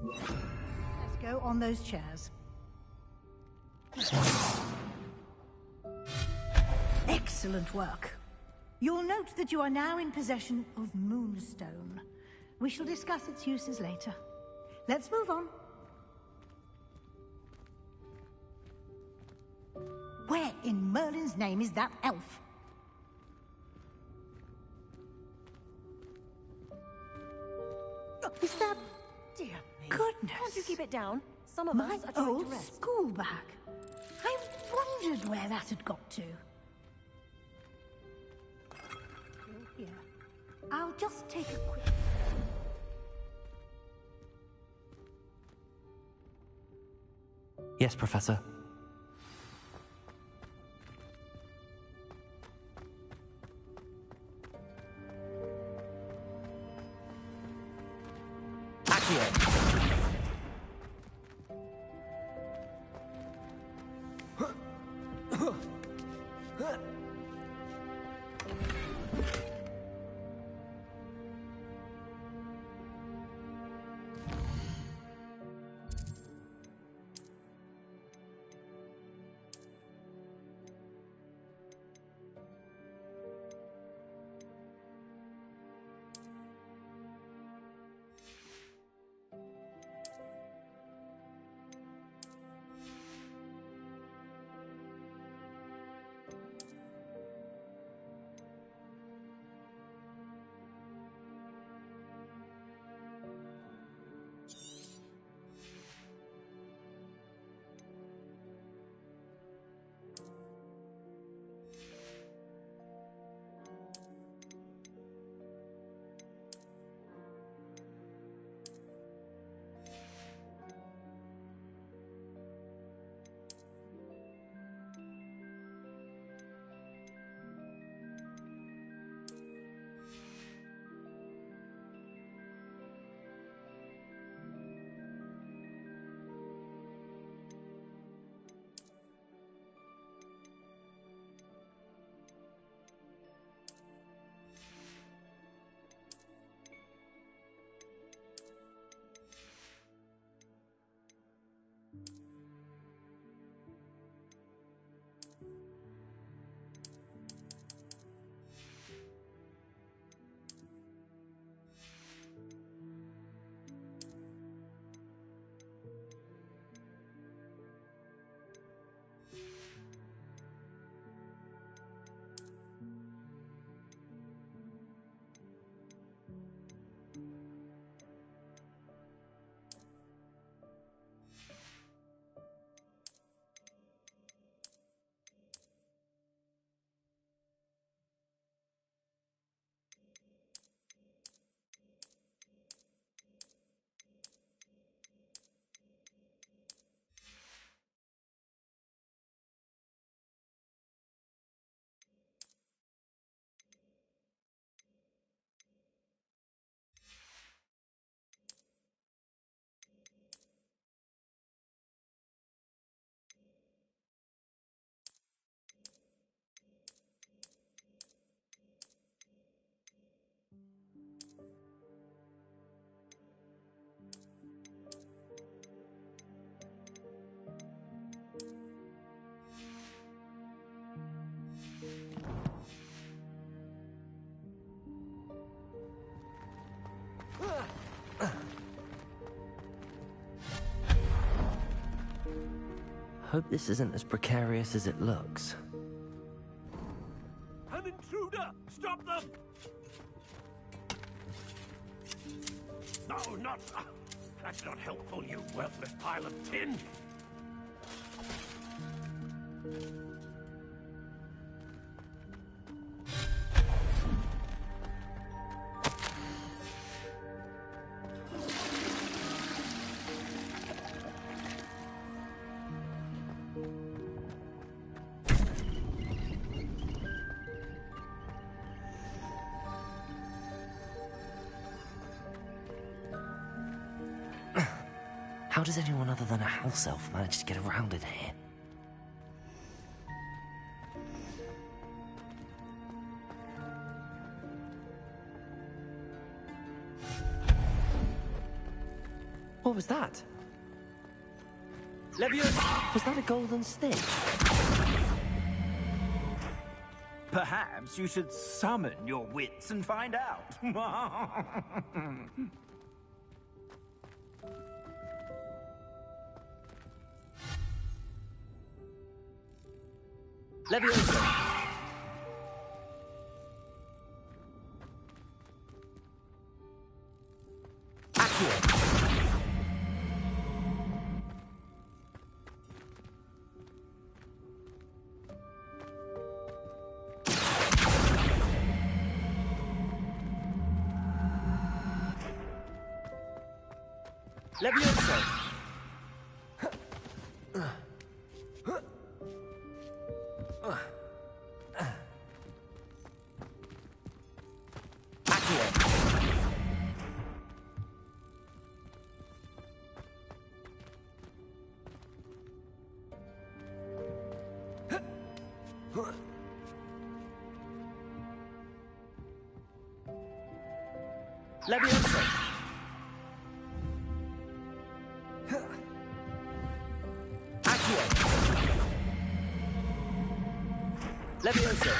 let's go on those chairs. Excellent work. You'll note that you are now in possession of Moonstone. We shall discuss its uses later. Let's move on. Where in Merlin's name is that elf? Is that... Dear me. Goodness. Can't you keep it down? Some of My us are trying to old rest. school bag. I wondered where that had got to. Still here. I'll just take a quick... Yes, Professor. Hope this isn't as precarious as it looks. An intruder! Stop them! No, not... That's not helpful, you worthless pile of tin! How does anyone other than a house elf manage to get around in here? What was that? Leviosa! Was that a golden stick? Perhaps you should summon your wits and find out. Leviosa! Levioso! Levioso! Accio! Levioso!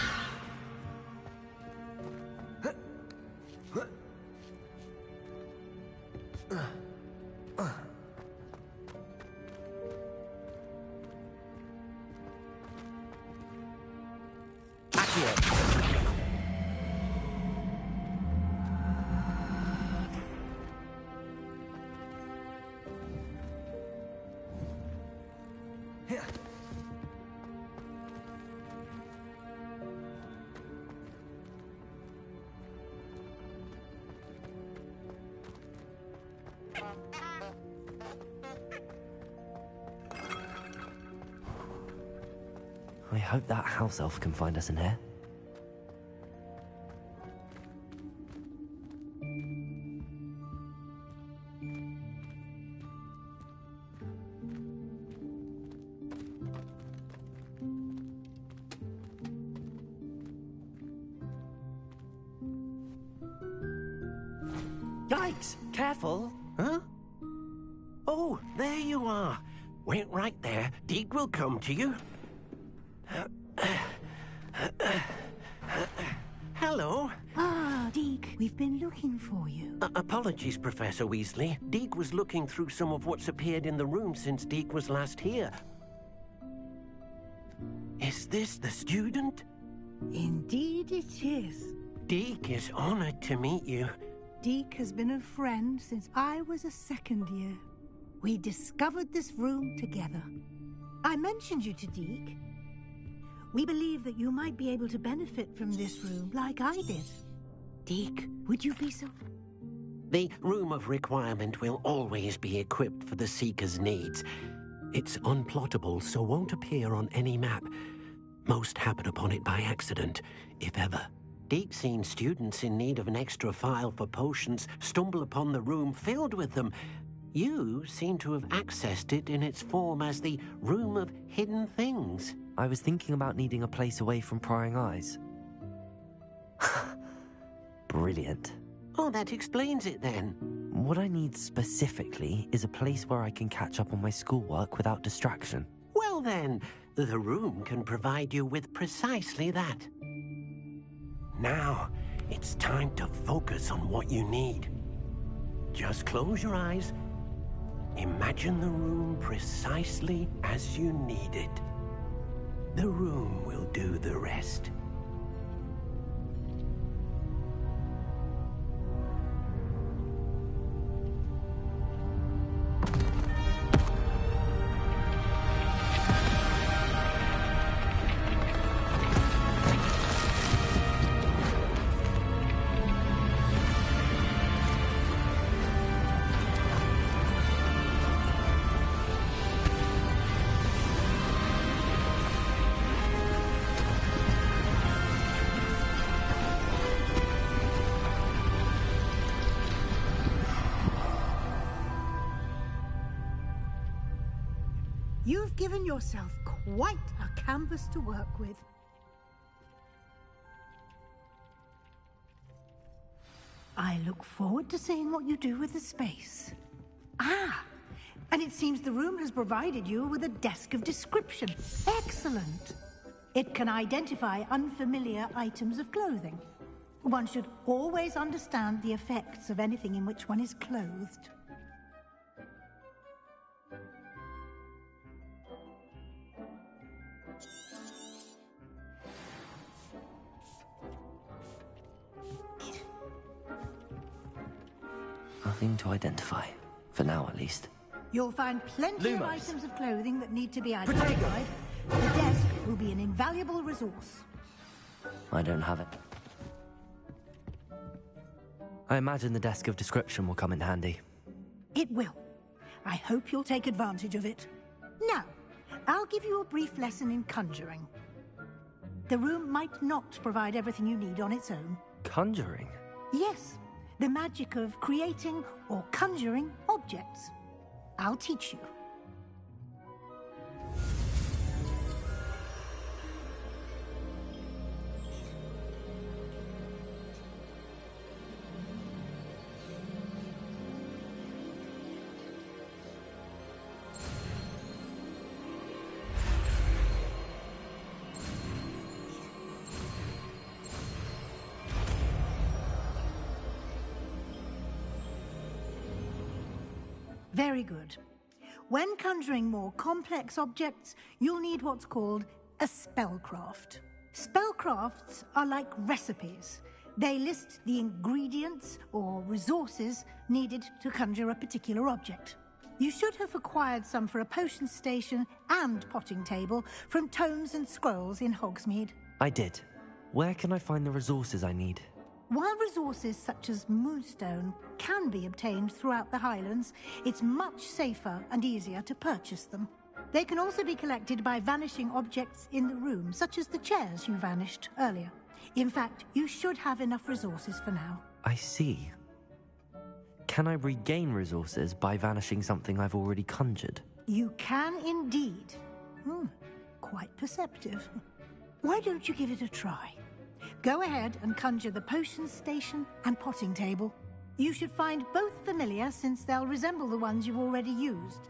I hope that house elf can find us in here. Yikes! Careful! Huh? Oh, there you are. Wait right there. Deke will come to you. Hello. Ah, Deke, we've been looking for you. Apologies, Professor Weasley. Deke was looking through some of what's appeared in the room since Deke was last here. Is this the student? Indeed it is. Deke is honored to meet you. Deke has been a friend since I was a second year. We discovered this room together. I mentioned you to Deke. We believe that you might be able to benefit from this room like I did. Deke, would you be so... The Room of Requirement will always be equipped for the Seeker's needs. It's unplottable, so won't appear on any map. Most happen upon it by accident, if ever. Deke's seen students in need of an extra file for potions stumble upon the room filled with them. You seem to have accessed it in its form as the Room of Hidden Things. I was thinking about needing a place away from prying eyes. Brilliant. Oh, that explains it then. What I need specifically is a place where I can catch up on my schoolwork without distraction. Well then, the room can provide you with precisely that. Now, it's time to focus on what you need. Just close your eyes. Imagine the room precisely as you need it. The room will do the rest. You've given yourself quite a canvas to work with. I look forward to seeing what you do with the space. Ah, and it seems the room has provided you with a desk of description. Excellent. It can identify unfamiliar items of clothing. One should always understand the effects of anything in which one is clothed. Nothing to identify. For now, at least. You'll find plenty of Lumos. items of clothing that need to be identified. The desk will be an invaluable resource. I don't have it. I imagine the desk of description will come in handy. It will. I hope you'll take advantage of it. Now, I'll give you a brief lesson in conjuring. The room might not provide everything you need on its own. Conjuring? Yes, the magic of creating or conjuring objects. I'll teach you. Very good. When conjuring more complex objects, you'll need what's called a spellcraft. Spellcrafts are like recipes. They list the ingredients or resources needed to conjure a particular object. You should have acquired some for a potion station and potting table from tomes and scrolls in Hogsmeade. I did. Where can I find the resources I need? While resources such as moonstone can be obtained throughout the Highlands, it's much safer and easier to purchase them. They can also be collected by vanishing objects in the room, such as the chairs you vanished earlier. In fact, you should have enough resources for now. I see. Can I regain resources by vanishing something I've already conjured? You can indeed. Quite perceptive. Why don't you give it a try? Go ahead and conjure the potion station and potting table. You should find both familiar since they'll resemble the ones you've already used.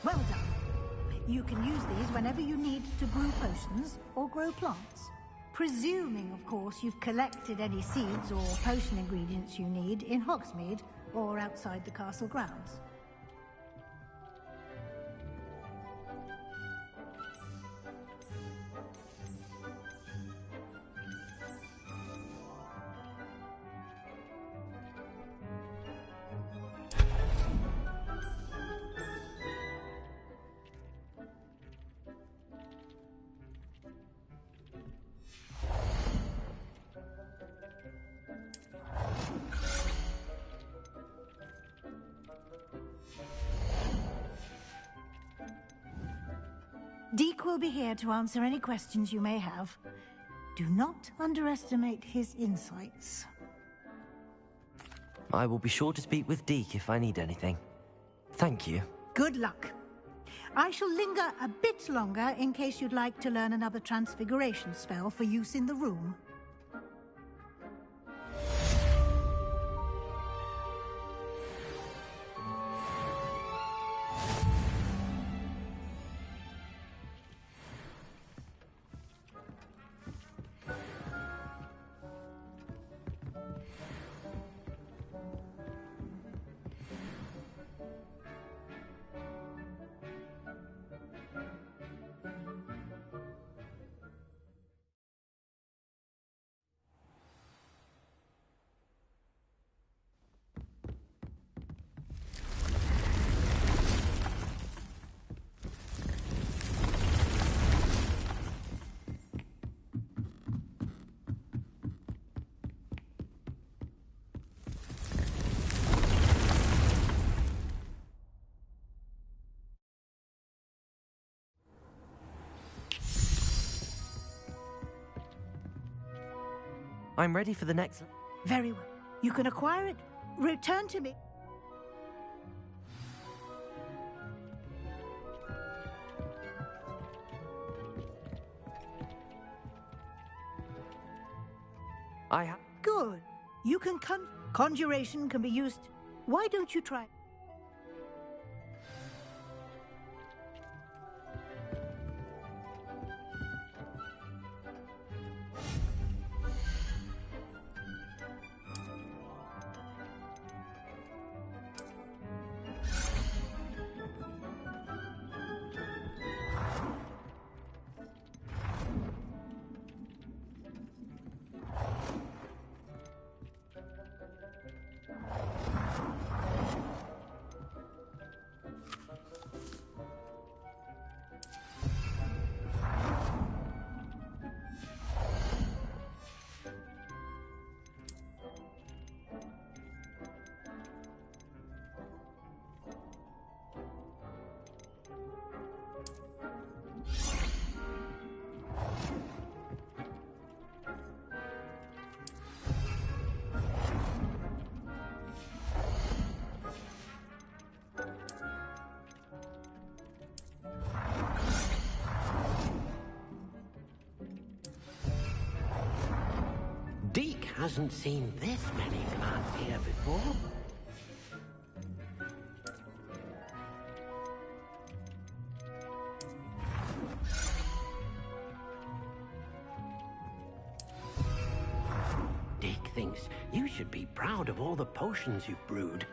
Well done. You can use these whenever you need to brew potions or grow plants. Presuming, of course, you've collected any seeds or potion ingredients you need in Hogsmeade or outside the castle grounds. Deke will be here to answer any questions you may have. Do not underestimate his insights. I will be sure to speak with Deke if I need anything. Thank you. Good luck. I shall linger a bit longer in case you'd like to learn another transfiguration spell for use in the room. I'm ready for the next... Very well. You can acquire it. Return to me. I have... Good. You can conjuration can be used. Why don't you try? Deke hasn't seen this many plants here before. Deke thinks you should be proud of all the potions you've brewed.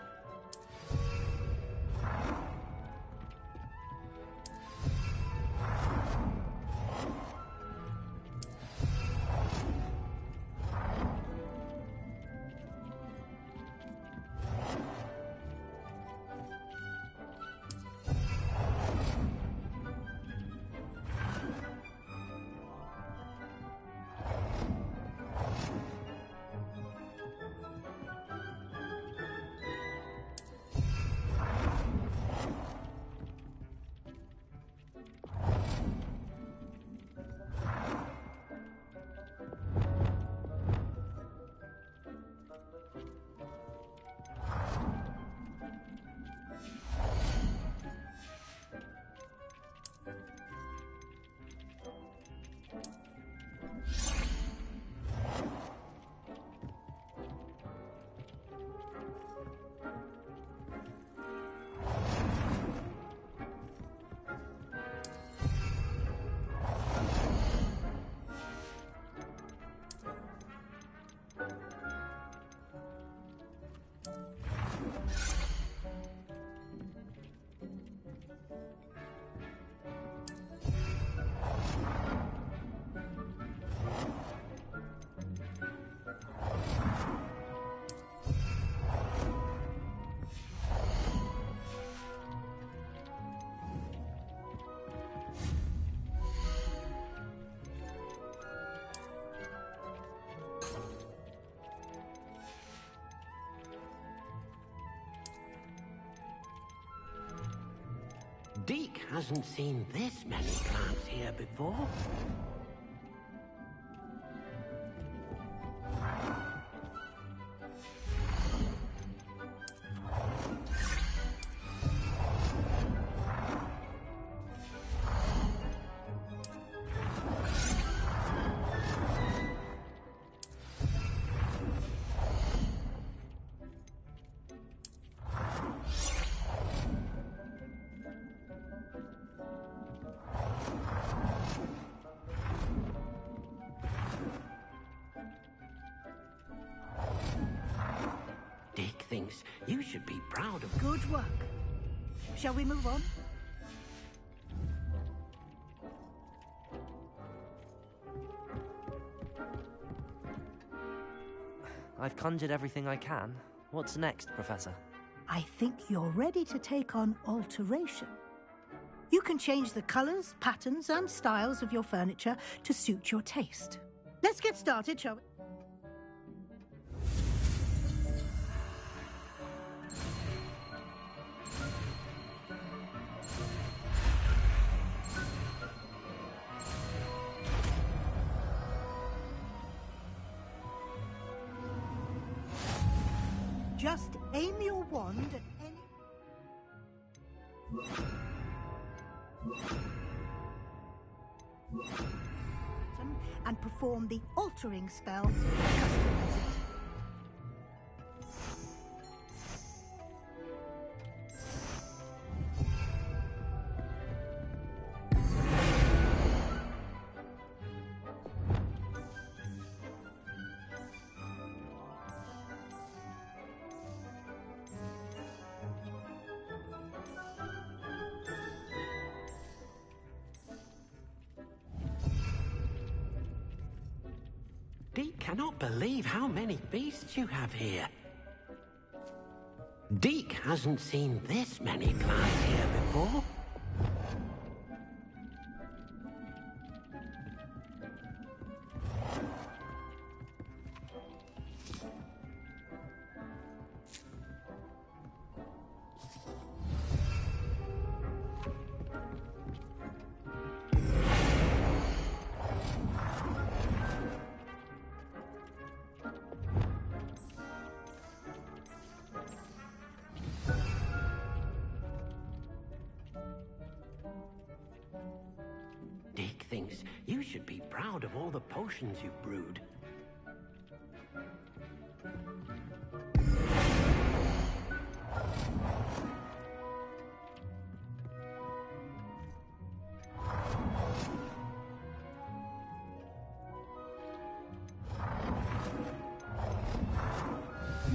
Deke hasn't seen this many plants here before. Deke thinks you should be proud of... Good work. Shall we move on? I've conjured everything I can. What's next, Professor? I think you're ready to take on alteration. You can change the colors, patterns, and styles of your furniture to suit your taste. Let's get started, shall we? Just aim your wand at any... and perform the altering spell to customize it. Deke cannot believe how many beasts you have here. Deke hasn't seen this many plants here before. Deke thinks you should be proud of all the potions you've brewed.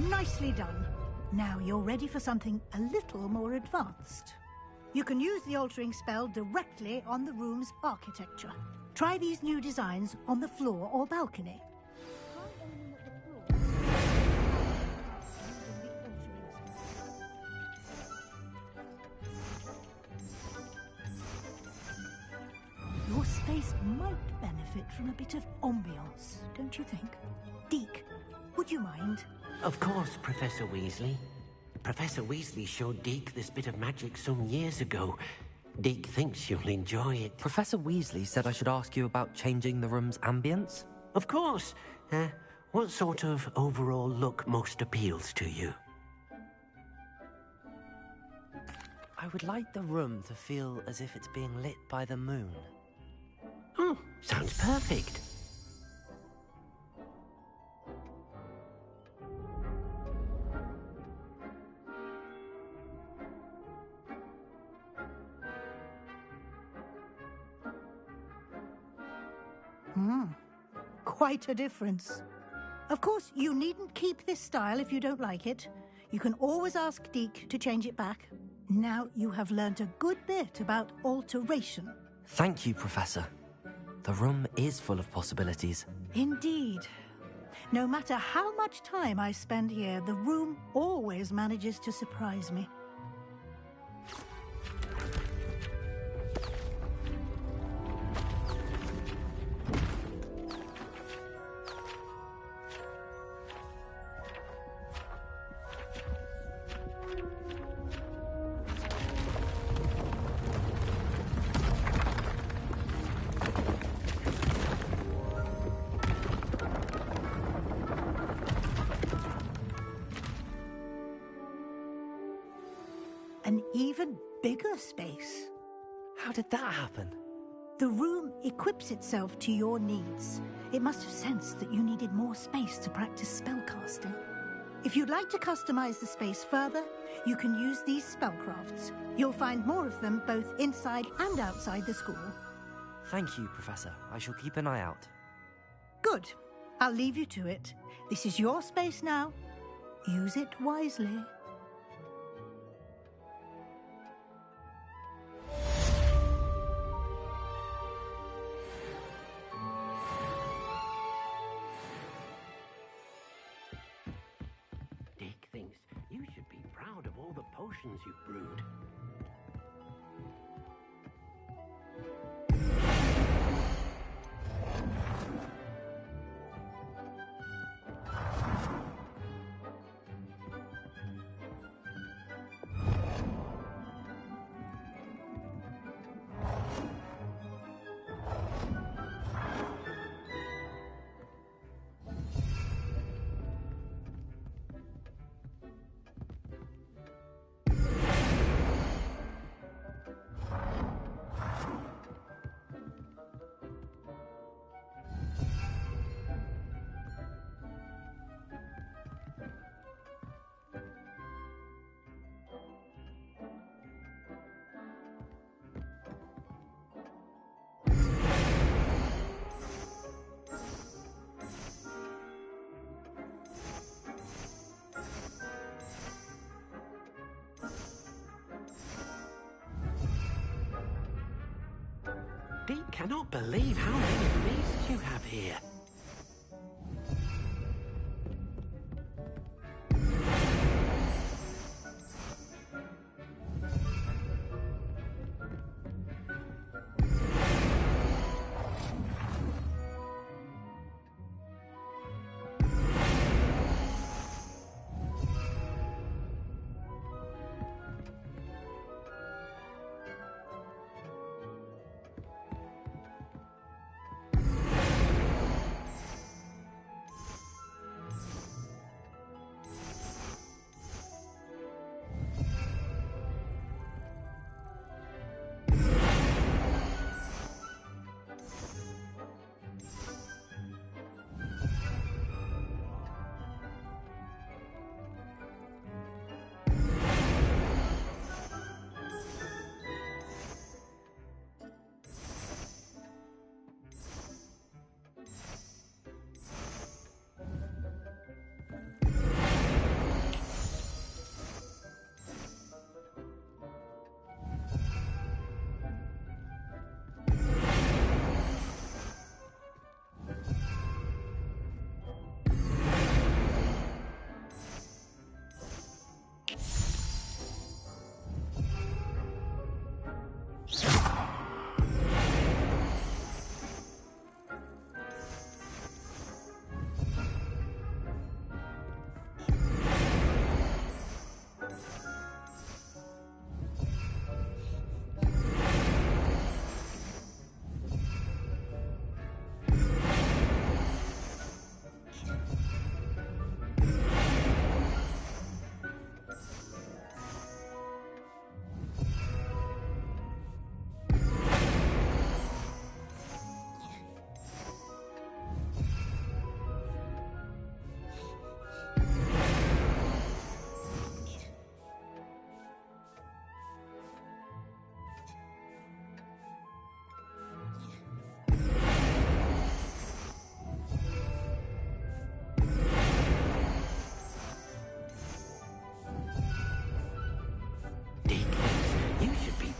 Nicely done. Now you're ready for something a little more advanced. You can use the altering spell directly on the room's architecture. Try these new designs on the floor or balcony. Your space might benefit from a bit of ambiance, don't you think? Deke, would you mind? Of course, Professor Weasley. Professor Weasley showed Deke this bit of magic some years ago. Deke thinks you'll enjoy it. Professor Weasley said I should ask you about changing the room's ambience? Of course. What sort of overall look most appeals to you? I would like the room to feel as if it's being lit by the moon. Oh, sounds perfect. Quite a difference. Of course, you needn't keep this style if you don't like it. You can always ask Deke to change it back. Now you have learnt a good bit about alteration. Thank you, Professor. The room is full of possibilities. Indeed. No matter how much time I spend here, the room always manages to surprise me. An even bigger space. How did that happen? The room equips itself to your needs. It must have sensed that you needed more space to practice spellcasting. If you'd like to customize the space further, you can use these spellcrafts. You'll find more of them both inside and outside the school. Thank you, Professor. I shall keep an eye out. Good. I'll leave you to it. This is your space now. Use it wisely. Deke thinks you should be proud of all the potions you've brewed. cannot believe how many beasts you have here.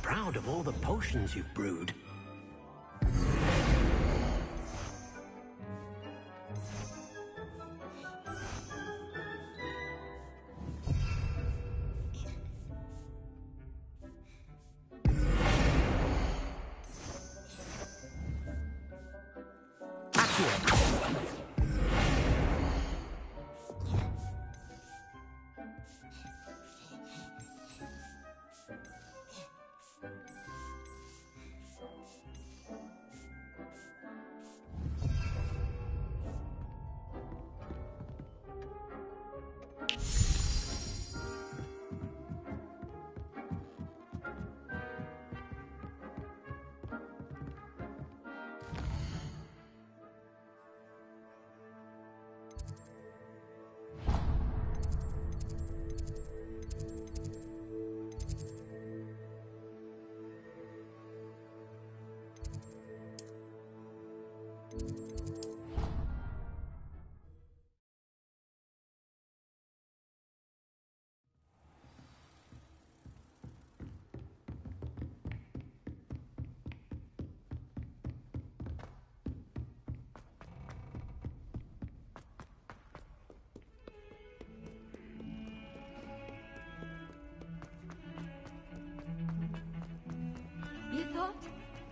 Proud of all the potions you've brewed.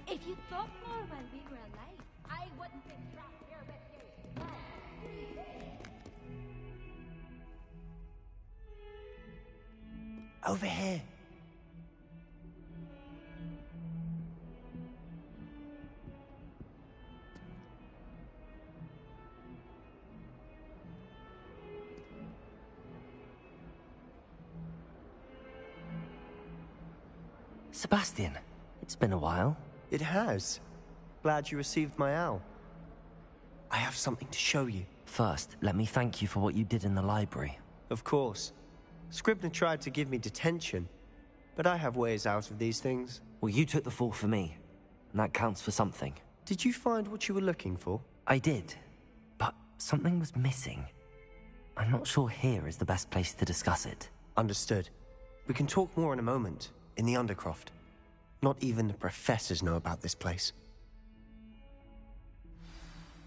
If you thought more while we were alive, I wouldn't be trapped here with you. Over here. Sebastian, it's been a while. It has. Glad you received my owl. I have something to show you. First, let me thank you for what you did in the library. Of course. Scribner tried to give me detention, but I have ways out of these things. Well, you took the fall for me, and that counts for something. Did you find what you were looking for? I did, but something was missing. I'm not sure here is the best place to discuss it. Understood. We can talk more in a moment, in the Undercroft. Not even the professors know about this place.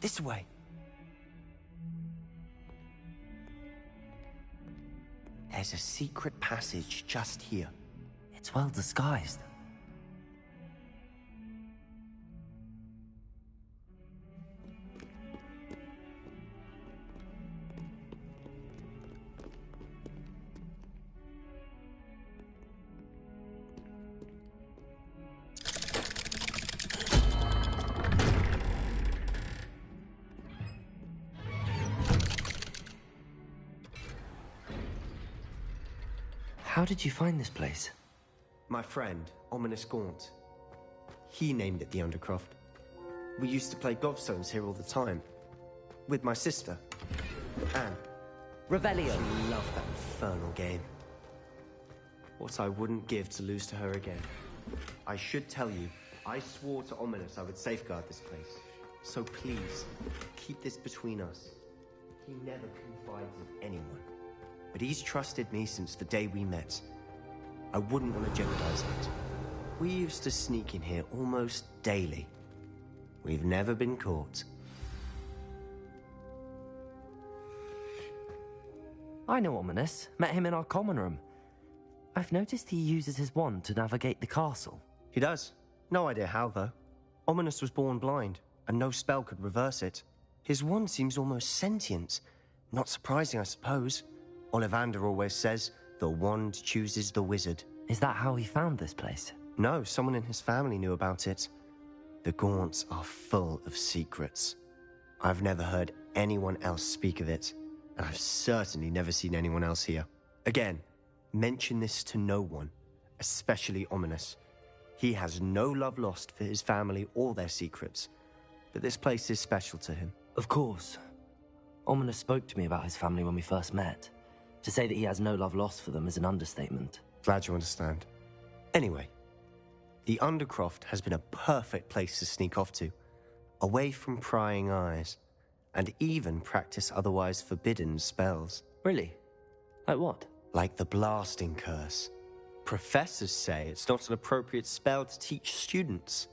This way. There's a secret passage just here. It's well disguised. How did you find this place? My friend, Ominous Gaunt. He named it the Undercroft. We used to play gobstones here all the time. With my sister, Anne. Revelio. She loved that infernal game. What I wouldn't give to lose to her again. I should tell you, I swore to Ominous I would safeguard this place. So please, keep this between us. He never confides in anyone. But he's trusted me since the day we met. I wouldn't want to jeopardize it. We used to sneak in here almost daily. We've never been caught. I know Ominous. Met him in our common room. I've noticed he uses his wand to navigate the castle. He does. No idea how, though. Ominous was born blind, and no spell could reverse it. His wand seems almost sentient. Not surprising, I suppose. Ollivander always says, the wand chooses the wizard. Is that how he found this place? No, someone in his family knew about it. The Gaunts are full of secrets. I've never heard anyone else speak of it, and I've certainly never seen anyone else here. Again, mention this to no one, especially Ominous. He has no love lost for his family or their secrets, but this place is special to him. Of course. Ominous spoke to me about his family when we first met. To say that he has no love lost for them is an understatement. Glad you understand. Anyway, the Undercroft has been a perfect place to sneak off to, away from prying eyes, and even practice otherwise forbidden spells. Really? Like what? Like the blasting curse. Professors say it's not an appropriate spell to teach students.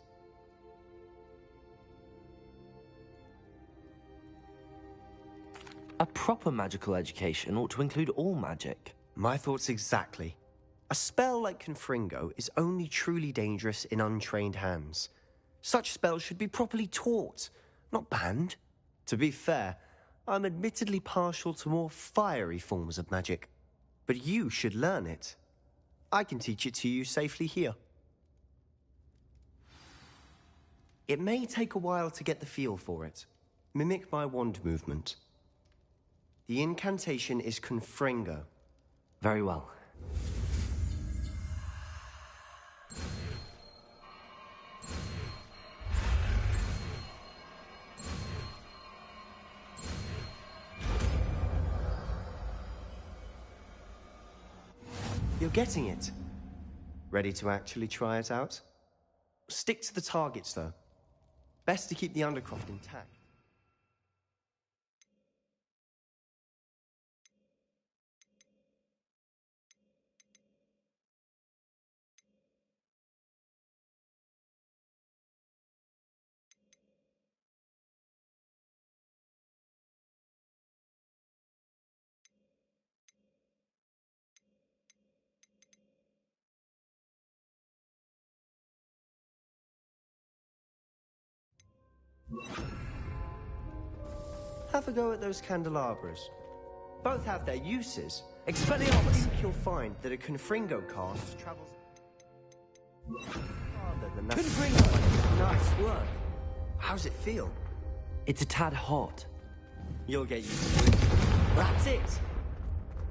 A proper magical education ought to include all magic. My thoughts exactly. A spell like Confringo is only truly dangerous in untrained hands. Such spells should be properly taught, not banned. To be fair, I'm admittedly partial to more fiery forms of magic. But you should learn it. I can teach it to you safely here. It may take a while to get the feel for it. Mimic my wand movement. The incantation is Confringo. Very well. You're getting it. Ready to actually try it out? Stick to the targets, though. Best to keep the Undercroft intact. Have a go at those candelabras. Both have their uses. Expelliarmus! I think you'll find that a Confringo cast travels farther than that. Confringo! Nice work. How's it feel? It's a tad hot. You'll get used to it. That's it!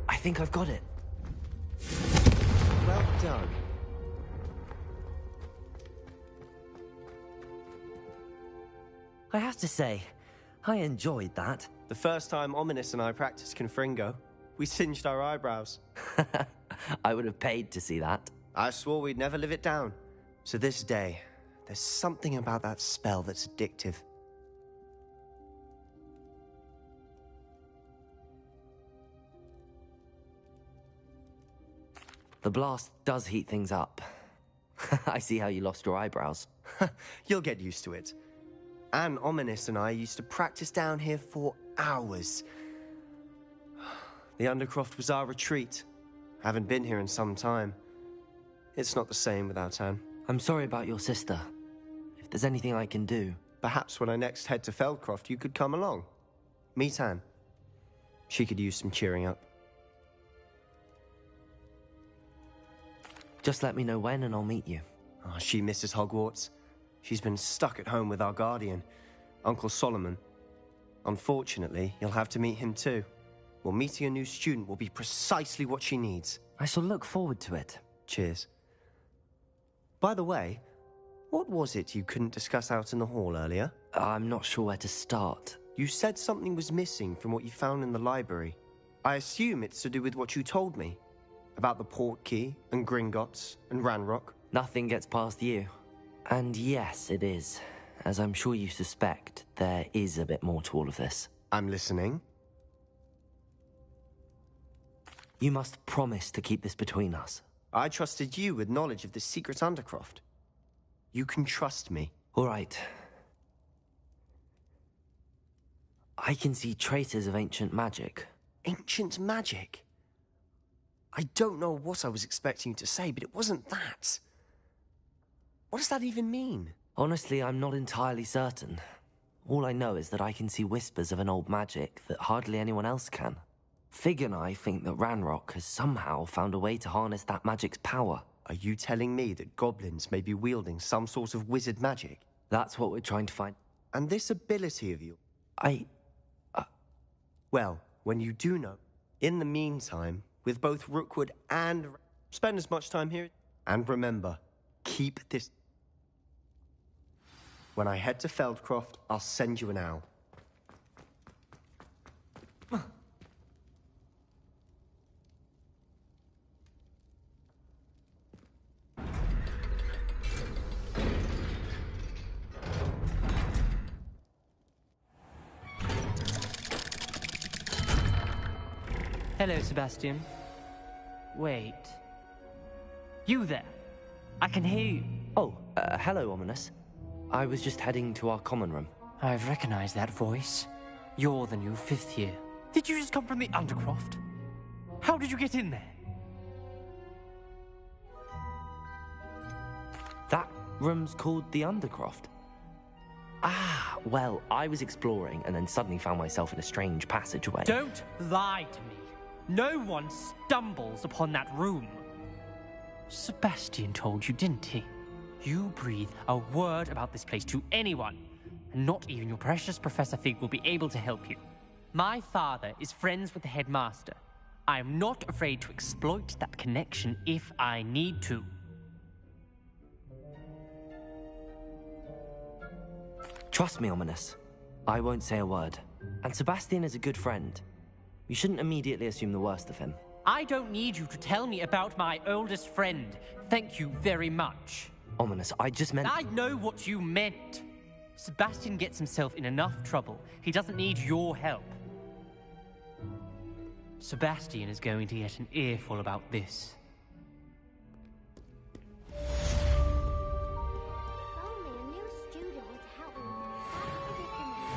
I think I've got it. Well done. I have to say, I enjoyed that. The first time Ominous and I practiced Confringo, we singed our eyebrows. I would have paid to see that. I swore we'd never live it down. To this day, there's something about that spell that's addictive. The blast does heat things up. I see how you lost your eyebrows. You'll get used to it. Anne, Ominous and I used to practice down here for hours. The Undercroft was our retreat. Haven't been here in some time. It's not the same without Anne. I'm sorry about your sister. If there's anything I can do... Perhaps when I next head to Feldcroft, you could come along. Meet Anne. She could use some cheering up. Just let me know when and I'll meet you. Oh, she misses Hogwarts. She's been stuck at home with our guardian, Uncle Solomon. Unfortunately, you'll have to meet him too. Well, meeting a new student will be precisely what she needs. I shall look forward to it. Cheers. By the way, what was it you couldn't discuss out in the hall earlier? I'm not sure where to start. You said something was missing from what you found in the library. I assume it's to do with what you told me. About the Portkey, and Gringotts, and Ranrock. Nothing gets past you. And yes, it is. As I'm sure you suspect, there is a bit more to all of this. I'm listening. You must promise to keep this between us. I trusted you with knowledge of the secret Undercroft. You can trust me. All right. I can see traces of ancient magic. Ancient magic? I don't know what I was expecting you to say, but it wasn't that. What does that even mean? Honestly, I'm not entirely certain. All I know is that I can see whispers of an old magic that hardly anyone else can. Fig and I think that Ranrock has somehow found a way to harness that magic's power. Are you telling me that goblins may be wielding some sort of wizard magic? That's what we're trying to find. And this ability of yours? Well, when you do know, in the meantime, with both Rookwood and... spend as much time here. And remember, keep this... When I head to Feldcroft, I'll send you an owl. Hello, Sebastian. Wait. You there? I can hear you. Oh, hello, Ominous. I was just heading to our common room. I've recognized that voice. You're the new 5th year. Did you just come from the Undercroft? How did you get in there? That room's called the Undercroft. Ah, well, I was exploring and then suddenly found myself in a strange passageway. Don't lie to me. No one stumbles upon that room. Sebastian told you, didn't he? You breathe a word about this place to anyone, and not even your precious Professor Fig will be able to help you. My father is friends with the headmaster. I am not afraid to exploit that connection if I need to. Trust me, Ominous. I won't say a word. And Sebastian is a good friend. You shouldn't immediately assume the worst of him. I don't need you to tell me about my oldest friend. Thank you very much. Ominous, I just meant... I know what you meant. Sebastian gets himself in enough trouble. He doesn't need your help. Sebastian is going to get an earful about this. Only a new student would help me. How ridiculous.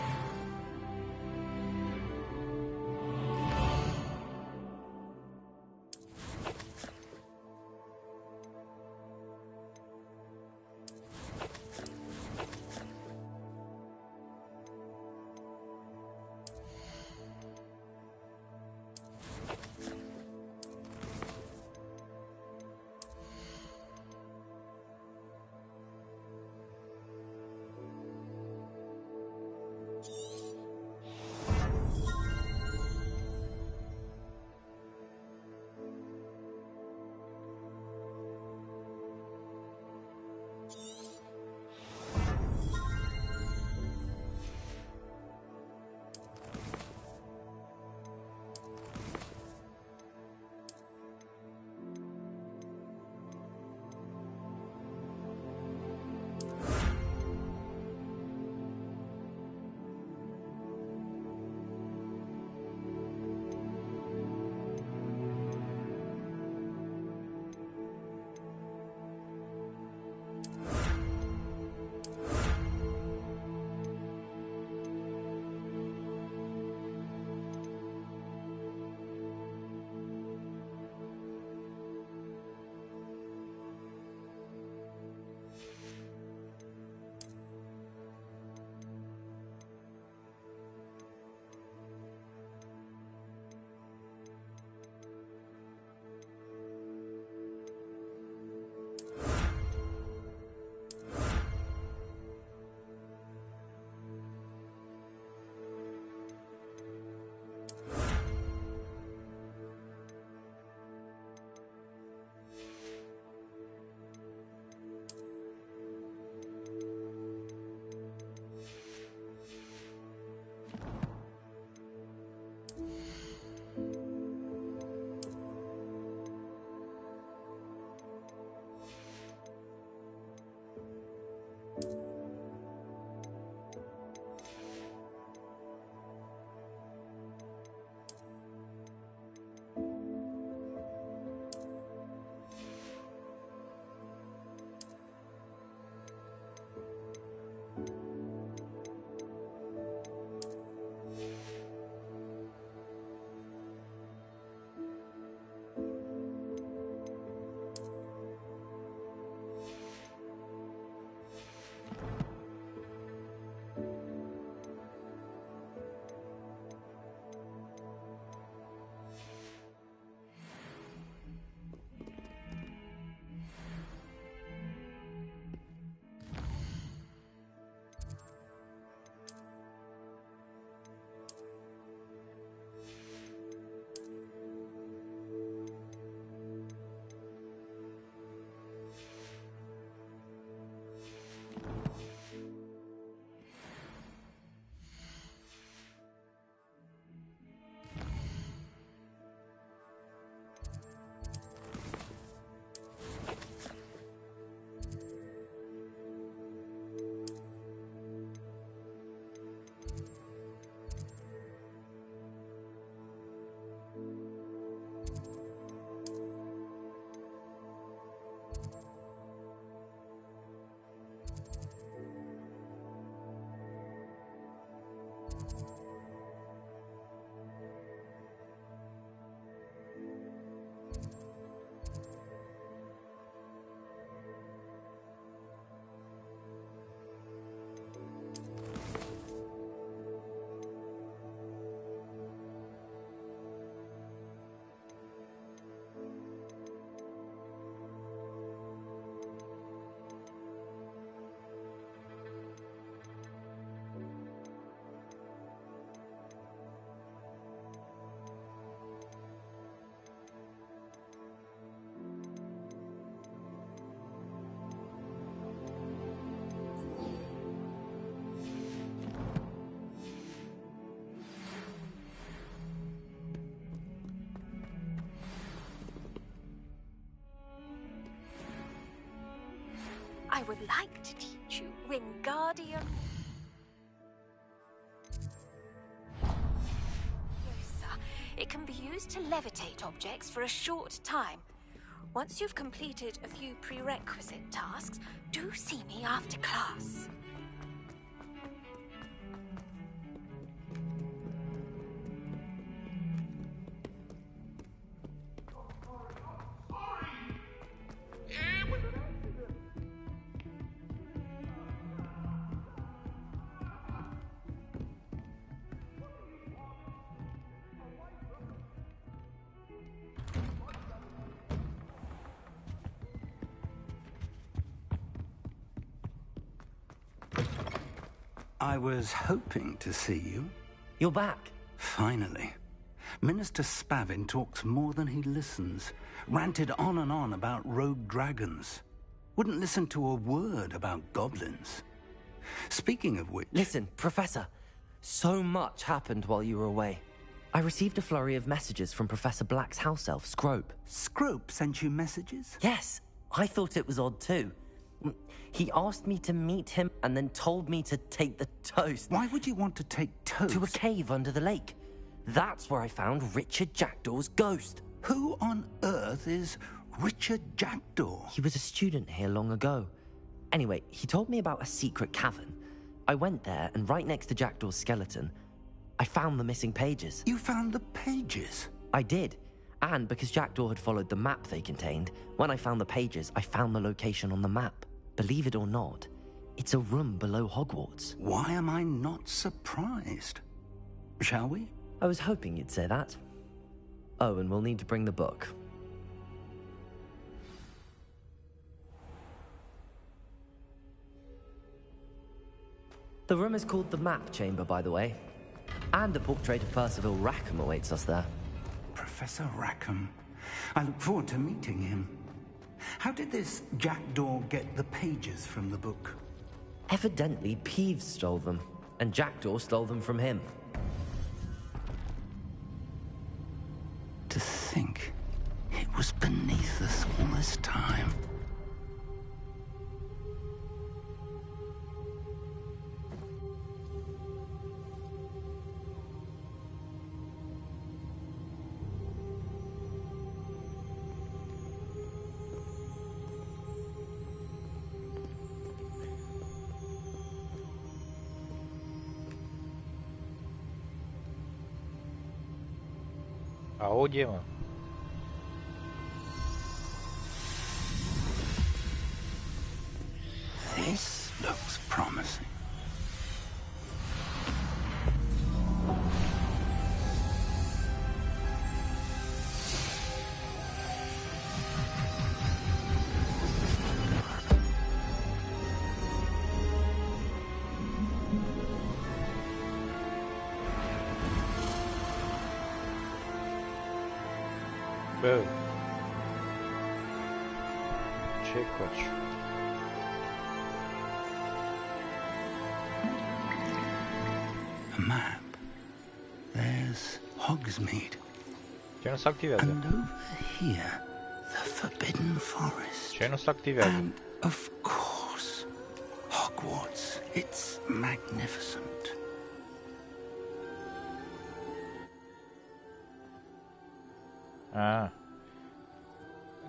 would like to teach you, Wingardium. Yes, it can be used to levitate objects for a short time. Once you've completed a few prerequisite tasks, do see me after class. I was hoping to see you. You're back. Finally. Minister Spavin talks more than he listens. Ranted on and on about rogue dragons. Wouldn't listen to a word about goblins. Speaking of which... Listen, Professor. So much happened while you were away. I received a flurry of messages from Professor Black's house elf, Scrope. Scrope sent you messages? Yes. I thought it was odd too. He asked me to meet him and then told me to take the toast. Why would you want to take toast? To a cave under the lake. That's where I found Richard Jackdaw's ghost. Who on earth is Richard Jackdaw? He was a student here long ago. Anyway, he told me about a secret cavern. I went there, and right next to Jackdaw's skeleton, I found the missing pages. You found the pages? I did. And because Jackdaw had followed the map they contained, when I found the pages, I found the location on the map. Believe it or not, it's a room below Hogwarts. Why am I not surprised? Shall we? I was hoping you'd say that. Oh, and we'll need to bring the book. The room is called the Map Chamber, by the way. And a portrait of Percival Rackham awaits us there. Professor Rackham. I look forward to meeting him. How did this Jackdaw get the pages from the book? Evidently, Peeves stole them, and Jackdaw stole them from him. To think it was beneath us all this time. Auge, mă. This looks promising. Bă, ce coci? A map. There's Hogsmeade. Ce nu se activează? And over here, the Forbidden Forest. Ce nu se activează? And of course, Hogwarts. It's magnificent. Ah.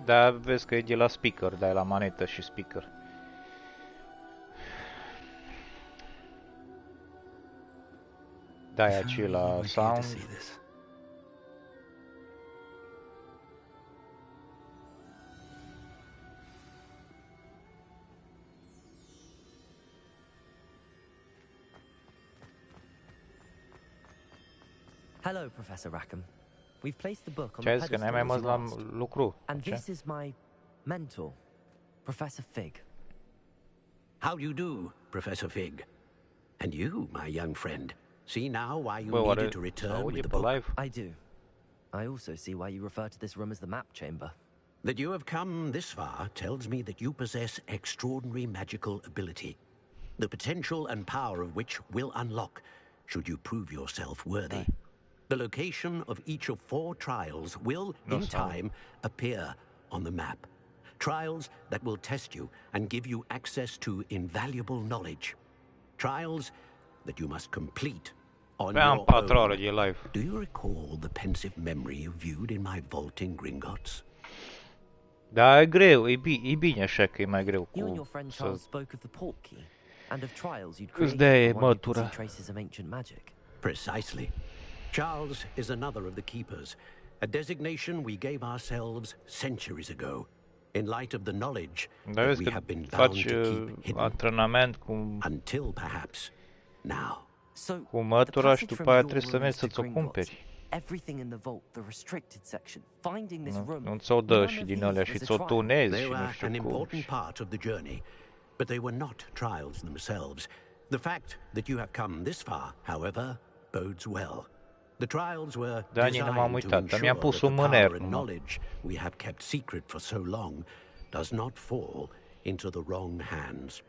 Da, vezi că e de la speaker, da, e la manetă și speaker. Da, e aici la sound. Hello, Professor Rackham. We've placed the book on Ce ai the zis, că n-ai pedestal mai as mers you la asked. lucru? And Ce? this is my mentor, Professor Fig. How do you do, Professor Fig? And you, my young friend, see now why you Bă, needed to return auge with the pe book? live? I do. I also see why you refer to this room as the Map Chamber. That you have come this far tells me that you possess extraordinary magical ability, the potential and power of which will unlock, should you prove yourself worthy. The location of each of 4 trials will, in time, appear on the map. Trials that will test you and give you access to invaluable knowledge. Trials that you must complete on Păi am your 4 ore own. de live. Do you recall the pensive memory you viewed in my vault in Gringotts? Da, e greu, e bine așa că e mai greu You and your cu friend să Charles spoke of the portkey and of trials you'd Îți created dea for one who could see mătură. traces of ancient magic. Precisely. Charles is another of the keepers, a designation we gave ourselves centuries ago, in light of the knowledge Dar that vezi we că have been bound faci to keep hidden antrenament cu, until perhaps now. cu mătura și după aia trebuie să mergi să-ți o cumperi. Everything in the vault, the restricted section, finding this room. Nu ți-o dă și din alea și ți-o tunezi They și nu were știu an cum. important part of the journey, but they were not trials themselves. The fact that you have come this far, however, bodes well. The trials were Da, nici nu m-am designed to uitat, dar mi-am ensure pus that un the mâner power and acum. knowledge we have kept secret for so long does not fall into the wrong hands.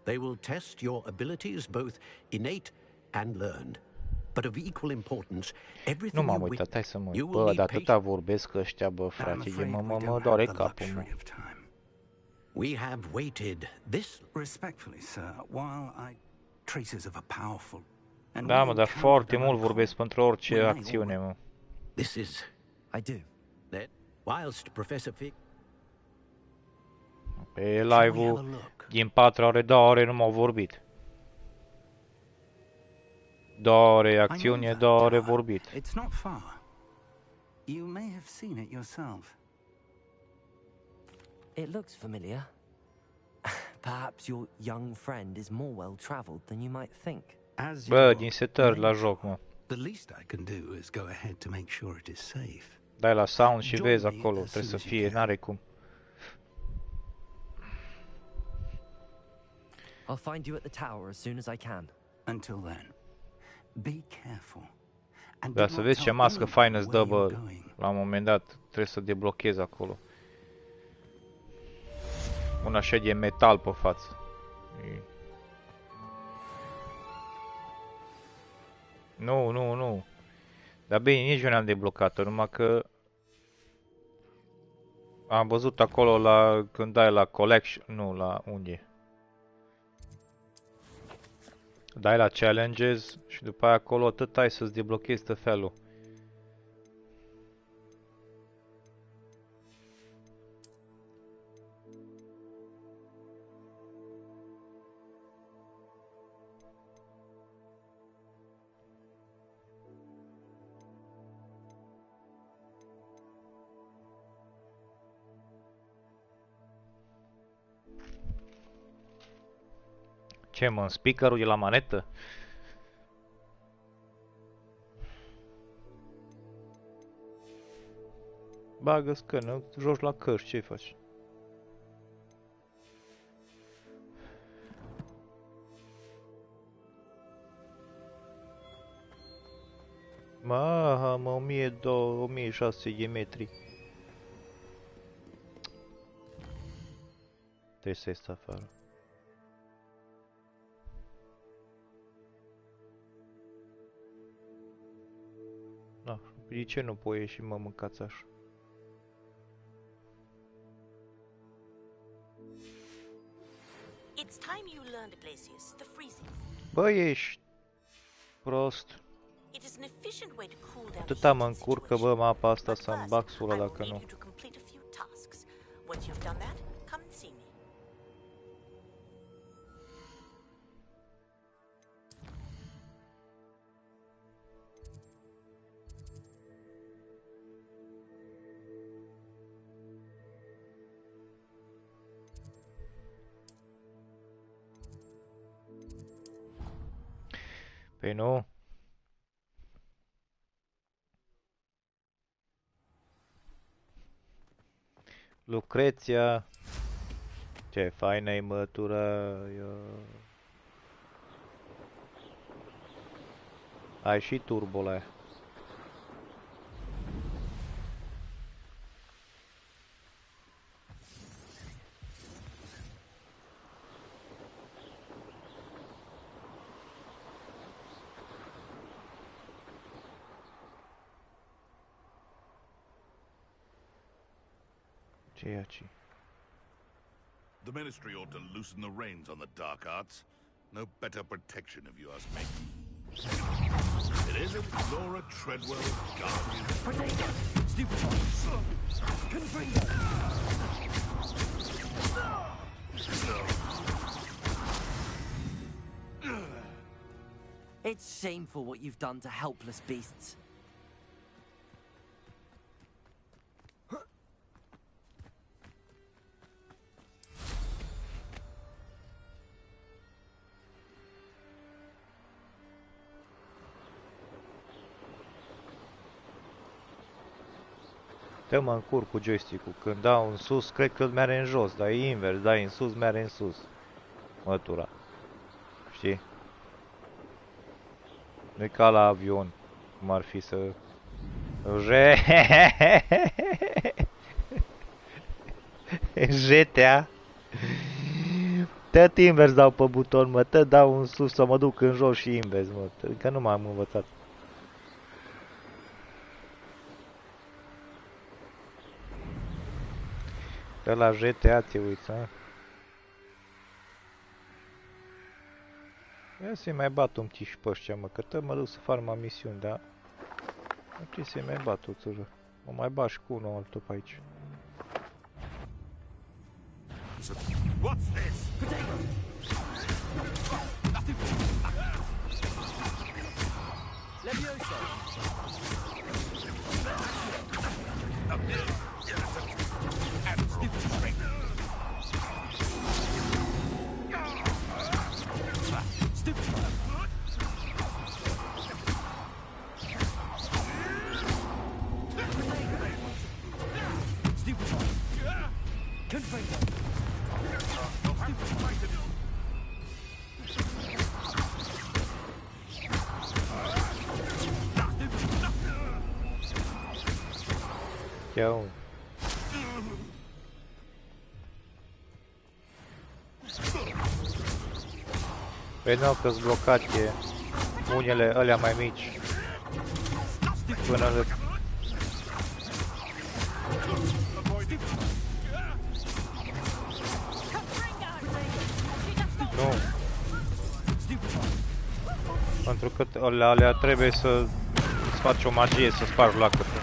They will test your abilities, both innate and learned. But of equal importance, Nu everything m-am you uitat, hai să mă uit. you will Bă, need dar atâta vorbesc ăștia, bă, frate, mă doare capul, mă. We have waited this. Respectfully, sir, while traces of a powerful and Da, mă, dar foarte mult vorbesc pentru orice acțiune, mă. This is. I do. That whilst Professor Fig. Pe live-ul din 4 ore, 2 ore nu m-au vorbit. 2 ore acțiune, 2 ore vorbit. It's not far. You may have seen it yourself. It looks familiar. Perhaps your young friend is more well-traveled than you might think. Bă, din setări la joc, mă. The least I can do is go ahead to make sure it is safe. Dai la sound și vezi acolo, trebuie să fie, n-are cum. I'll find you at the tower as soon as I can. Until then, be careful. Da, să vezi ce mască faină îți dă, bă, la un moment dat trebuie să deblochezi acolo. Un așa de metal pe față. Nu. Dar bine, nici eu n-am deblocat-o, numai că am văzut acolo la când dai la collection, nu, la unde? Dai la challenges și după aia acolo atât ai să-ți deblochezi tot felul. Ce, mă, în speakerul de la manetă? Bagă scână, joci la cărți, ce faci? Mă, 1600 de metri. Trebuie să ies afară. Da, de ce nu poți ieși, mă, mâncați așa? It's time you learned, Glacius, the freezing. Bă, ești prost. It is an efficient way to cool down. Atâta mă încurcă, bă, mapa asta să-mi bag sula dacă nu. To complete a few tasks. Once you've done that, come and see me. Păi nu. Lucreția. Ce faină-i mătura. Ai și turbo la aia. Ce e aici? The Ministry ought to loosen the reins on the dark arts. No better protection, if you ask me. It isn't Laura Treadwell's guardian. Potato! Stupid one! Confringo! It's shameful what you've done to helpless beasts. Dă-mă în cur cu joystick-ul. Când dau în sus, cred că merge în jos, dar e invers. Dai în sus, merge în sus. Mătura. Știi? Nu-i ca la avion. Cum ar fi să... GTA. Tot invers dau pe buton, mă. Tot dau în sus să mă duc în jos și invers, mă. Încă nu m-am învățat. Că la GTA te uiți, a? Ia să-i mai bat un tiș pe ăștia, mă, că tot mă duc să farma misiuni, dar... Nu trebuie să-i mai bat o țără. Mă mai bat și cu unul altul pe aici. What's this? Potato! Levioso! Chiau. Păi nu, că-s blocate unele alea mai mici. Până le... Nu. Pentru că alea trebuie să îți faci o magie să spargi lacătul.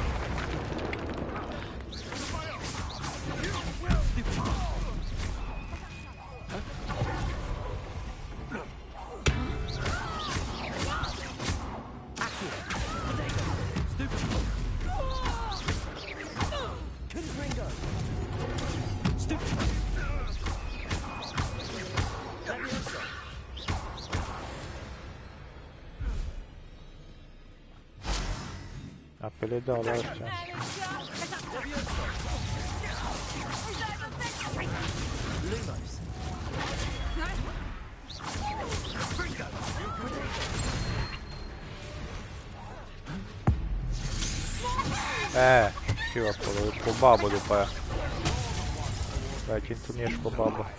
Apele dau la ăștia. Știu acolo, e cu o babă după aia. Aici întâlnești cu o babă.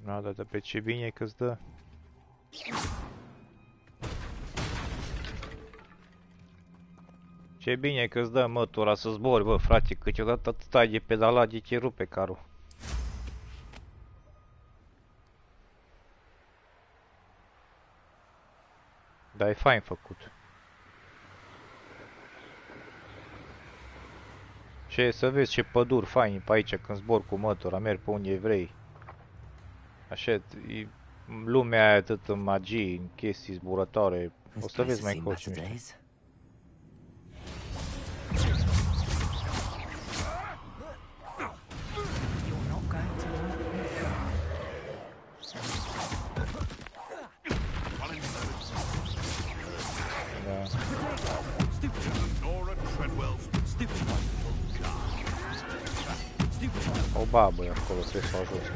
Da, dar pe ce bine că-ți dă. Ce bine că-ți dă mătura să zbori, bă, frate, câteodată atât stai de pedalat de te rupe carul. Dar e fain făcut. Ce, să vezi ce păduri faini pe aici când zbor cu mătura, merg pe unde vrei. Așa, lumea aia atât în magii, în chestii zburătoare, o să vezi mai încolo ce mișto. O babă e acolo, trebuie să o ajut.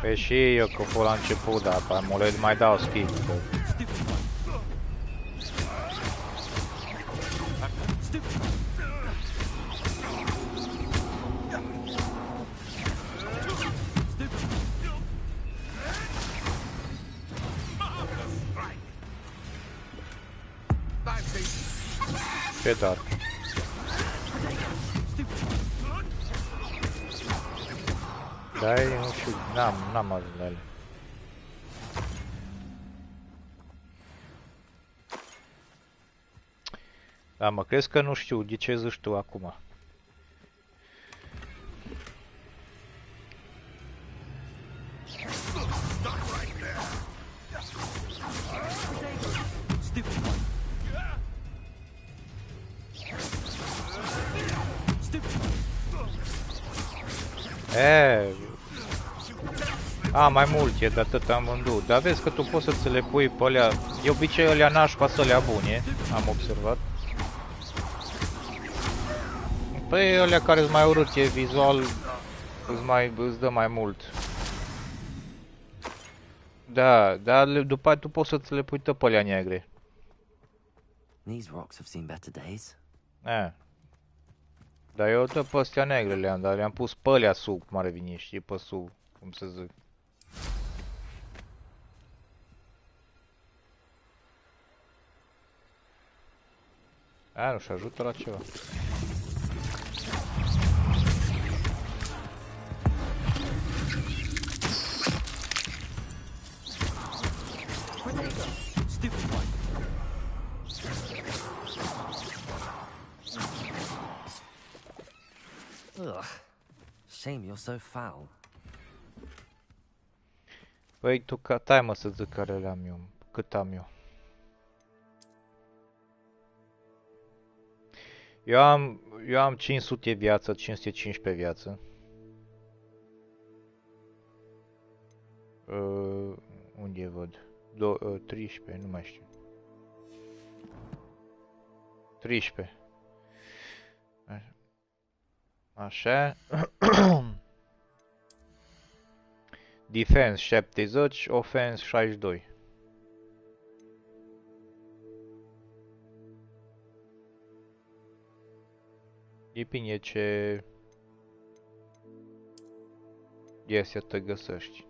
Pe și eu că fost la început, dar pe mai dau skip. Ce dar? Dar nu știu, n-am ajuns la ele. Da, mă, crezi că nu știu, de ce zici tu acum? Mai mult e, de atât am vândut. Dar vezi că tu poți să ți le pui pe alea. De obicei alea nașpa să alea bune, am observat. Păi alea care sunt mai urâte vizual, îți dă mai mult. Da, dar după aia tu poți să ți le pui pe alea negre. These rocks have seen better days. Dar eu tot pe astea negre le-am, dar le-am pus pe alea sub, cum ar veni, știi, pe sub, cum să zic. Nu și ajută la ceva. Ugh. Shame you're so foul. Păi tu tai mă să zic care le-am eu, cât am eu. Eu am 500 viață, 515 viață. Unde văd? 13, nu mai știu. 13. Așa. Defense 70, offense 62. Depinde ce să te găsești.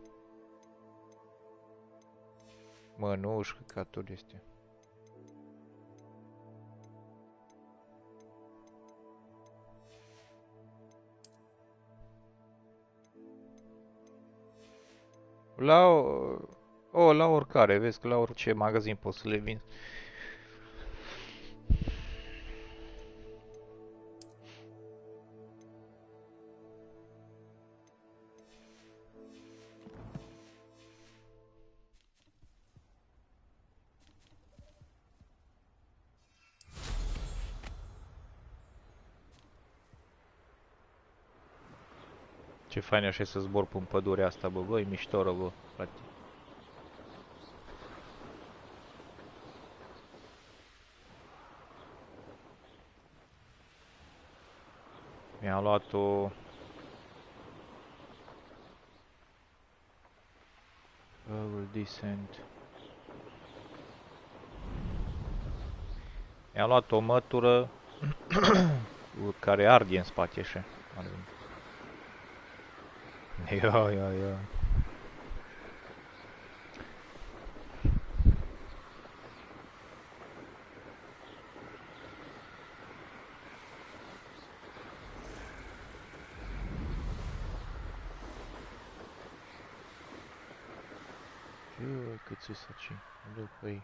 Mă, nu știu căcatul este. La oricare, vezi că la orice magazin poți să le vinzi. Ce fain așa să zbor pe pădurea asta, bă, e mișto, bă, frate. Mi-am luat o... Descent. Mi-am luat o mătură care arde în spate așa. Ia. Cât ți-i saci? După ei.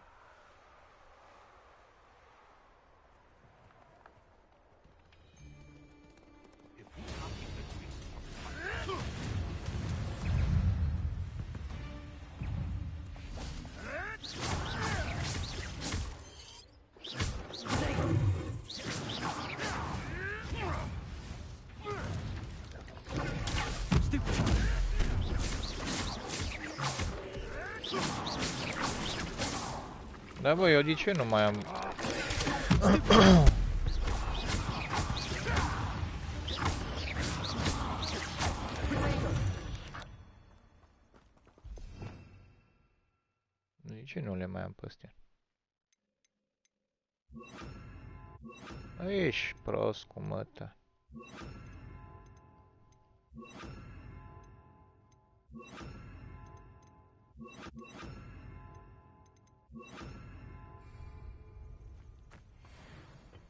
Da, bă, eu de ce nu mai am... De ce nu le mai am pe astea? Ești prost cu măta.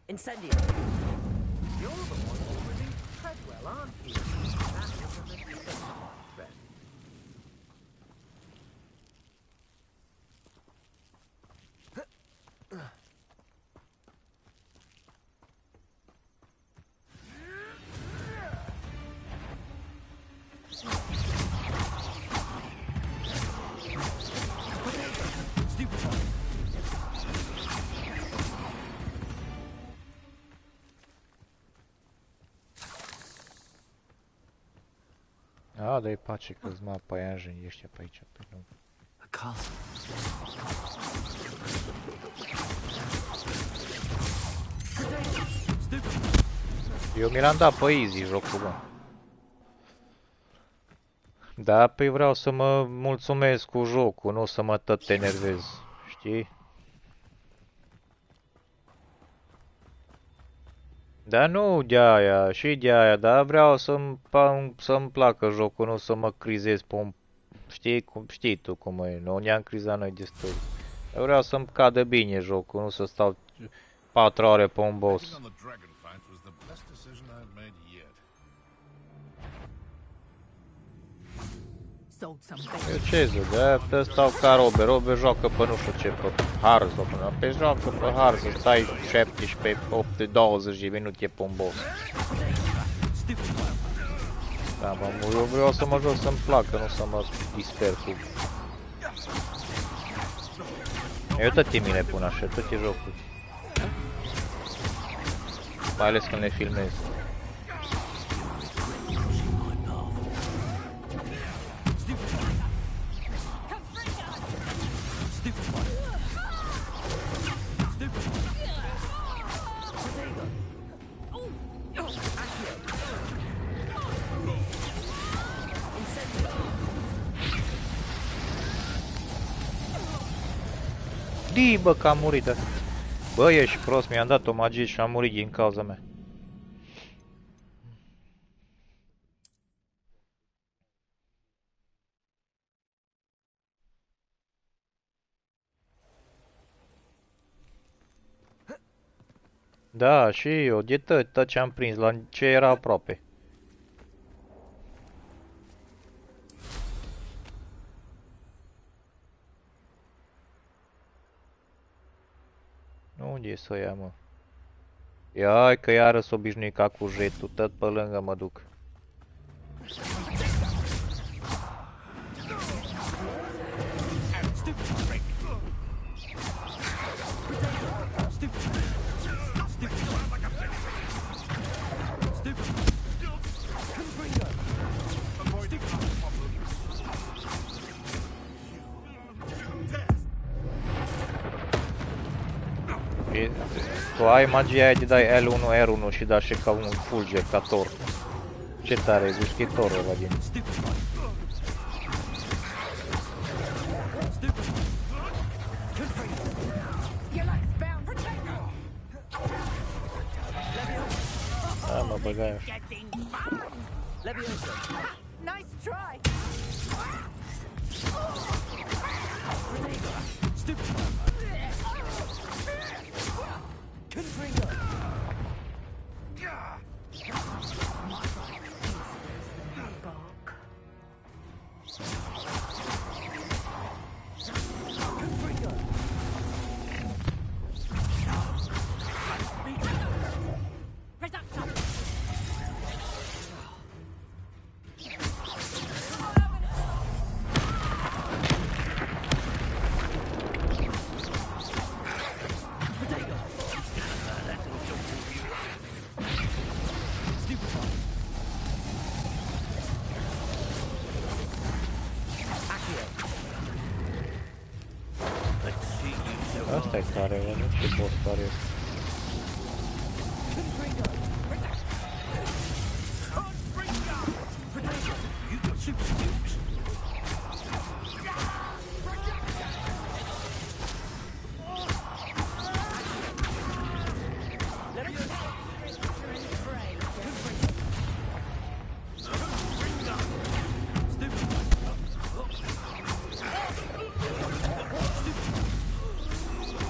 Incendio. You're the one already Treadwell, aren't you? That was a mistake, friend. A, dă-i pace că-s mă păianjeni ăștia pe aici, pe lung. Eu mi l-am dat pe easy jocul, bă. Da, păi vreau să mă mulțumesc cu jocul, nu să mă tot enervez, știi? Da, nu de-aia, și de-aia, dar vreau să-mi placă jocul, nu să mă crizez pe un... Știi tu cum e, nu ne-am crizat noi destul. Eu vreau să-mi cadă bine jocul, nu să stau 4 ore pe un boss. Eu ce zic, de stau ca Robe joacă pe nu știu ce, pe Harz, pe joacă pe Harz, să stai 17, 8, 20 de minute pe un boss. Da, mă, eu vreau să mă joc să-mi placă, nu să mă disper cu... Eu tot timpul le pun așa, toate jocuri. Mai ales când le filmez. Dii, bă, că am murit, da. Bă, ești prost, mi-am dat o magie și am murit din cauza mea. Da, și eu, de tot ce am prins, la ce era aproape. Unde e să ia, mă? Ia, că iară s-o obișnuit ca cu jetul, tot pe lângă mă duc. Tu ai magia aia de dai L1, R1 și da și ca un fulger, ca Thor. Ce tare e, zici că e Thor ăla din... Da, mă băgai așa. Asta e tare, nu ce boss tare e.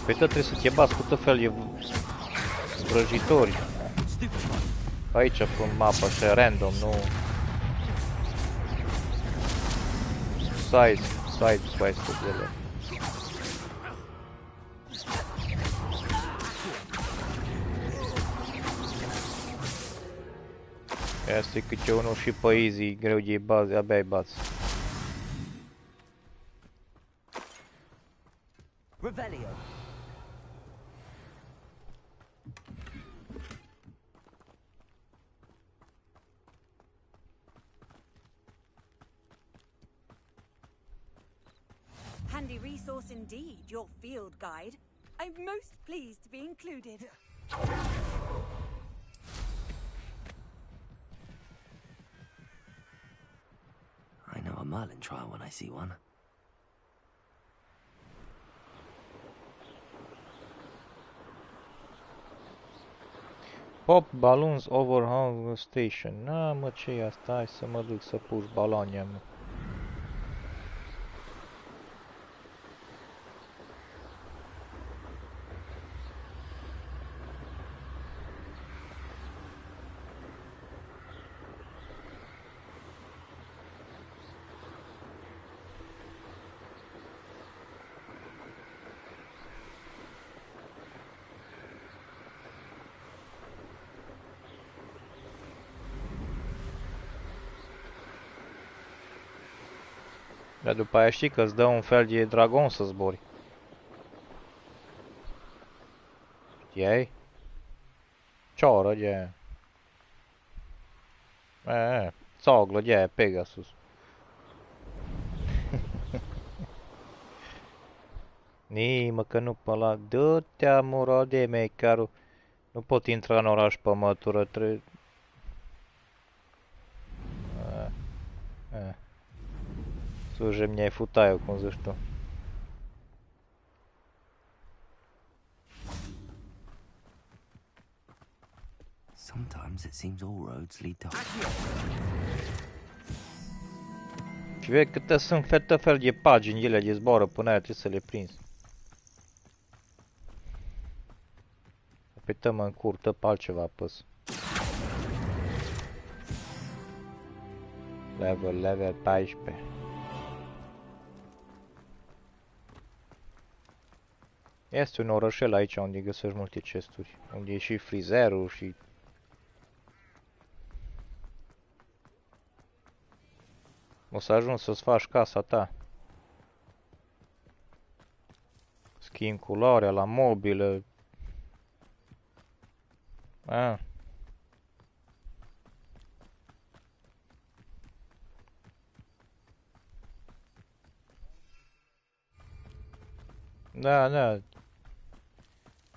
Păi tot trebuie să te bați cu tot fel de vrăjitori. Aici pe mapă, așa, random, nu... Side quest-urile. Asta e câte unul și pe easy, greu de bazi, abia-i bați. Revelio. Handy resource indeed, your field guide. I'm most pleased to be included. I know a Merlin trial when I see one. Pop balloons over Hogwarts Station. Na, mă, ce e asta? Hai să mă duc să puș baloane, mă. Dar după aia știi că îți dă un fel de dragon să zbori. Știai? Cioră de aia. Țoglă de aia, Pegasus. Nimă că nu pe la... Dă-te-a mura de mecaru. Nu pot intra în oraș pe mătură, trebuie... Служи мне футаю, cum zici tu. Sometimes it seems all roads lead to... Și vezi câte sunt fel de pagini, ele de zboară până aia trebuie să le prinzi. Păi tă-mă în curtă pe altceva apăs. Level 14. Este un orășel aici unde găsești multe chesturi, unde e și frizerul și... O să ajungi să-ți faci casa ta. Schimb culoarea la mobilă. Ah. Da, da.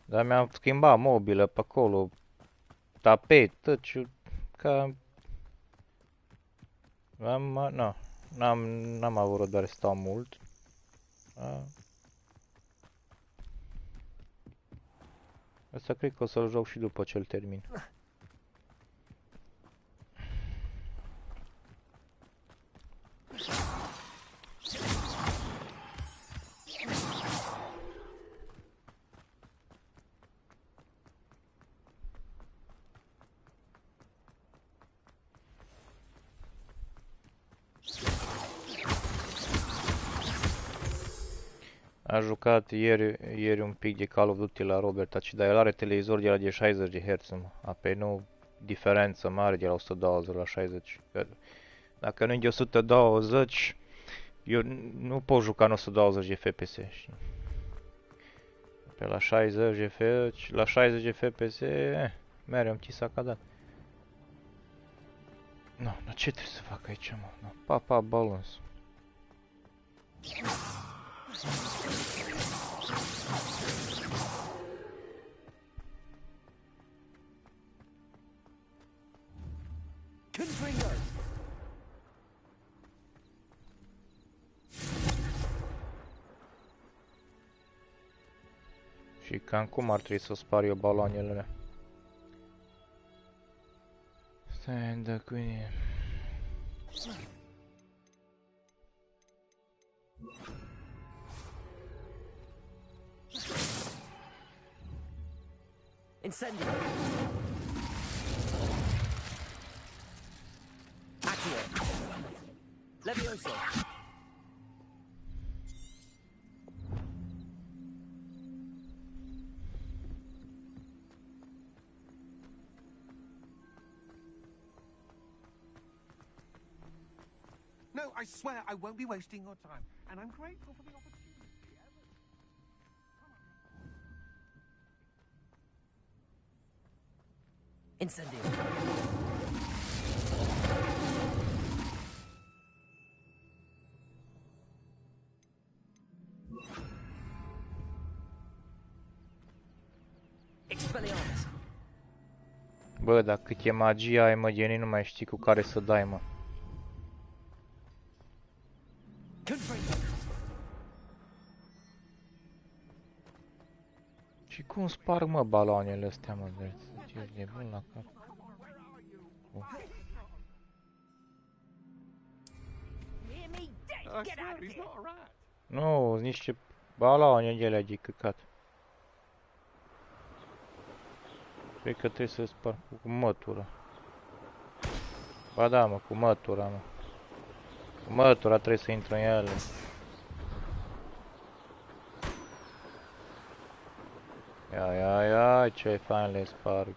Dar mi-am schimbat mobilă pe acolo. Tapet, tot ce... Ca... N-am avut răbdare să stau mult. Asta cred că o să-l joc și după ce-l termin. A jucat ieri un pic de Call of Duty la Robert, dar el are televizor de la de 60 de Hz, mă. Apoi nu diferență mare de la 120 la 60. Dacă nu e de 120, eu nu pot juca în 120 de FPS, știi? Pe la 60 de FPS, la 60 de FPS, mereu am tis acadat. No, dar ce trebuie să fac aici, mă? No, Papa balance. Și cam cum ar trebui să spar eu baloanele alea? Stai, da, quindi... Incendio. Accio. Levioso. No, I swear I won't be wasting your time, and I'm grateful for the opportunity. Incendio. Expelliarmus. Bă, dar cât e magia ai, mă, Jenny, nu mai știi cu care să dai, mă. Și cum sparg, mă, baloanele astea, mă, de e bun la cap. Nu, sunt niște baloane de alea de căcat. Cred că trebuie să sparg cu mătura. Ba da, mă, cu mătura, mă. Cu mătura trebuie să intră în ele. Ia, ia, ia, ce fain le sparg.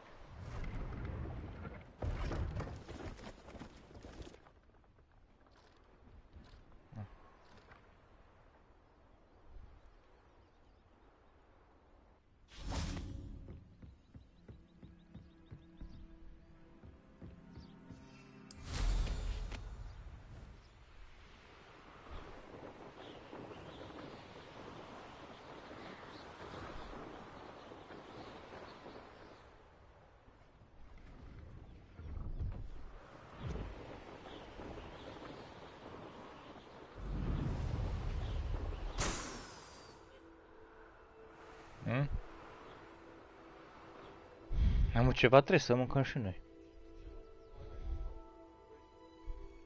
Am ceva, trebuie să mâncăm și noi.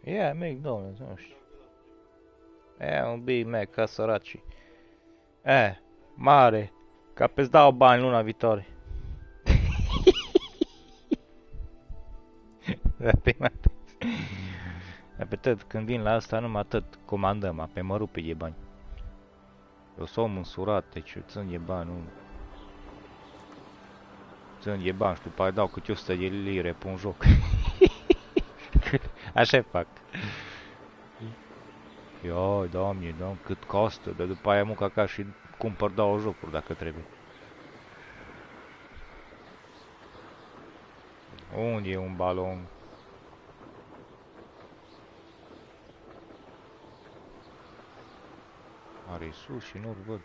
Ia, Mac, domnule, nu știu. Ia, un Big Mac, ca săracii. Mare, ca pe-ți dau bani luna viitoare. Dar pe tot, când vin la asta, numai atât comandăm, pe mă rupe de bani. Eu s-o mânsurat, deci eu țin de bani, nu... Țin de bani și după aia dau câte 100 de lire pe un joc. Așa fac. Ioi, doamne, cât costă, dar după aia muc acasă și cumpăr 2 jocuri dacă trebuie. Unde e un balon? Are sus și nu-l văd.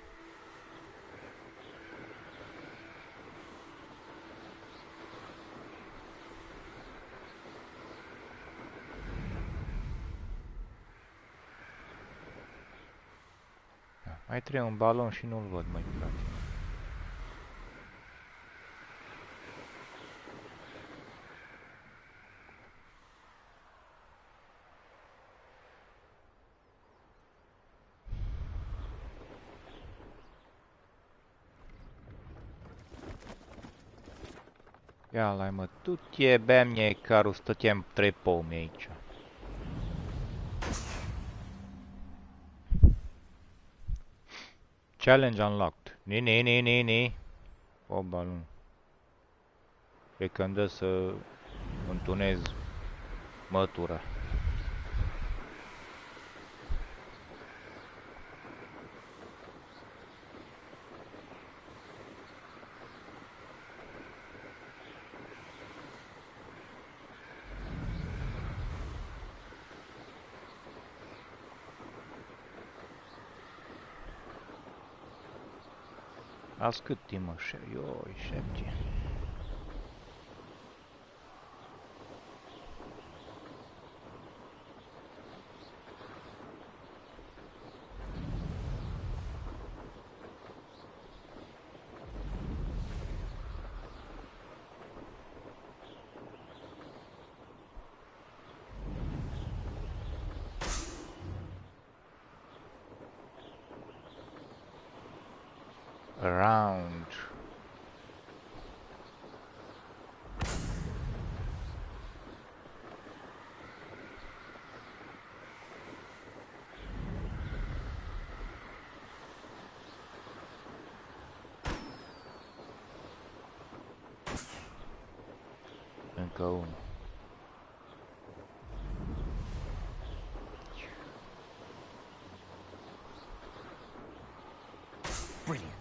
Mai trebuie un balon și nu-l văd, măi, frate. Ia la mă, tu te bem mie caru, stăteam 3 pomi aici. Challenge unlocked. Ni. O balon. Cred că îmi dă să întunez mătura. Azi cât timp, mă? Ioi, 7. Around. încă unul. Brilliant.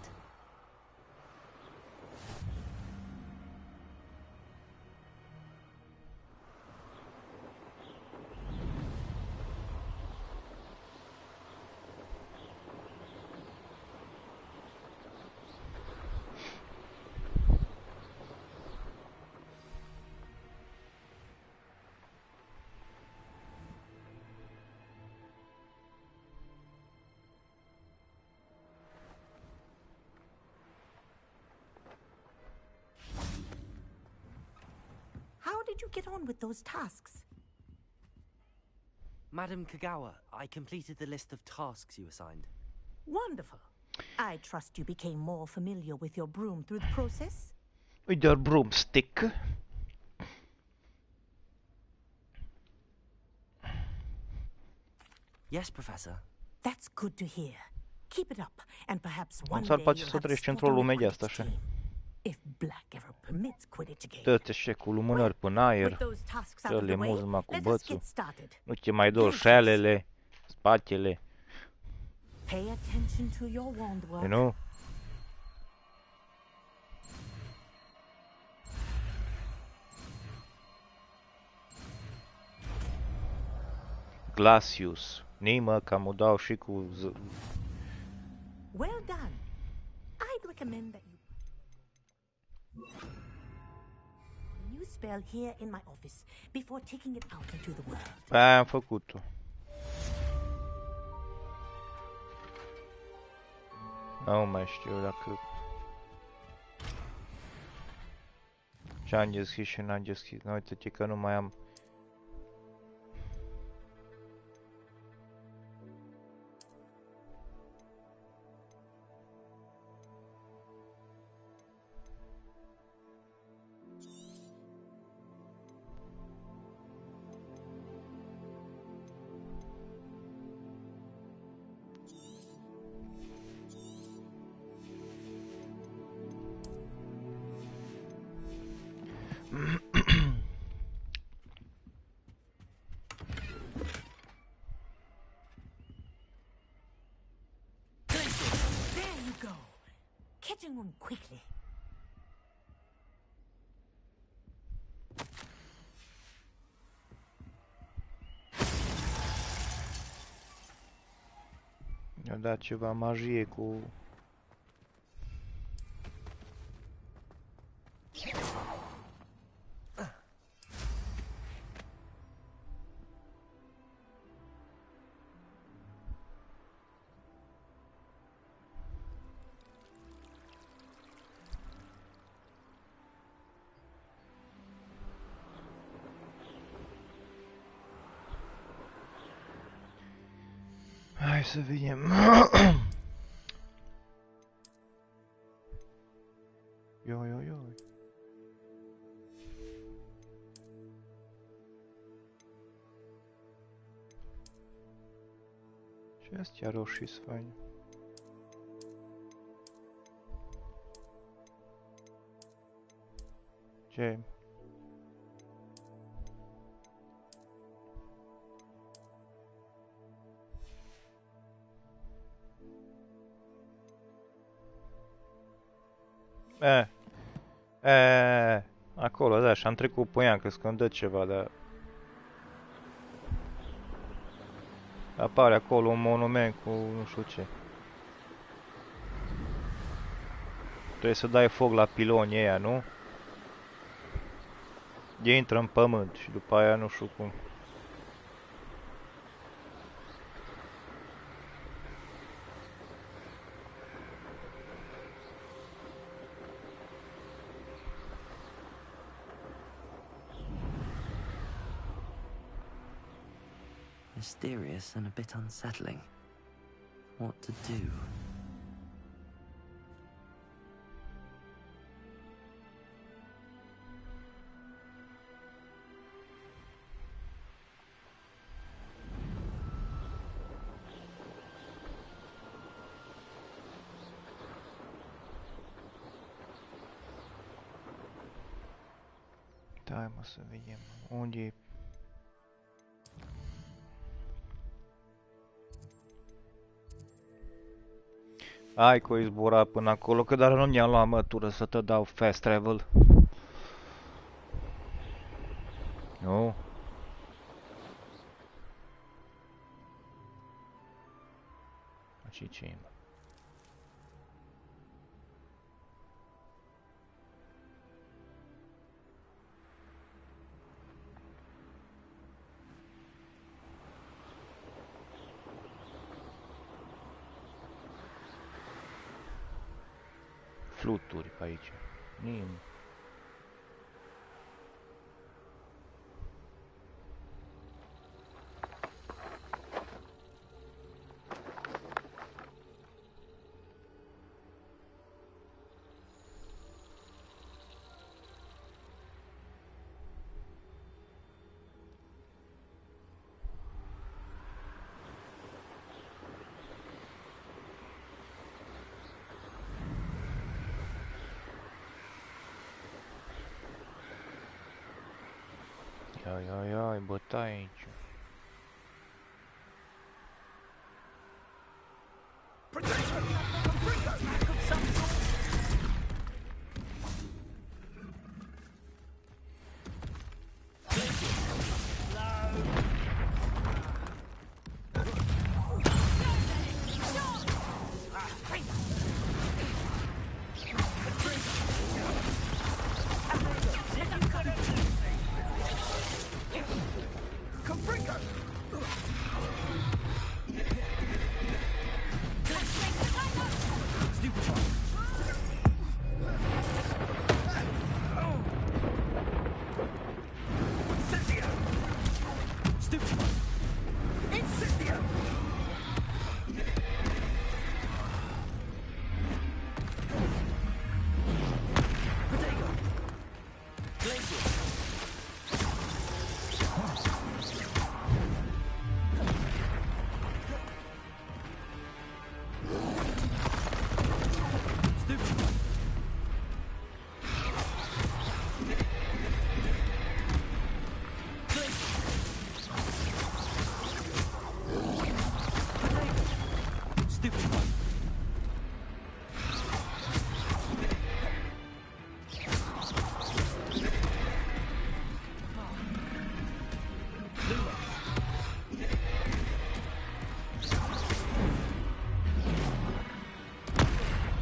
How did you get on with those tasks? Madam Kagawa, I completed the list of tasks you assigned. Wonderful. I trust you became more familiar with your broom through the process? With your broomstick. Yes, Professor. That's good to hear. Keep it up, and perhaps one S-ar day face you'll să have a treci spot într-o on the lume de Quidditch asta, așa. team. If Black ever permits Quidditch again. Dă-te și cu lumânări până aer. With those tasks out of Dă-le the way, muzma cu let us bățul. get started. Nu te mai dor șalele, spatele. Pay attention to your wand work. You know? Glacius. Nimă, că am dau și cu Well done. I'd recommend that you spell here in my office before taking it out into the world. Aia am făcut-o. Nu mai știu dacă... Ce am deschis și n-am deschis. Nu, uite-te că nu mai am... There you go. Catching on quickly. Mi-a dat ceva magie cu... Hai să vedem. Yo. Ce astea roșii sunt faine. Ce? Acolo, da, și-am trecut pe ea, că îmi dă ceva, dar... Apare acolo un monument cu nu știu ce. Trebuie să dai foc la pilonii ăia, nu? Ei intră în pământ și după aia nu știu cum. Mysterious and a bit unsettling. What to do? Hai mă să vedem. Unde e? Hai că o zbura până acolo, că dar nu mi-am luat mătură să te dau fast travel. Nu? Ce e, mă? Fluturi pe aici. Nim. Ai, bătaie aici.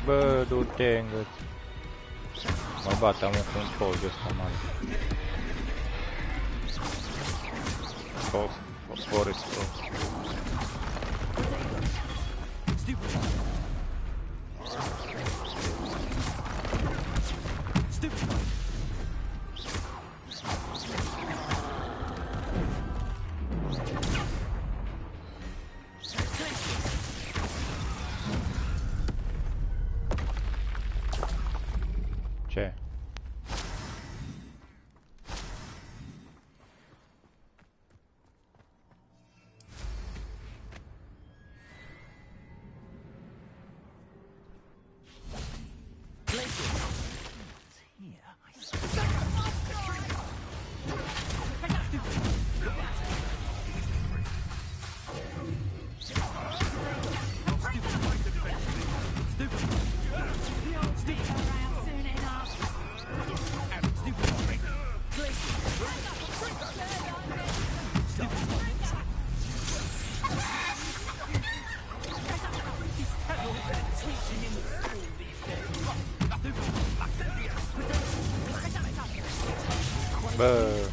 Bă, du-te în gât. Mă bat, am un control de ăsta mare. Forest. Ce? Bă.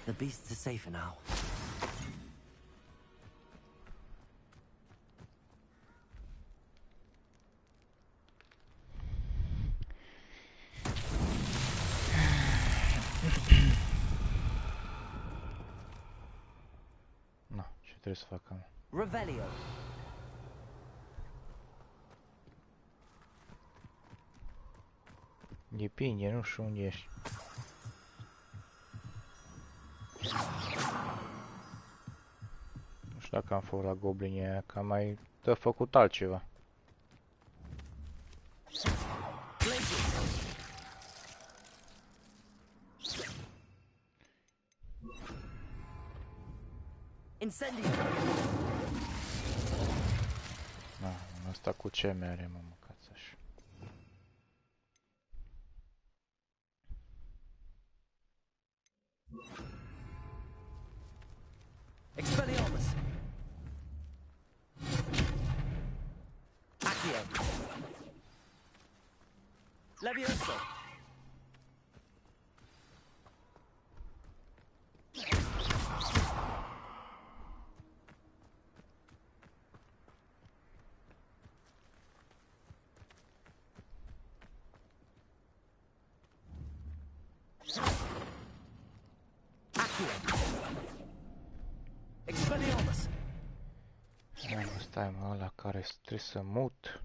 The beasts are safer now. Na, ce trebuie să fac acum? Revelio. Depinde, nu știu unde ești. Nu știu dacă am făcut la goblinii aia, că am mai făcut altceva. Incendio. Na, asta cu ce mere, mă, măcați așa. Expelliarmus. Accio. Levioso. Expelliarmus. Stai, mă, ăla care trebuie să mut.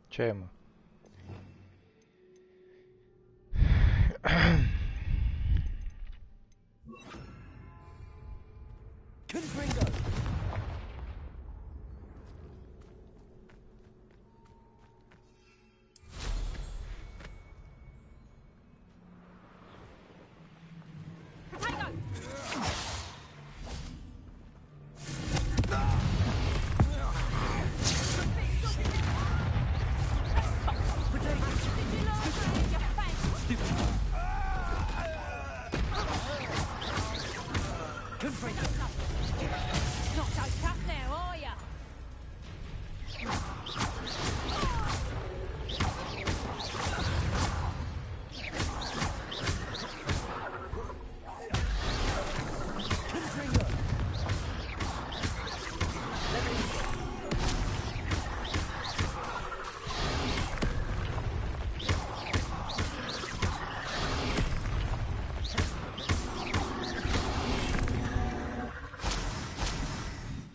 Ce, mă?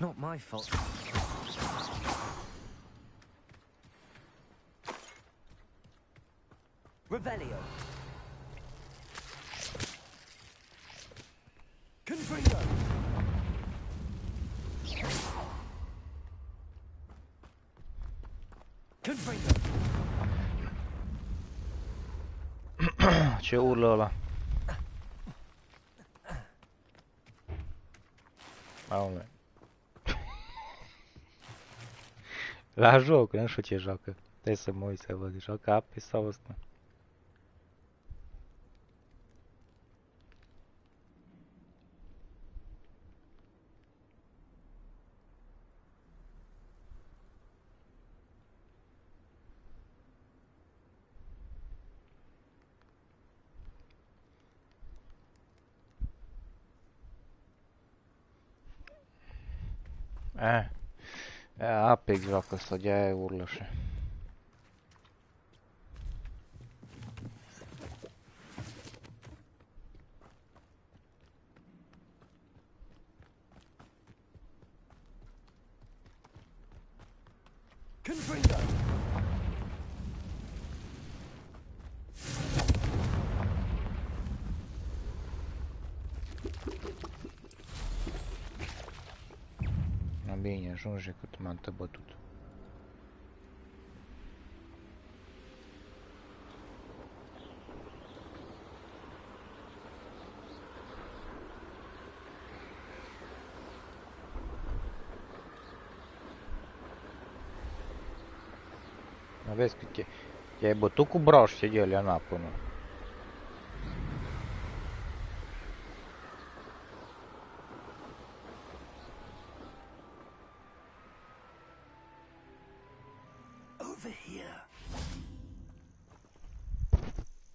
Not my fault. Revelio. Confringo. Confringo. Ce urlă ăla? Aole. La joc, nu știu ce joacă. Trebuie să mă uit să văd. Joacă ape sau ăsta? Apex joacă ăsta, de-aia urlă așa. Confringo. Bine, ajunge cât m-am tăbătut. Vezi că te-ai bătut cu broaște de alea în apă, nu? Over here.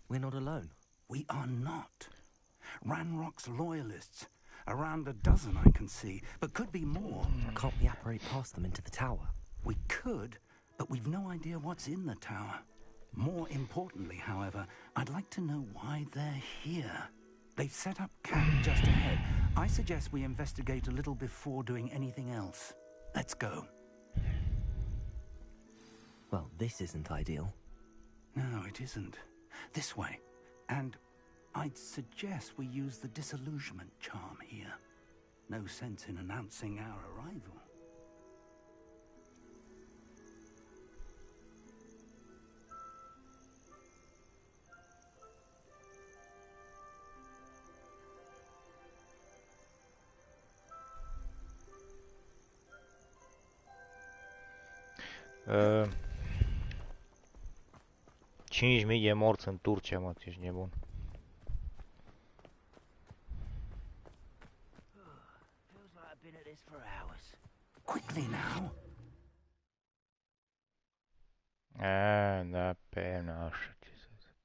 We're not alone. We are not. Ranrock's loyalists. Around a dozen I can see, but could be more. Can't we apparate past them into the tower? We could, but we've no idea what's in the tower. More importantly, however, I'd like to know why they're here. They've set up camp just ahead. I suggest we investigate a little before doing anything else. Let's go. Well, this isn't ideal. No, it isn't. This way. And I'd suggest we use the disillusionment charm here. No sense in announcing our arrival. Uh, 5.000 de morți în Turcia, mă, ești nebun. Quickly now. Da, pe nașă, ce să zic.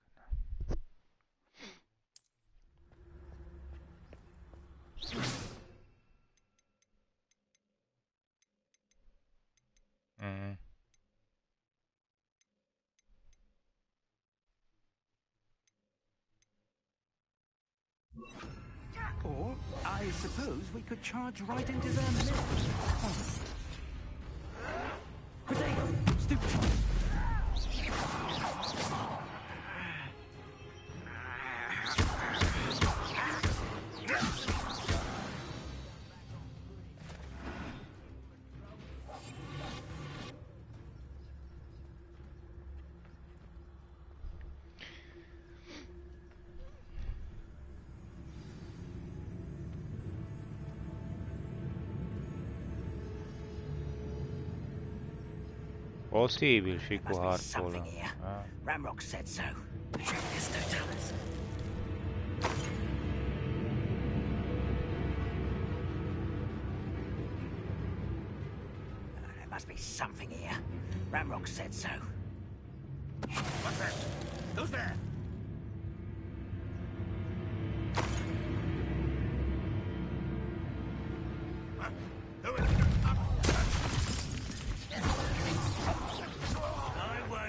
Or, I suppose we could charge right into their midst. Potato! Stupid! Posibil și cu harpul ăla. Ramrock said so. There's no tellers. There must be something here. Ramrock said so. What's that? Who's there?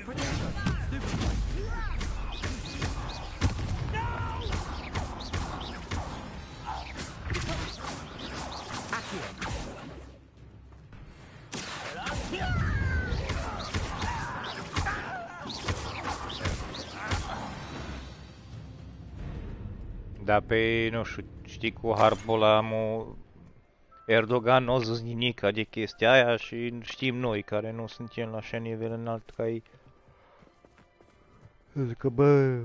Who is it? Da, pe, nu știu, știi, cu harpul ăla, Erdogan n-a zis nimic de chestia aia și știm noi, care nu suntem la așa nivel înalt ca ei. Zic că, bă,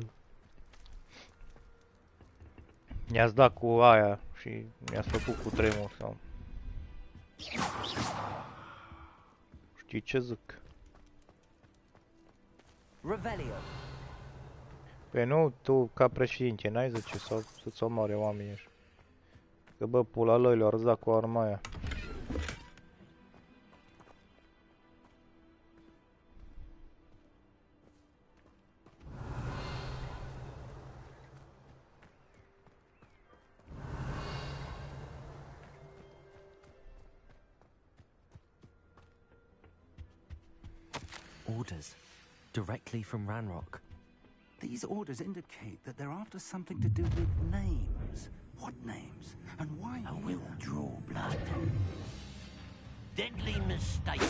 ne-ați dat cu aia și mi-ați făcut cu tremur sau... Știi ce zic? Revelio. Păi nu, tu ca președinte n-ai zice să-ți omoare oamenii ăștia. Că bă, pula lui le-au răzat cu arma aia. Orders. Directly from Ranrock. These orders indicate that they're after something to do with names. What names? And why? I will draw blood. Deadly mistake.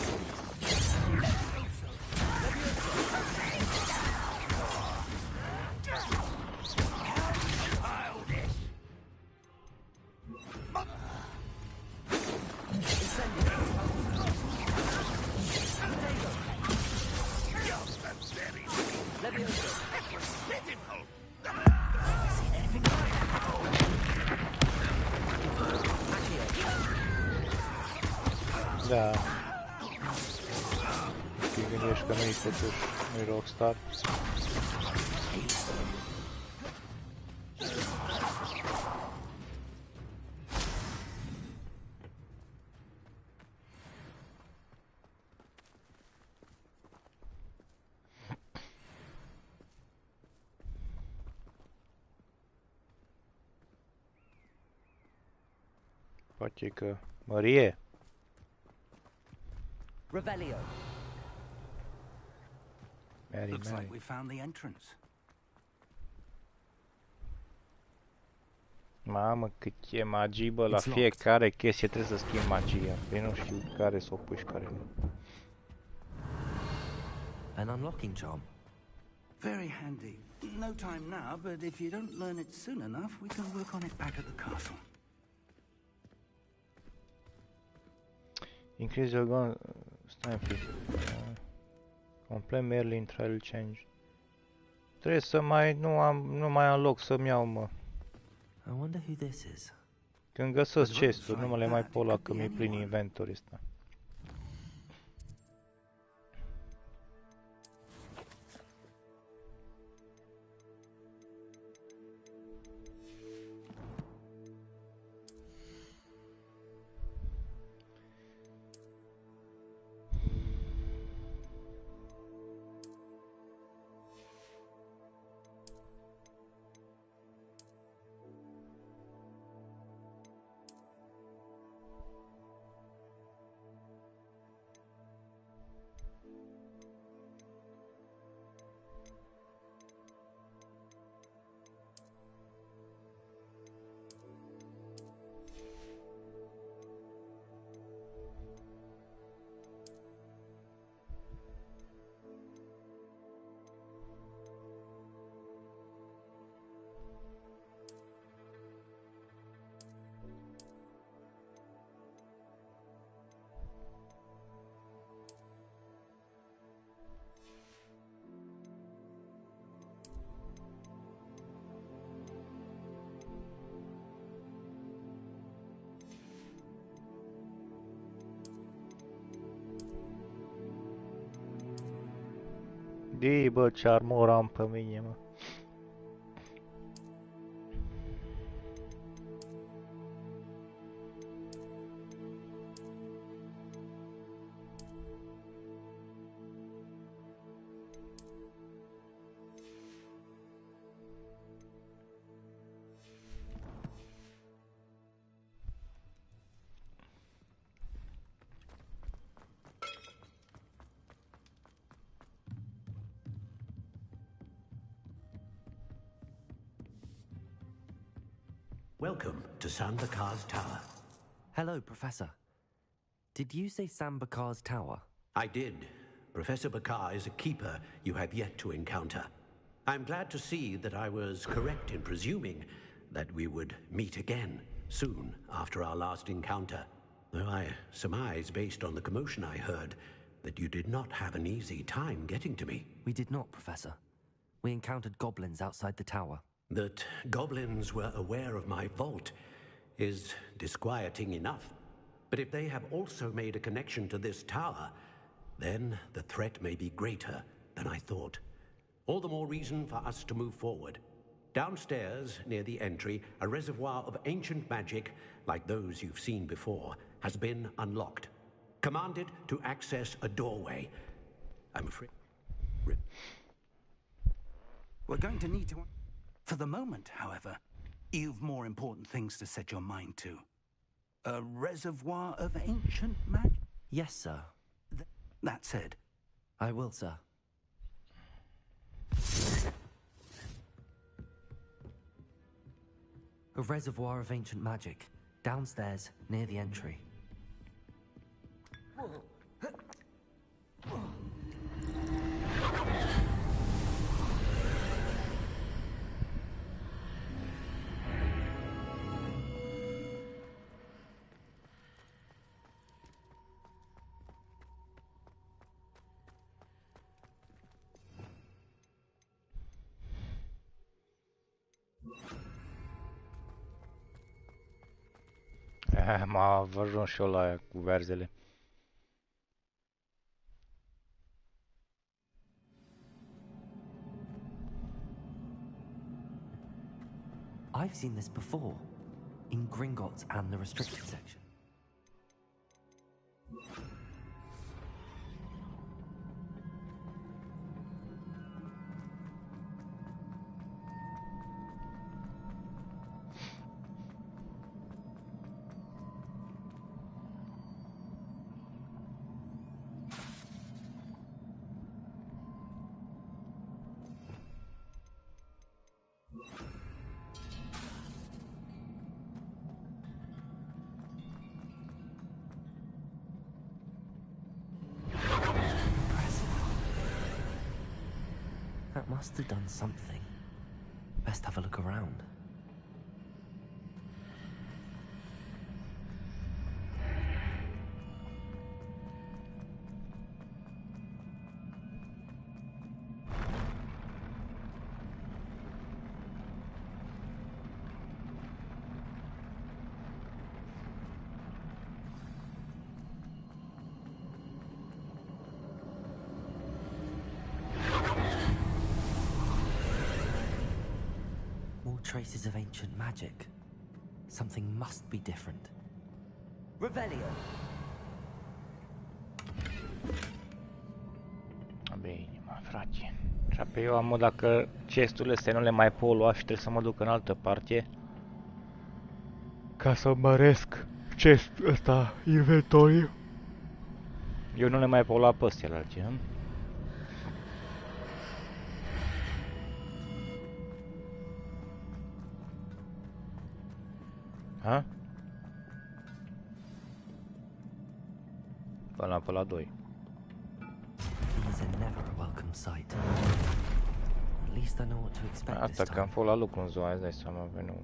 Da. Te gândești ești, că nu-i totuși, nu-i Rockstar. Poate că... Mărie! Revelio. Mary, Looks Mary. like we found the entrance. Mamă, cât e magie, bă, la fiecare chestie trebuie să schimbi magia. Păi nu știu care să o pui și care nu. An unlocking charm. Very handy. No time now, but if you don't learn it soon enough, we can work on it back at the castle. Increase your gun... Stai un pic. Complete Merlin Trial Change. Trebuie să mai... Nu mai am loc să-mi iau, mă. I wonder who this is. Când găsesc chest-uri, nu mă le mai pot lua, că mi-e plin inventory ăsta. Dii, bă, ce armură am pe mine, mă. Welcome to Sandakar's Tower. Hello, Professor. Did you say Sam Bakar's tower? I did. Professor Bakar is a keeper you have yet to encounter. I'm glad to see that I was correct in presuming that we would meet again soon after our last encounter. Though I surmise, based on the commotion I heard, that you did not have an easy time getting to me. We did not, Professor. We encountered goblins outside the tower. That goblins were aware of my vault is disquieting enough. But if they have also made a connection to this tower, then the threat may be greater than I thought. All the more reason for us to move forward. Downstairs, near the entry, a reservoir of ancient magic, like those you've seen before, has been unlocked. Commanded to access a doorway. I'm afraid... We're going to need to... For the moment, however, you've more important things to set your mind to. A reservoir of ancient magic? Yes, sir. That said. I will, sir. A reservoir of ancient magic, downstairs, near the entry. M-a ajuns și eu la aia cu verzele. I've seen this before, in Gringotts and the restricted section. That must have done something. Best have a look around. Traces of ancient magic. Something must be different. Revelio! Bine, mă, frate. Și apoi eu am dacă chesturile astea nu le mai pot lua și trebuie să mă duc în altă parte ca să măresc chest ăsta, inventoriu. Eu nu le mai pot lua pe astea la alții, nu? Ha? Până la 2. These are never a welcome sight. At least I know what to expect this Asta time. că am fost la lucru în ziua, îți dai seama, pe nu.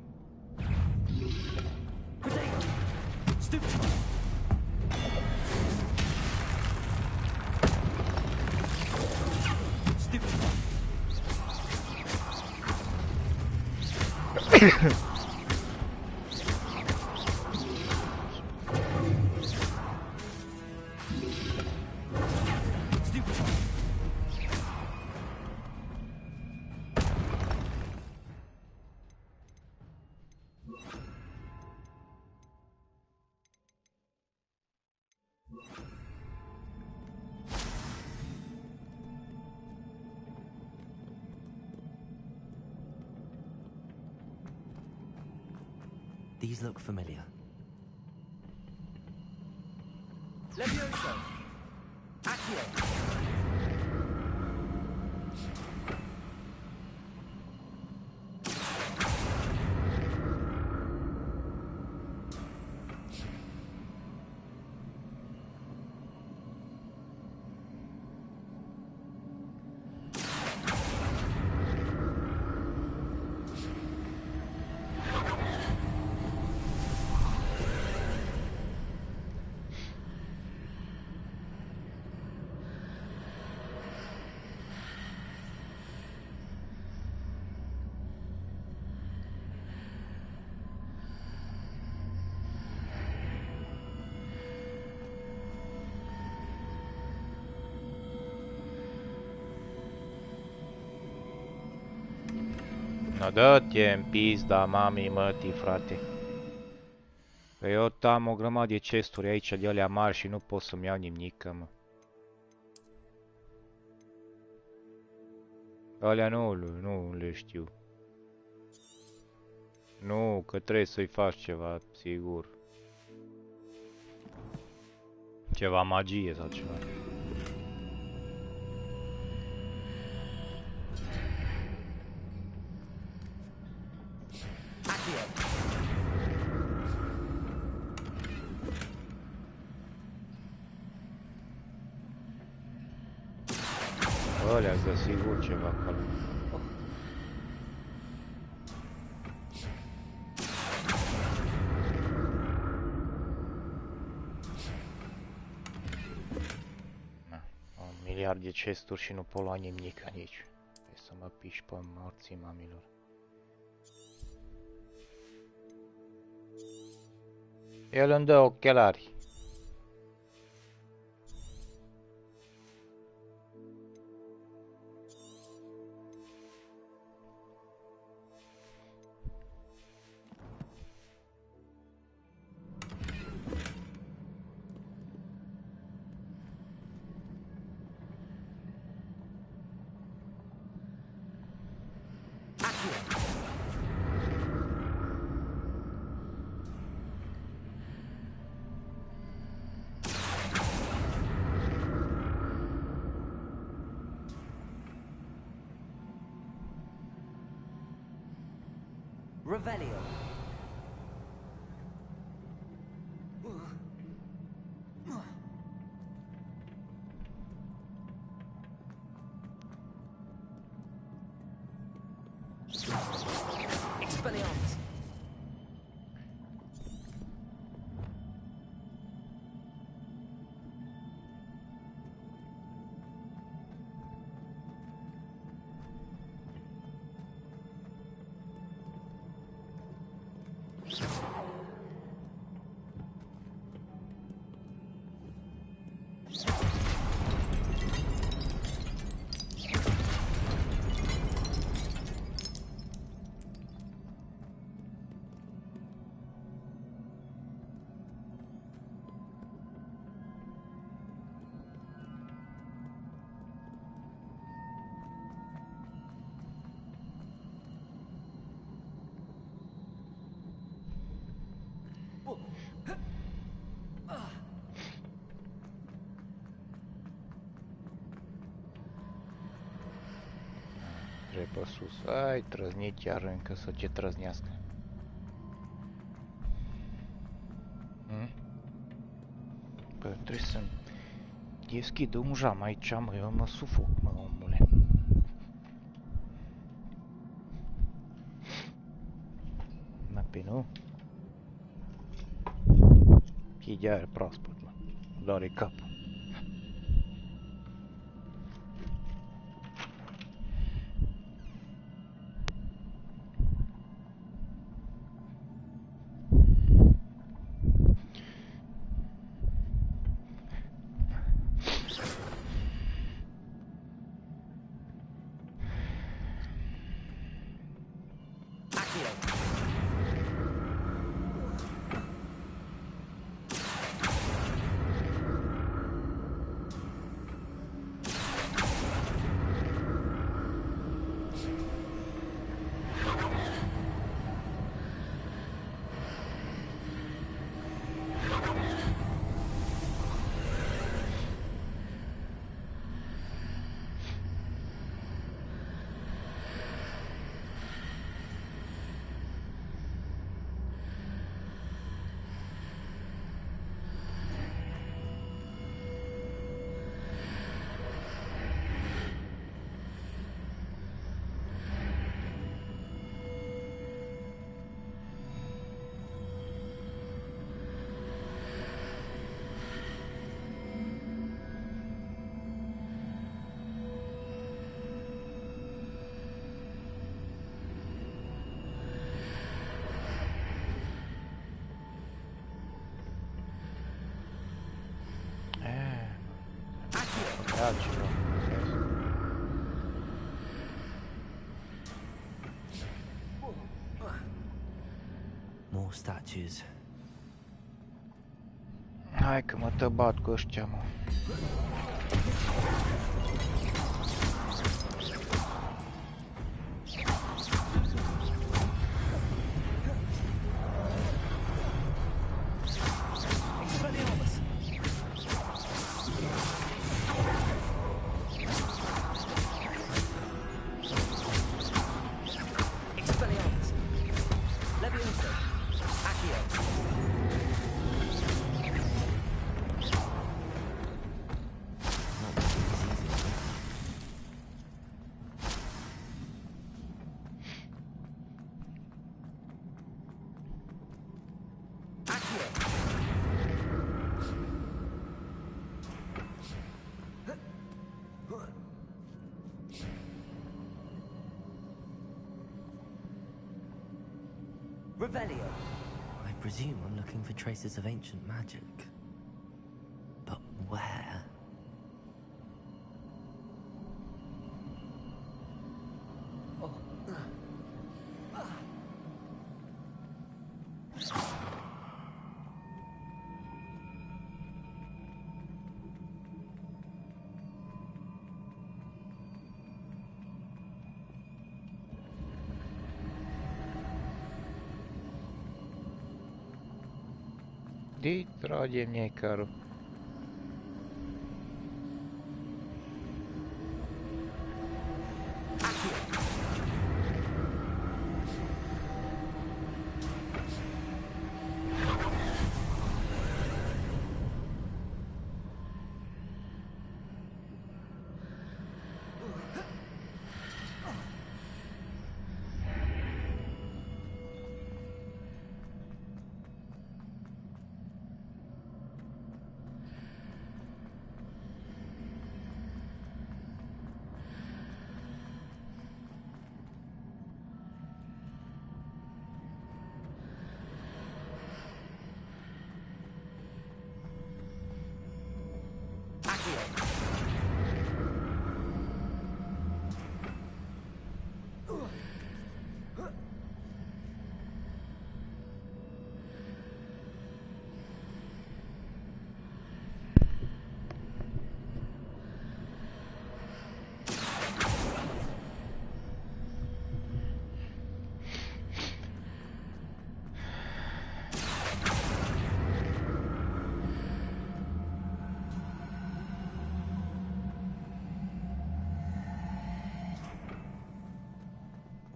These look familiar. Levioso! Accio! No, dă-te în pizda mamii mătii, frate. Că eu am o grămadă de chesturi aici de alea mari și nu pot să-mi iau nimic, mă. Alea nu le știu. Nu, că trebuie să-i faci ceva, sigur. Ceva magie sau ceva. Alea-s de sigur ceva acolo. Un miliard de chesturi și nu pot lua nimic aici. Trebuie să mă piși pe morții mamilor. El îmi dă ochelari. Revelio. Expelliarmus. Trebuie sus. Ai, trăznit iar încă să ce trăznească. Bă, trebuie să deschid un jam aici, mă, eu mă sufoc, mă, omule. Mă, pe nu? Chide aer proaspăt, mă. Doare capul. Altceva. More statues. Hai că mă tăbat cu ăștia, mă. Revelio. I presume I'm looking for traces of ancient magic. But where? Di tragem niekar.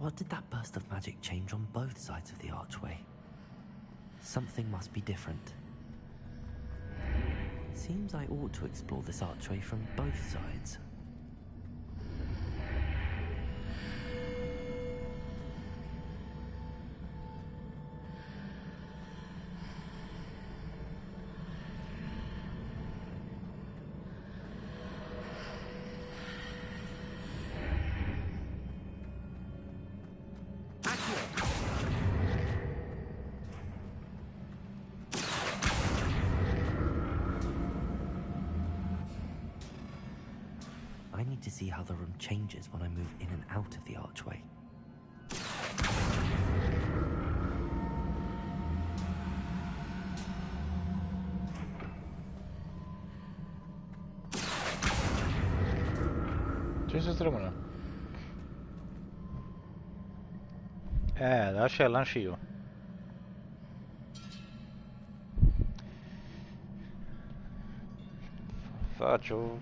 What did that burst of magic change on both sides of the archway? Something must be different. Seems I ought to explore this archway from both sides. I need to see how the room changes when I move in and out of the archway. Ce să-ți rămână? Da, așa l-am și eu. Faci o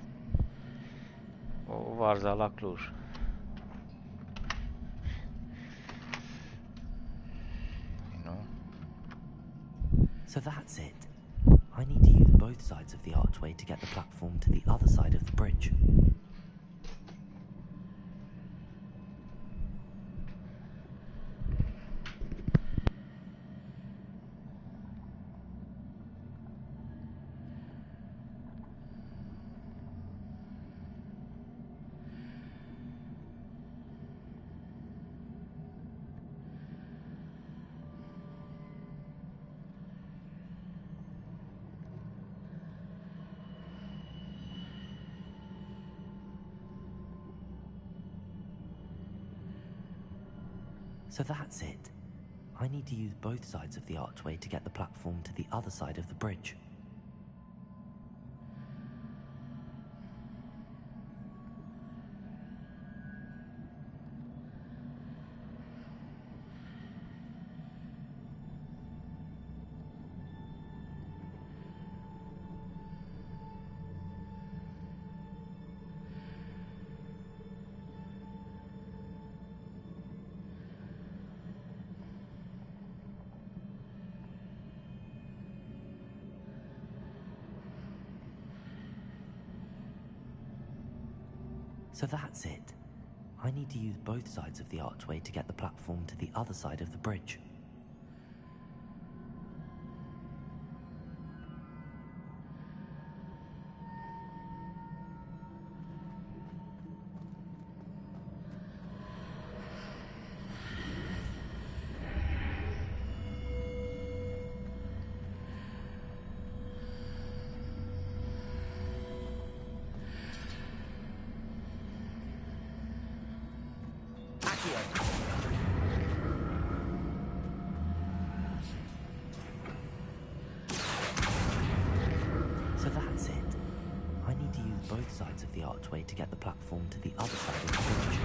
varză la Cluj. So that's it. I need to use both sides of the archway to get the platform to the other side of the bridge. So that's it. I need to use both sides of the archway to get the platform to the other side of the bridge. So that's it. I need to use both sides of the archway to get the platform to the other side of the bridge. So that's it. I need to use both sides of the archway to get the platform to the other side of the bridge.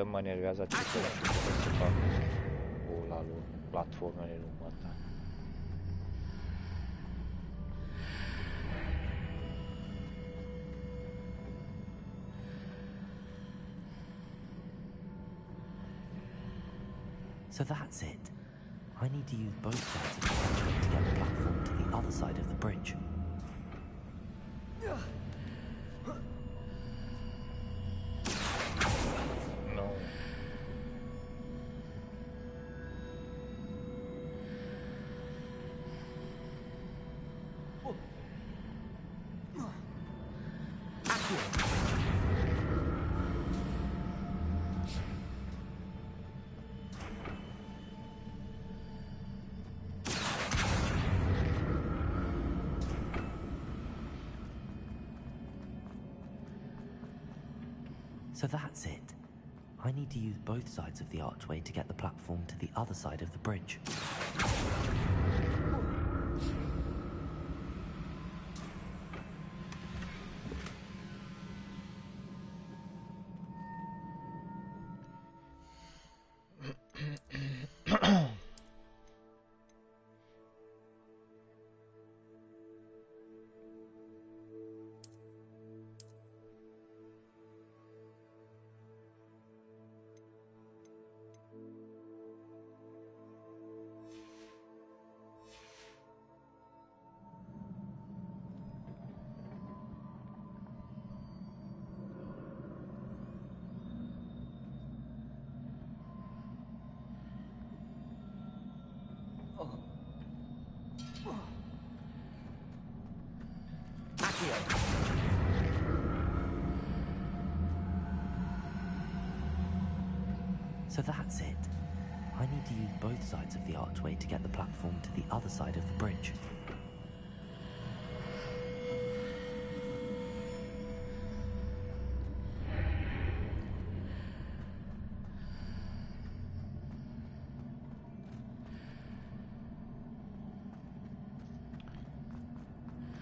Mă nervează acest nu știu ce să fac cu la platformele lui ăsta. So that's it. I need to use both sides of the archway to get the platform to the other side of the bridge. No. So that's it. I need to use both sides of the archway to get the platform to the other side of the bridge. So that's it. I need to use both sides of the archway to get the platform to the other side of the bridge.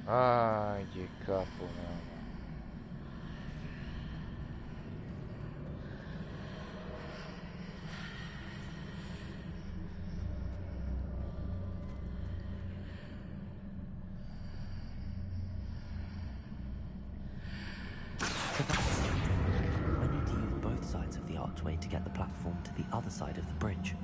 Ai de capul meu. So that's it. I need to use both sides of the archway to get the platform to the other side of the bridge.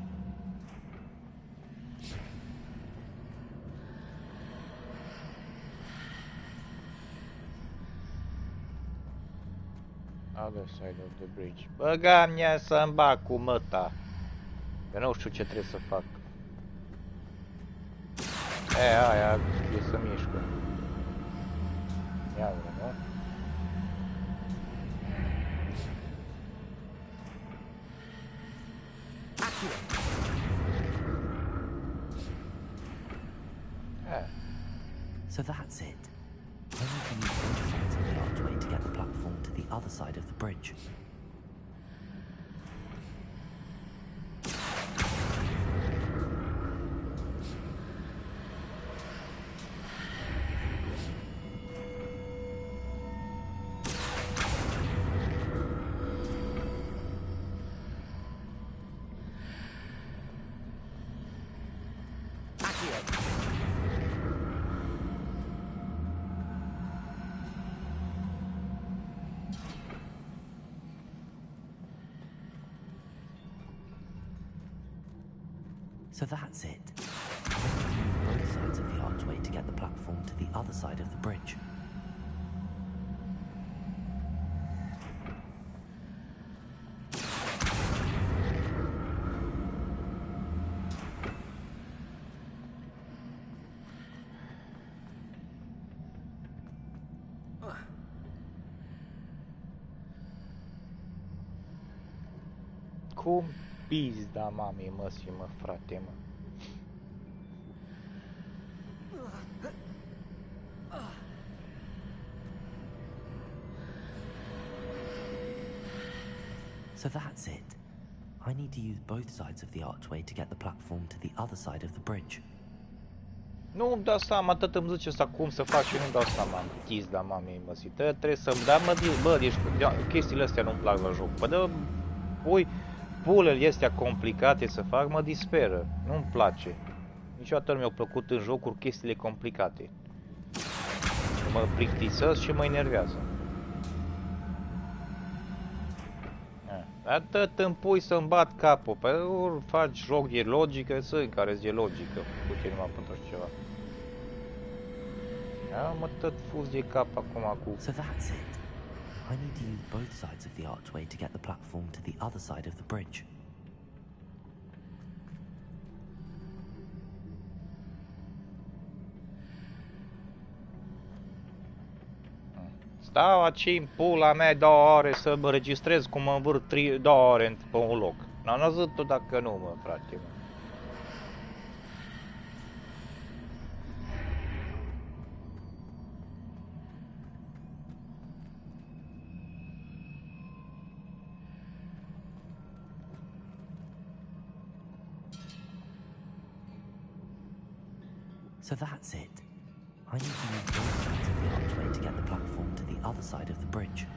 Other side of the bridge. Băga mea să-mi bag cu măta. Eu nu știu ce trebuie să fac. Aia e să mișcă. Ia nu? So that's it. I need to use both sides of the archway to get the platform to the other side of the bridge. So that's it. I need to use both sides of the archway to get the platform to the other side of the bridge. Cum pizda mamei măsii, mă, frate, mă. So that's it. I need to use both sides of the archway to get the platform to the other side of the bridge. Nu îmi dau seama, tot îmi zice ăsta cum să fac și nu-mi dau seama, pizda mamei măsii. Trebuie să-mi da, mă, bă, deci chestiile astea nu-mi plac la joc. Bă, dă pui puzzle-uri astea complicate să fac, mă disperă. Nu-mi place. Niciodată nu mi-au plăcut în jocuri chestiile complicate. Mă plictisesc și mă enervează. Atât îmi pui să-mi bat capul. Păi ori faci joc de logică, sunt care de logică. Uite, numai pentru așa ceva. Mă tot fuz de cap acum cu... So that's it. I need to use both sides of the archway to get the platform to the other side of the bridge. Stau aici în pula mea 2 ore să mă registrez cum mă învârt 2 ore pe un loc. N-am văzut-o dacă nu, mă, frate. So that's it. I need to use both sides of the archway to get the platform to the other side of the bridge.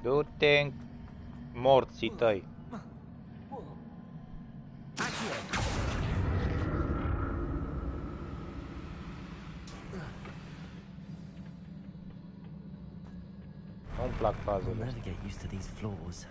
Du-te morții tăi. Nu-mi plac fazele. I'll never get used to these floors.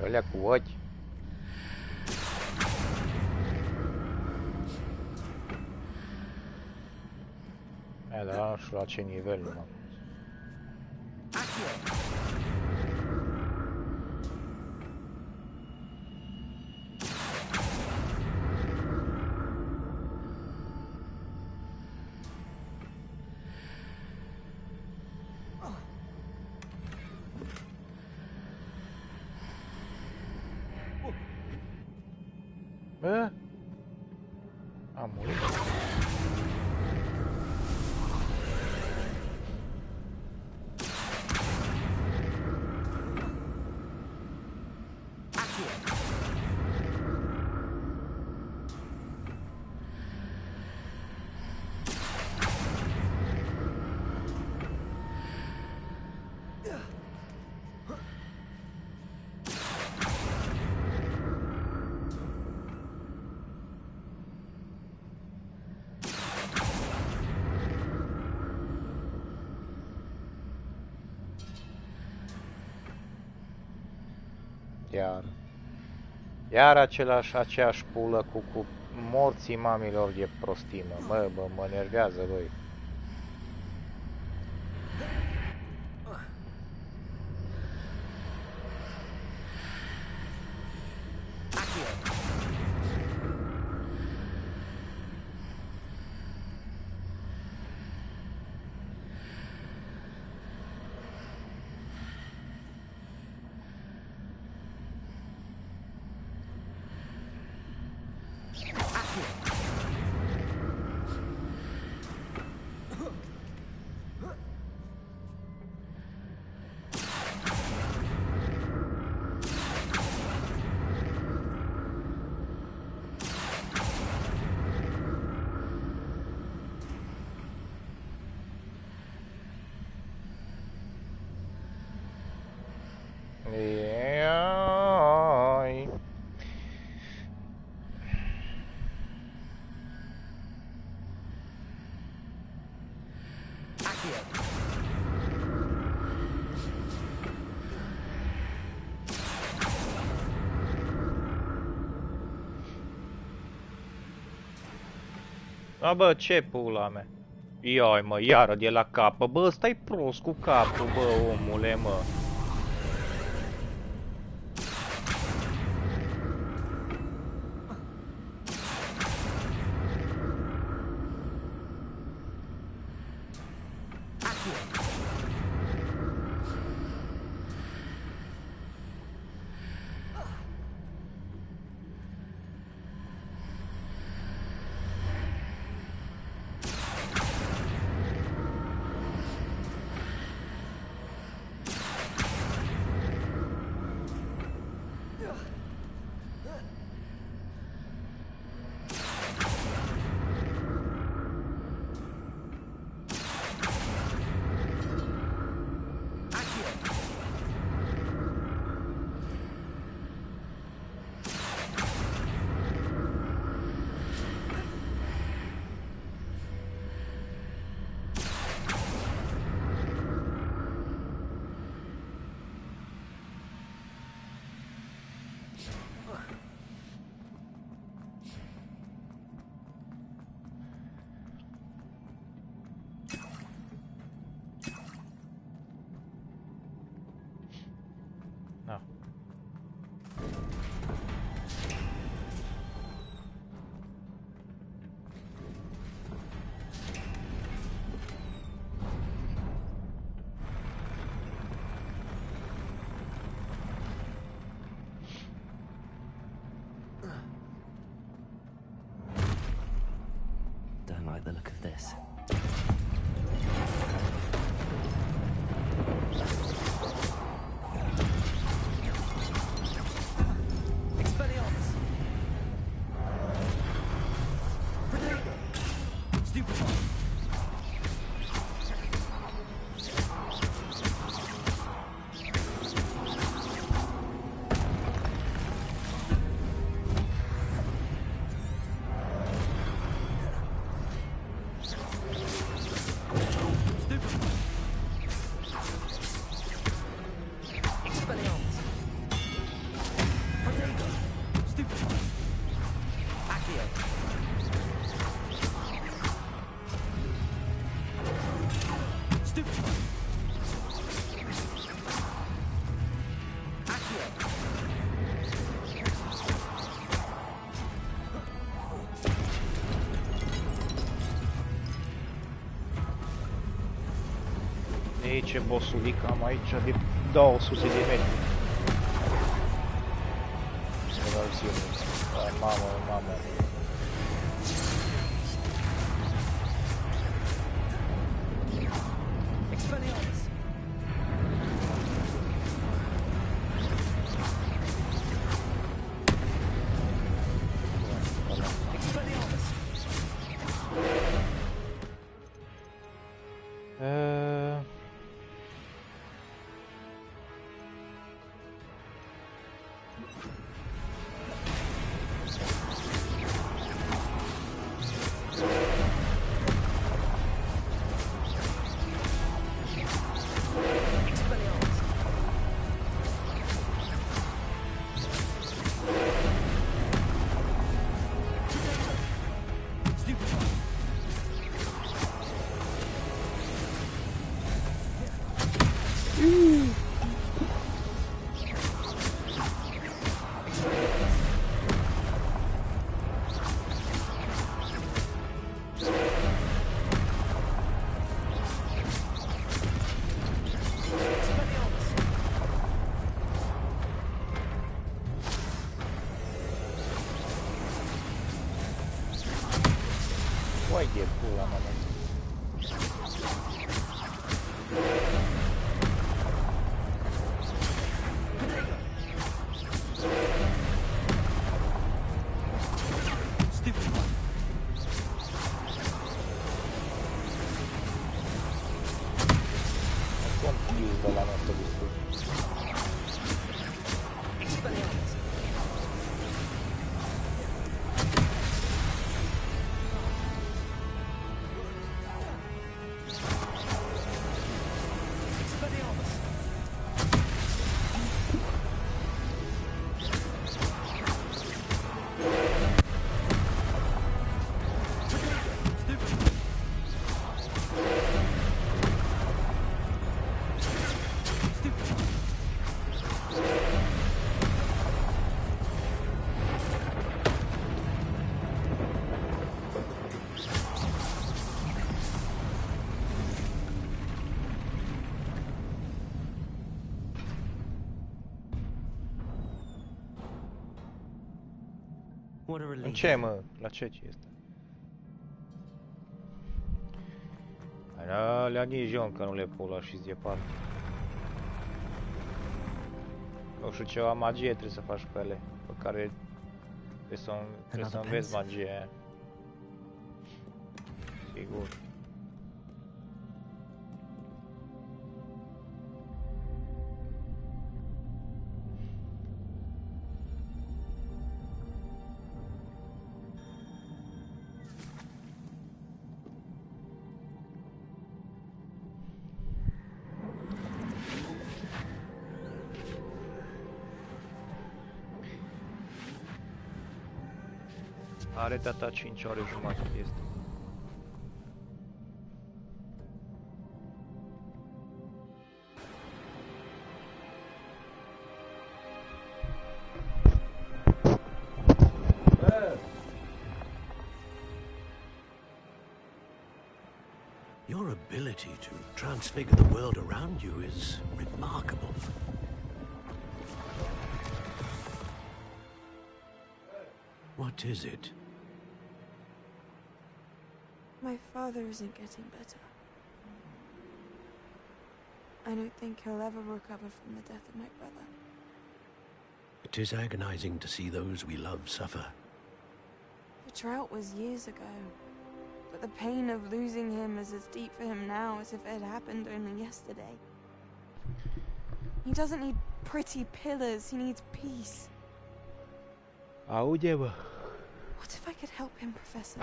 Alea cu ochi. Dar nu știu la ce nivel numai. Am murit. Iar aceeași pulă cu morții mamilor de prostimă. Mă enervează, băi. Ai. A, bă, ce pula mea? Ioi, mă, iară de la capă. Bă, stai prost cu capul, bă, omule, mă. Don't like the look of this. Ce bossulic am aici de 200 de metri. Mamă, mamă. Uai de pula, mă. Cum fiul de la nostru discurs? What a relief. În ce, mă? La ce este? Alea ghijon, că nu le pot lua și departe. Nu știu, ceva magie trebuie să faci cu ele, pe care trebuie să înveți magia aia. Sigur. Are data 5 ore jumătate este. Your ability to transfigure the world around you is remarkable. What is it? My father isn't getting better. I don't think he'll ever recover from the death of my brother. It is agonizing to see those we love suffer. The drought was years ago, but the pain of losing him is as deep for him now as if it had happened only yesterday. He doesn't need pretty pillars, he needs peace. Aude, bă. What if I could help him, Professor?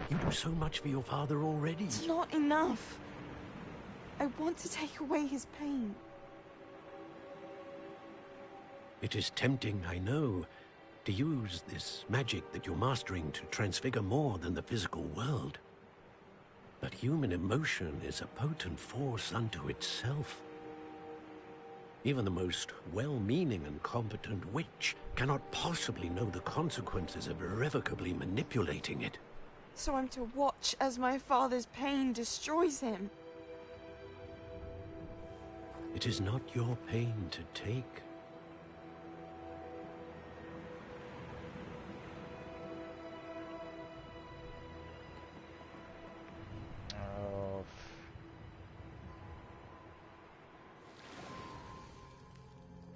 You do so much for your father already. It's not enough. I want to take away his pain. It is tempting, I know, to use this magic that you're mastering to transfigure more than the physical world. But human emotion is a potent force unto itself. Even the most well-meaning and competent witch cannot possibly know the consequences of irrevocably manipulating it. So I'm to watch as my father's pain destroys him. It is not your pain to take.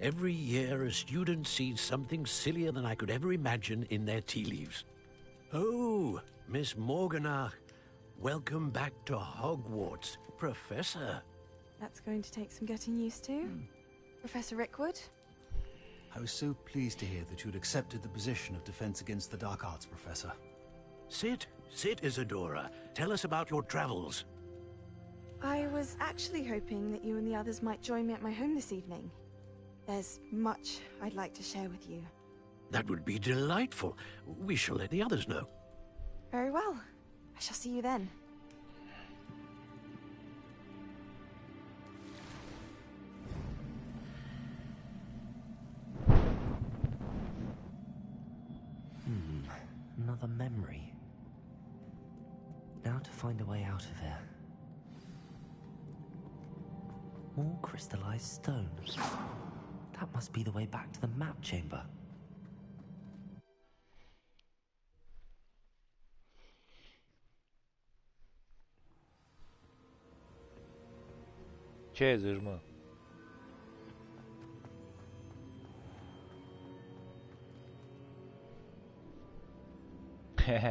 Every year, a student sees something sillier than I could ever imagine in their tea leaves. Oh, Miss Morganach, welcome back to Hogwarts, Professor. That's going to take some getting used to. Professor Rickwood? I was so pleased to hear that you'd accepted the position of Defense Against the Dark Arts, Professor. Sit, Isadora. Tell us about your travels. I was actually hoping that you and the others might join me at my home this evening. There's much I'd like to share with you. That would be delightful. We shall let the others know. Very well. I shall see you then. Another memory. Now to find a way out of here. More crystallized stone. That must be the way back to the map chamber. Ce zici, mă?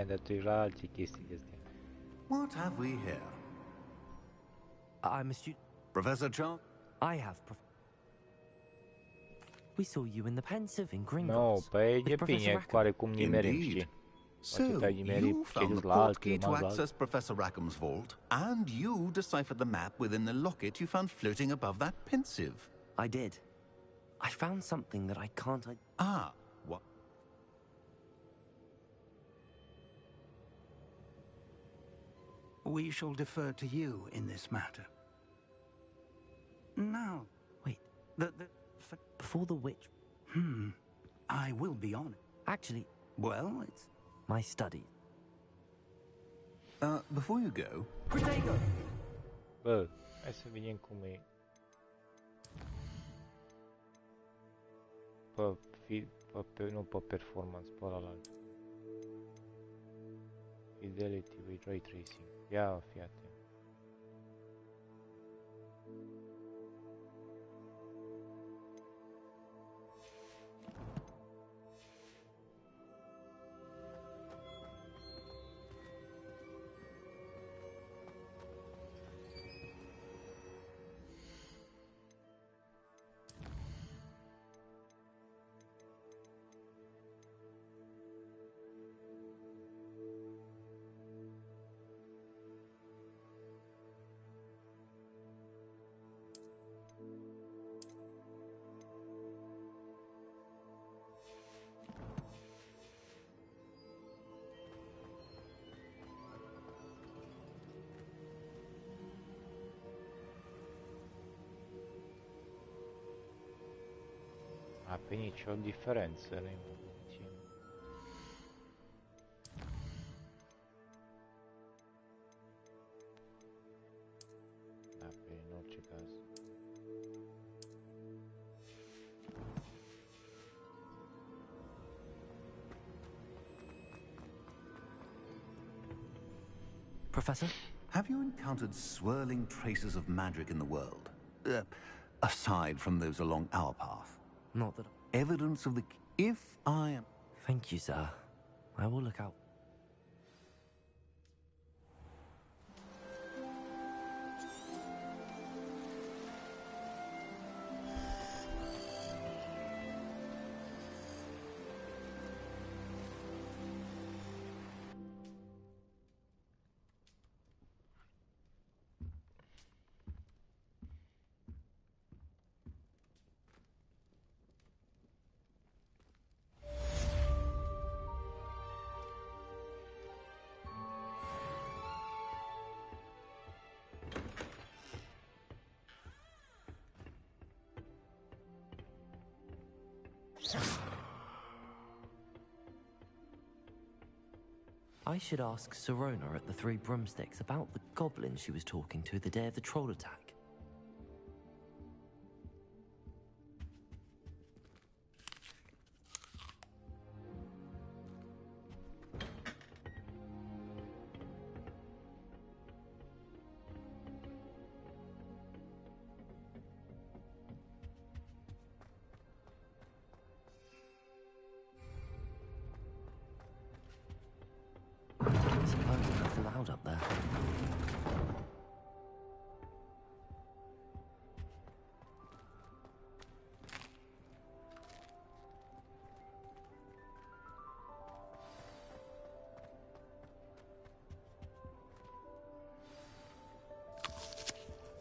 Dar tu ești la alte chestii de astea. What have we here? I'm a student. Professor Charles? I have. We saw you in the Pensive in No, Gringotts. păi depinde oarecum nimerim, știi? So, you found the portkey to access Professor Rackham's vault, and you deciphered the map within the locket you found floating above that Pensive. I did. I found something that I can't... Ah, what? We shall defer to you in this matter. Now... Wait. Before the witch... I will be on it. Actually... Well, it's... my study. Before you go... Protego! Bă, hai să vedem cum e. Nu pe performance, pe ăla. Fidelity with ray tracing. Ia, fii atent. Pe nicio diferență, nu puțin. Da, pe în orice caz. Professor? Have you encountered swirling traces of magic in the world? Aside from those along our path? Not that... Evidence of the... If I am... Thank you, sir. I will look out. I should ask Sirona at the Three Broomsticks about the goblin she was talking to the day of the troll attack. Loud up there.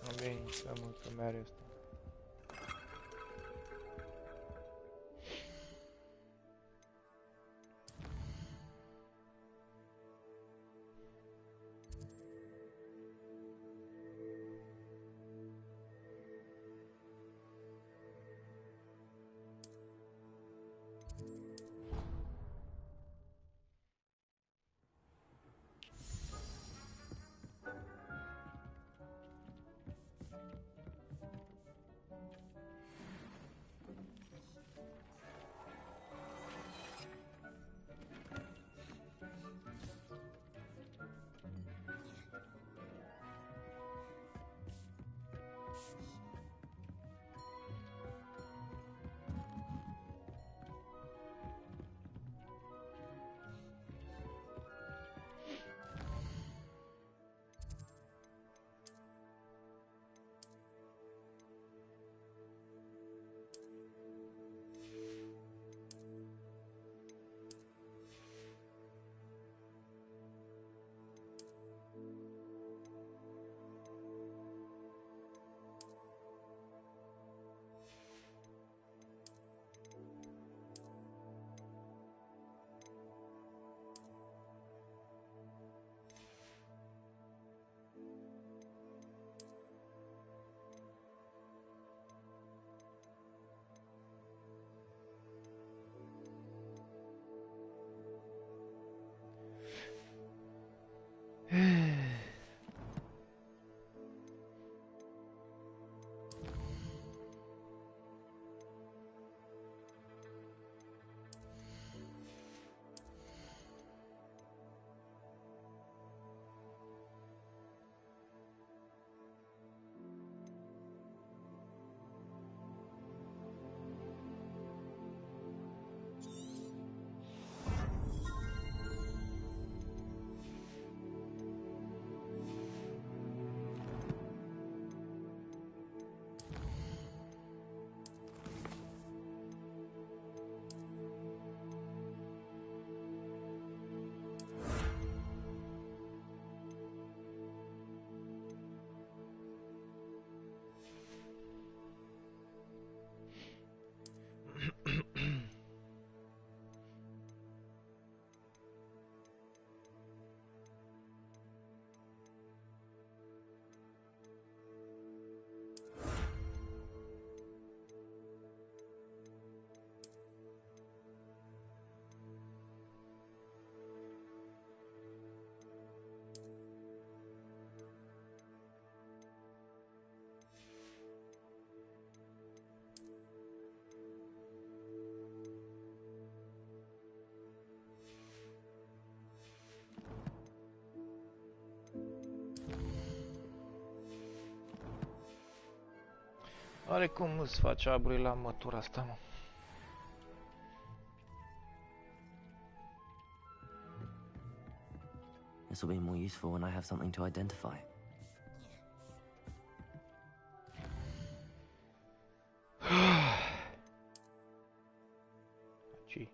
Va bene, iniziamo a cambiare sta. Oare cum îți face aburi la mătura asta, mă? This will be more useful when I have something to identify. Ci.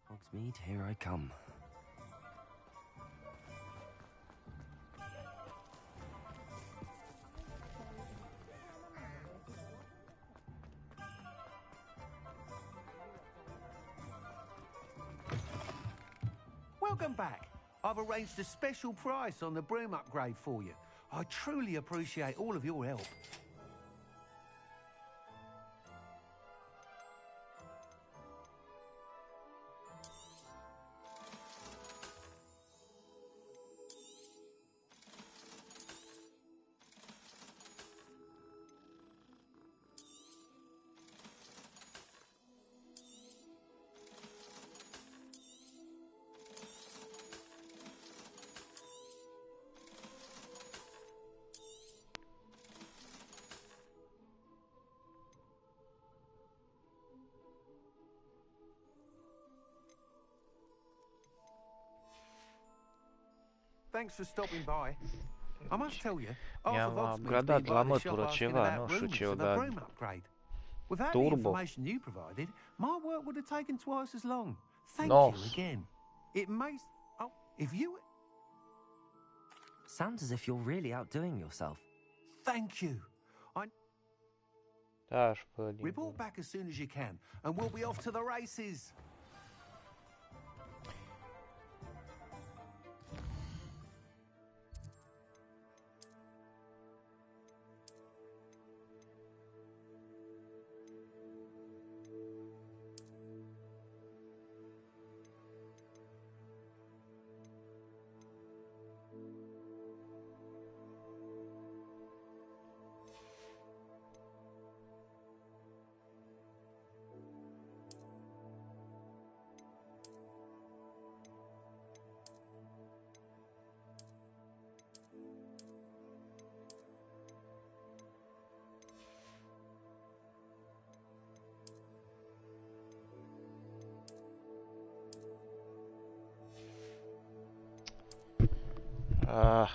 Hogsmeade, here I come. Welcome back. I've arranged a special price on the broom upgrade for you. I truly appreciate all of your help. Thanks for stopping by. I must tell you, I-am upgradat la mătură ceva, nu știu ce o da. Without the Turbo. information you provided, my work would have taken twice as long. Thank No. you again. It makes... Oh, if you... Sounds as if you're really outdoing yourself. Thank you. Report back as soon as you can, and we'll be off to the races. Ah.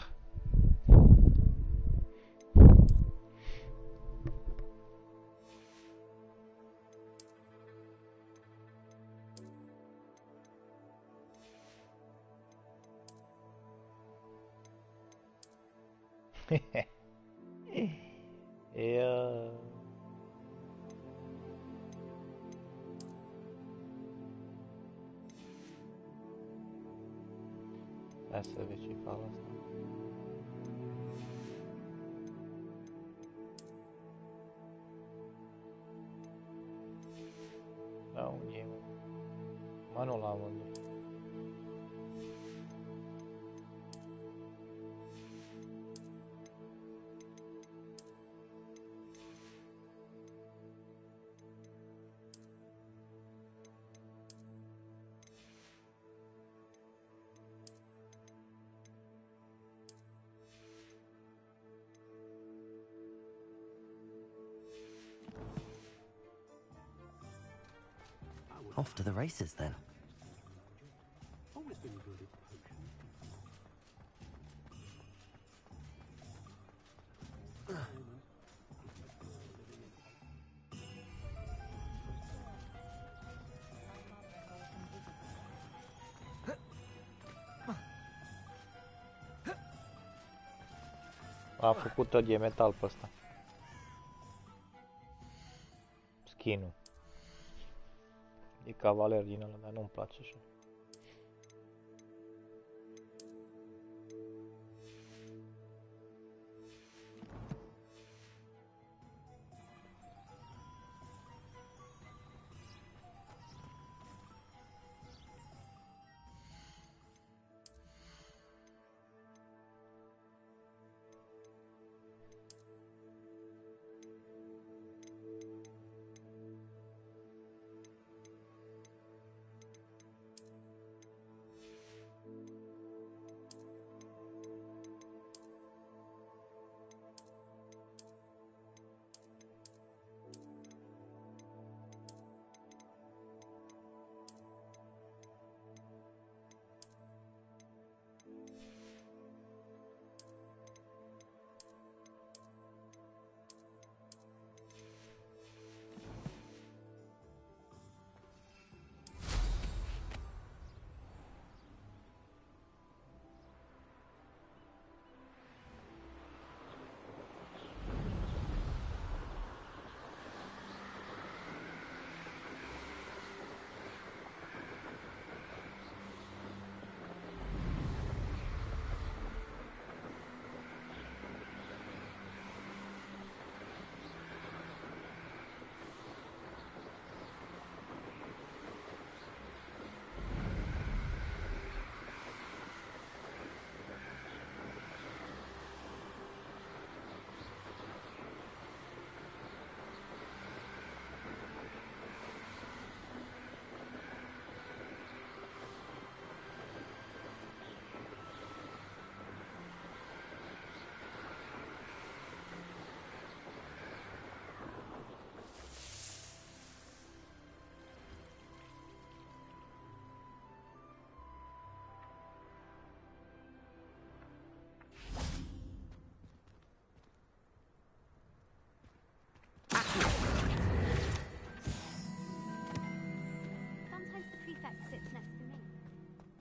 Yeah. Hai să vezi ce fac asta. Da, unde e? Mă, nu l-am văzut. Off to the races, then. Always been good at potion. A făcut de metal pe ăsta. Skin-ul. E cavaler din ăla, dar nu-mi place așa.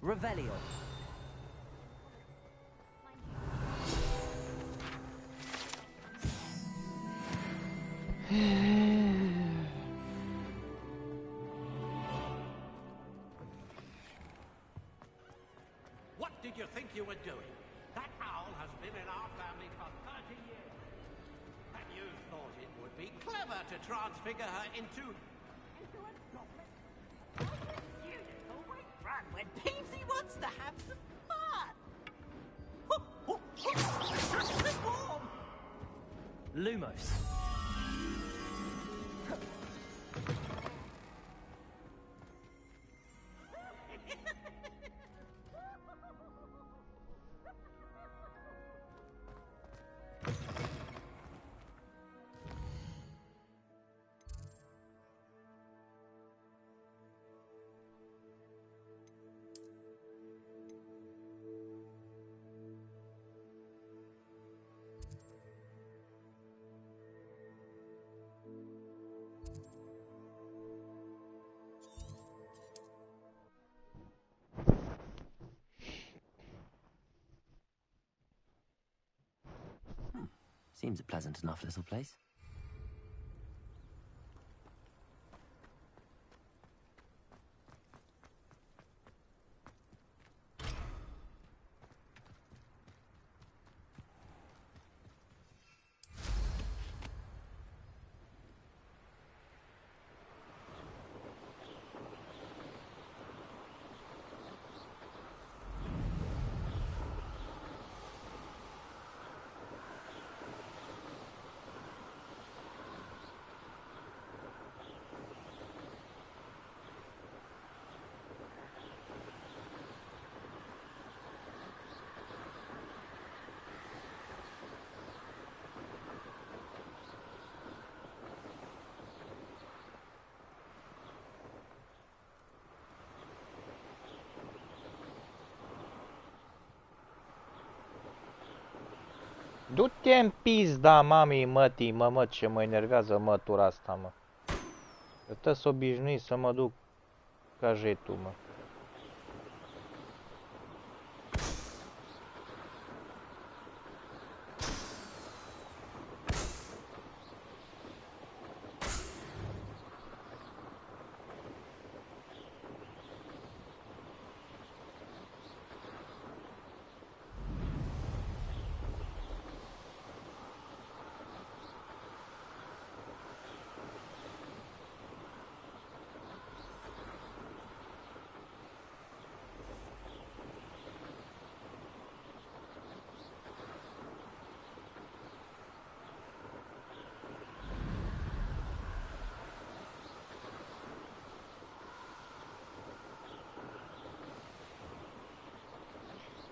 Revelio. What did you think you were doing? That owl has been in our family for 30 years. And you thought it would be clever to transfigure her into a goblet? You little wait run when Peavesy wants to have some fun. Lumos. Seems a pleasant enough little place. Du-te în pizda mamei mătii, mă, ce mă enervează mătura asta, mă. Trebuie să obișnui să mă duc ca jetul, mă.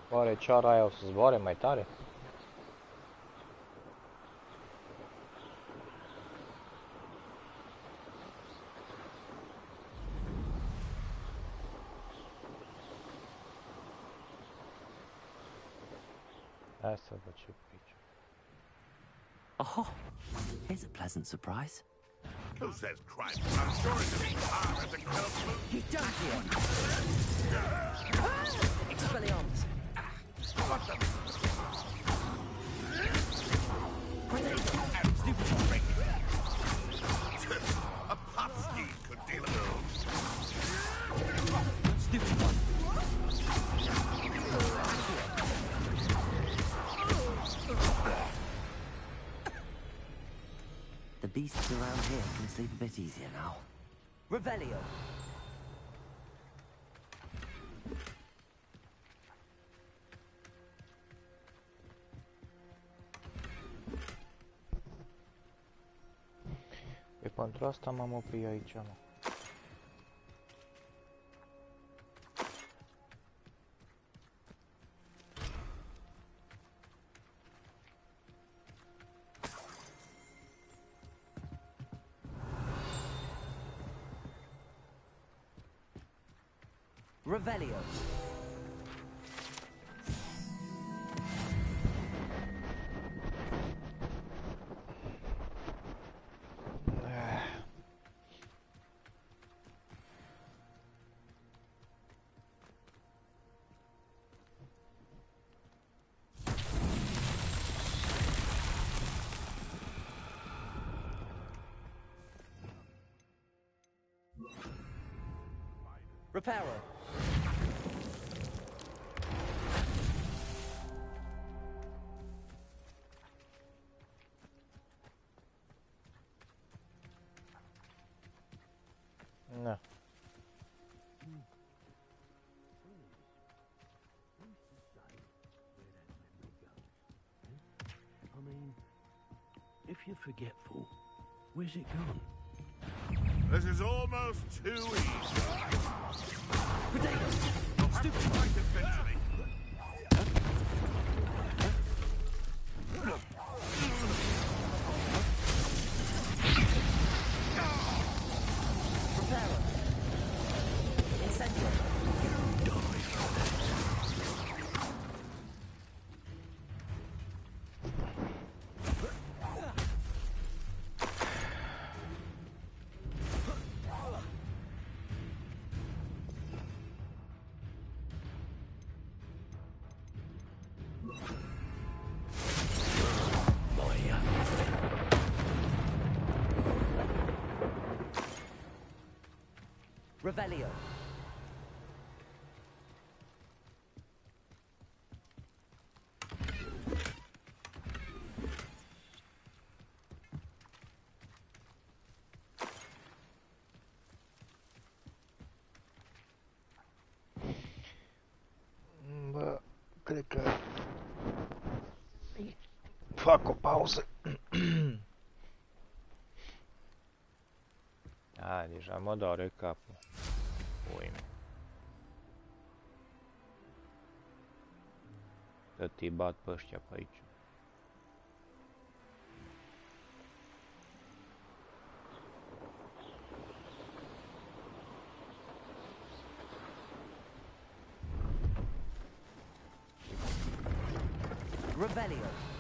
Oare ceara aia o să zboare mai tare? Hai să văd ce pici. Oh, here's a pleasant surprise. Who says crime? I'm sure it's as hard as a curve. You done here! Expelliarmus! What the? A Popski could deal with those. Stupid one! The beasts around here can sleep a bit easier now. Revelio! E pentru asta m-am oprit aici, mă. Revelio! Reparo. Na. I mean, if you're forgetful, where's it gone? This is almost too easy. Potato! Stupid fight eventually. Reparo. Incendio. Revelio. Bă, cred că fac o pauză. A, deja mă doare capul. Uime. Să-i bat pe ăștia pe aici. Revelio.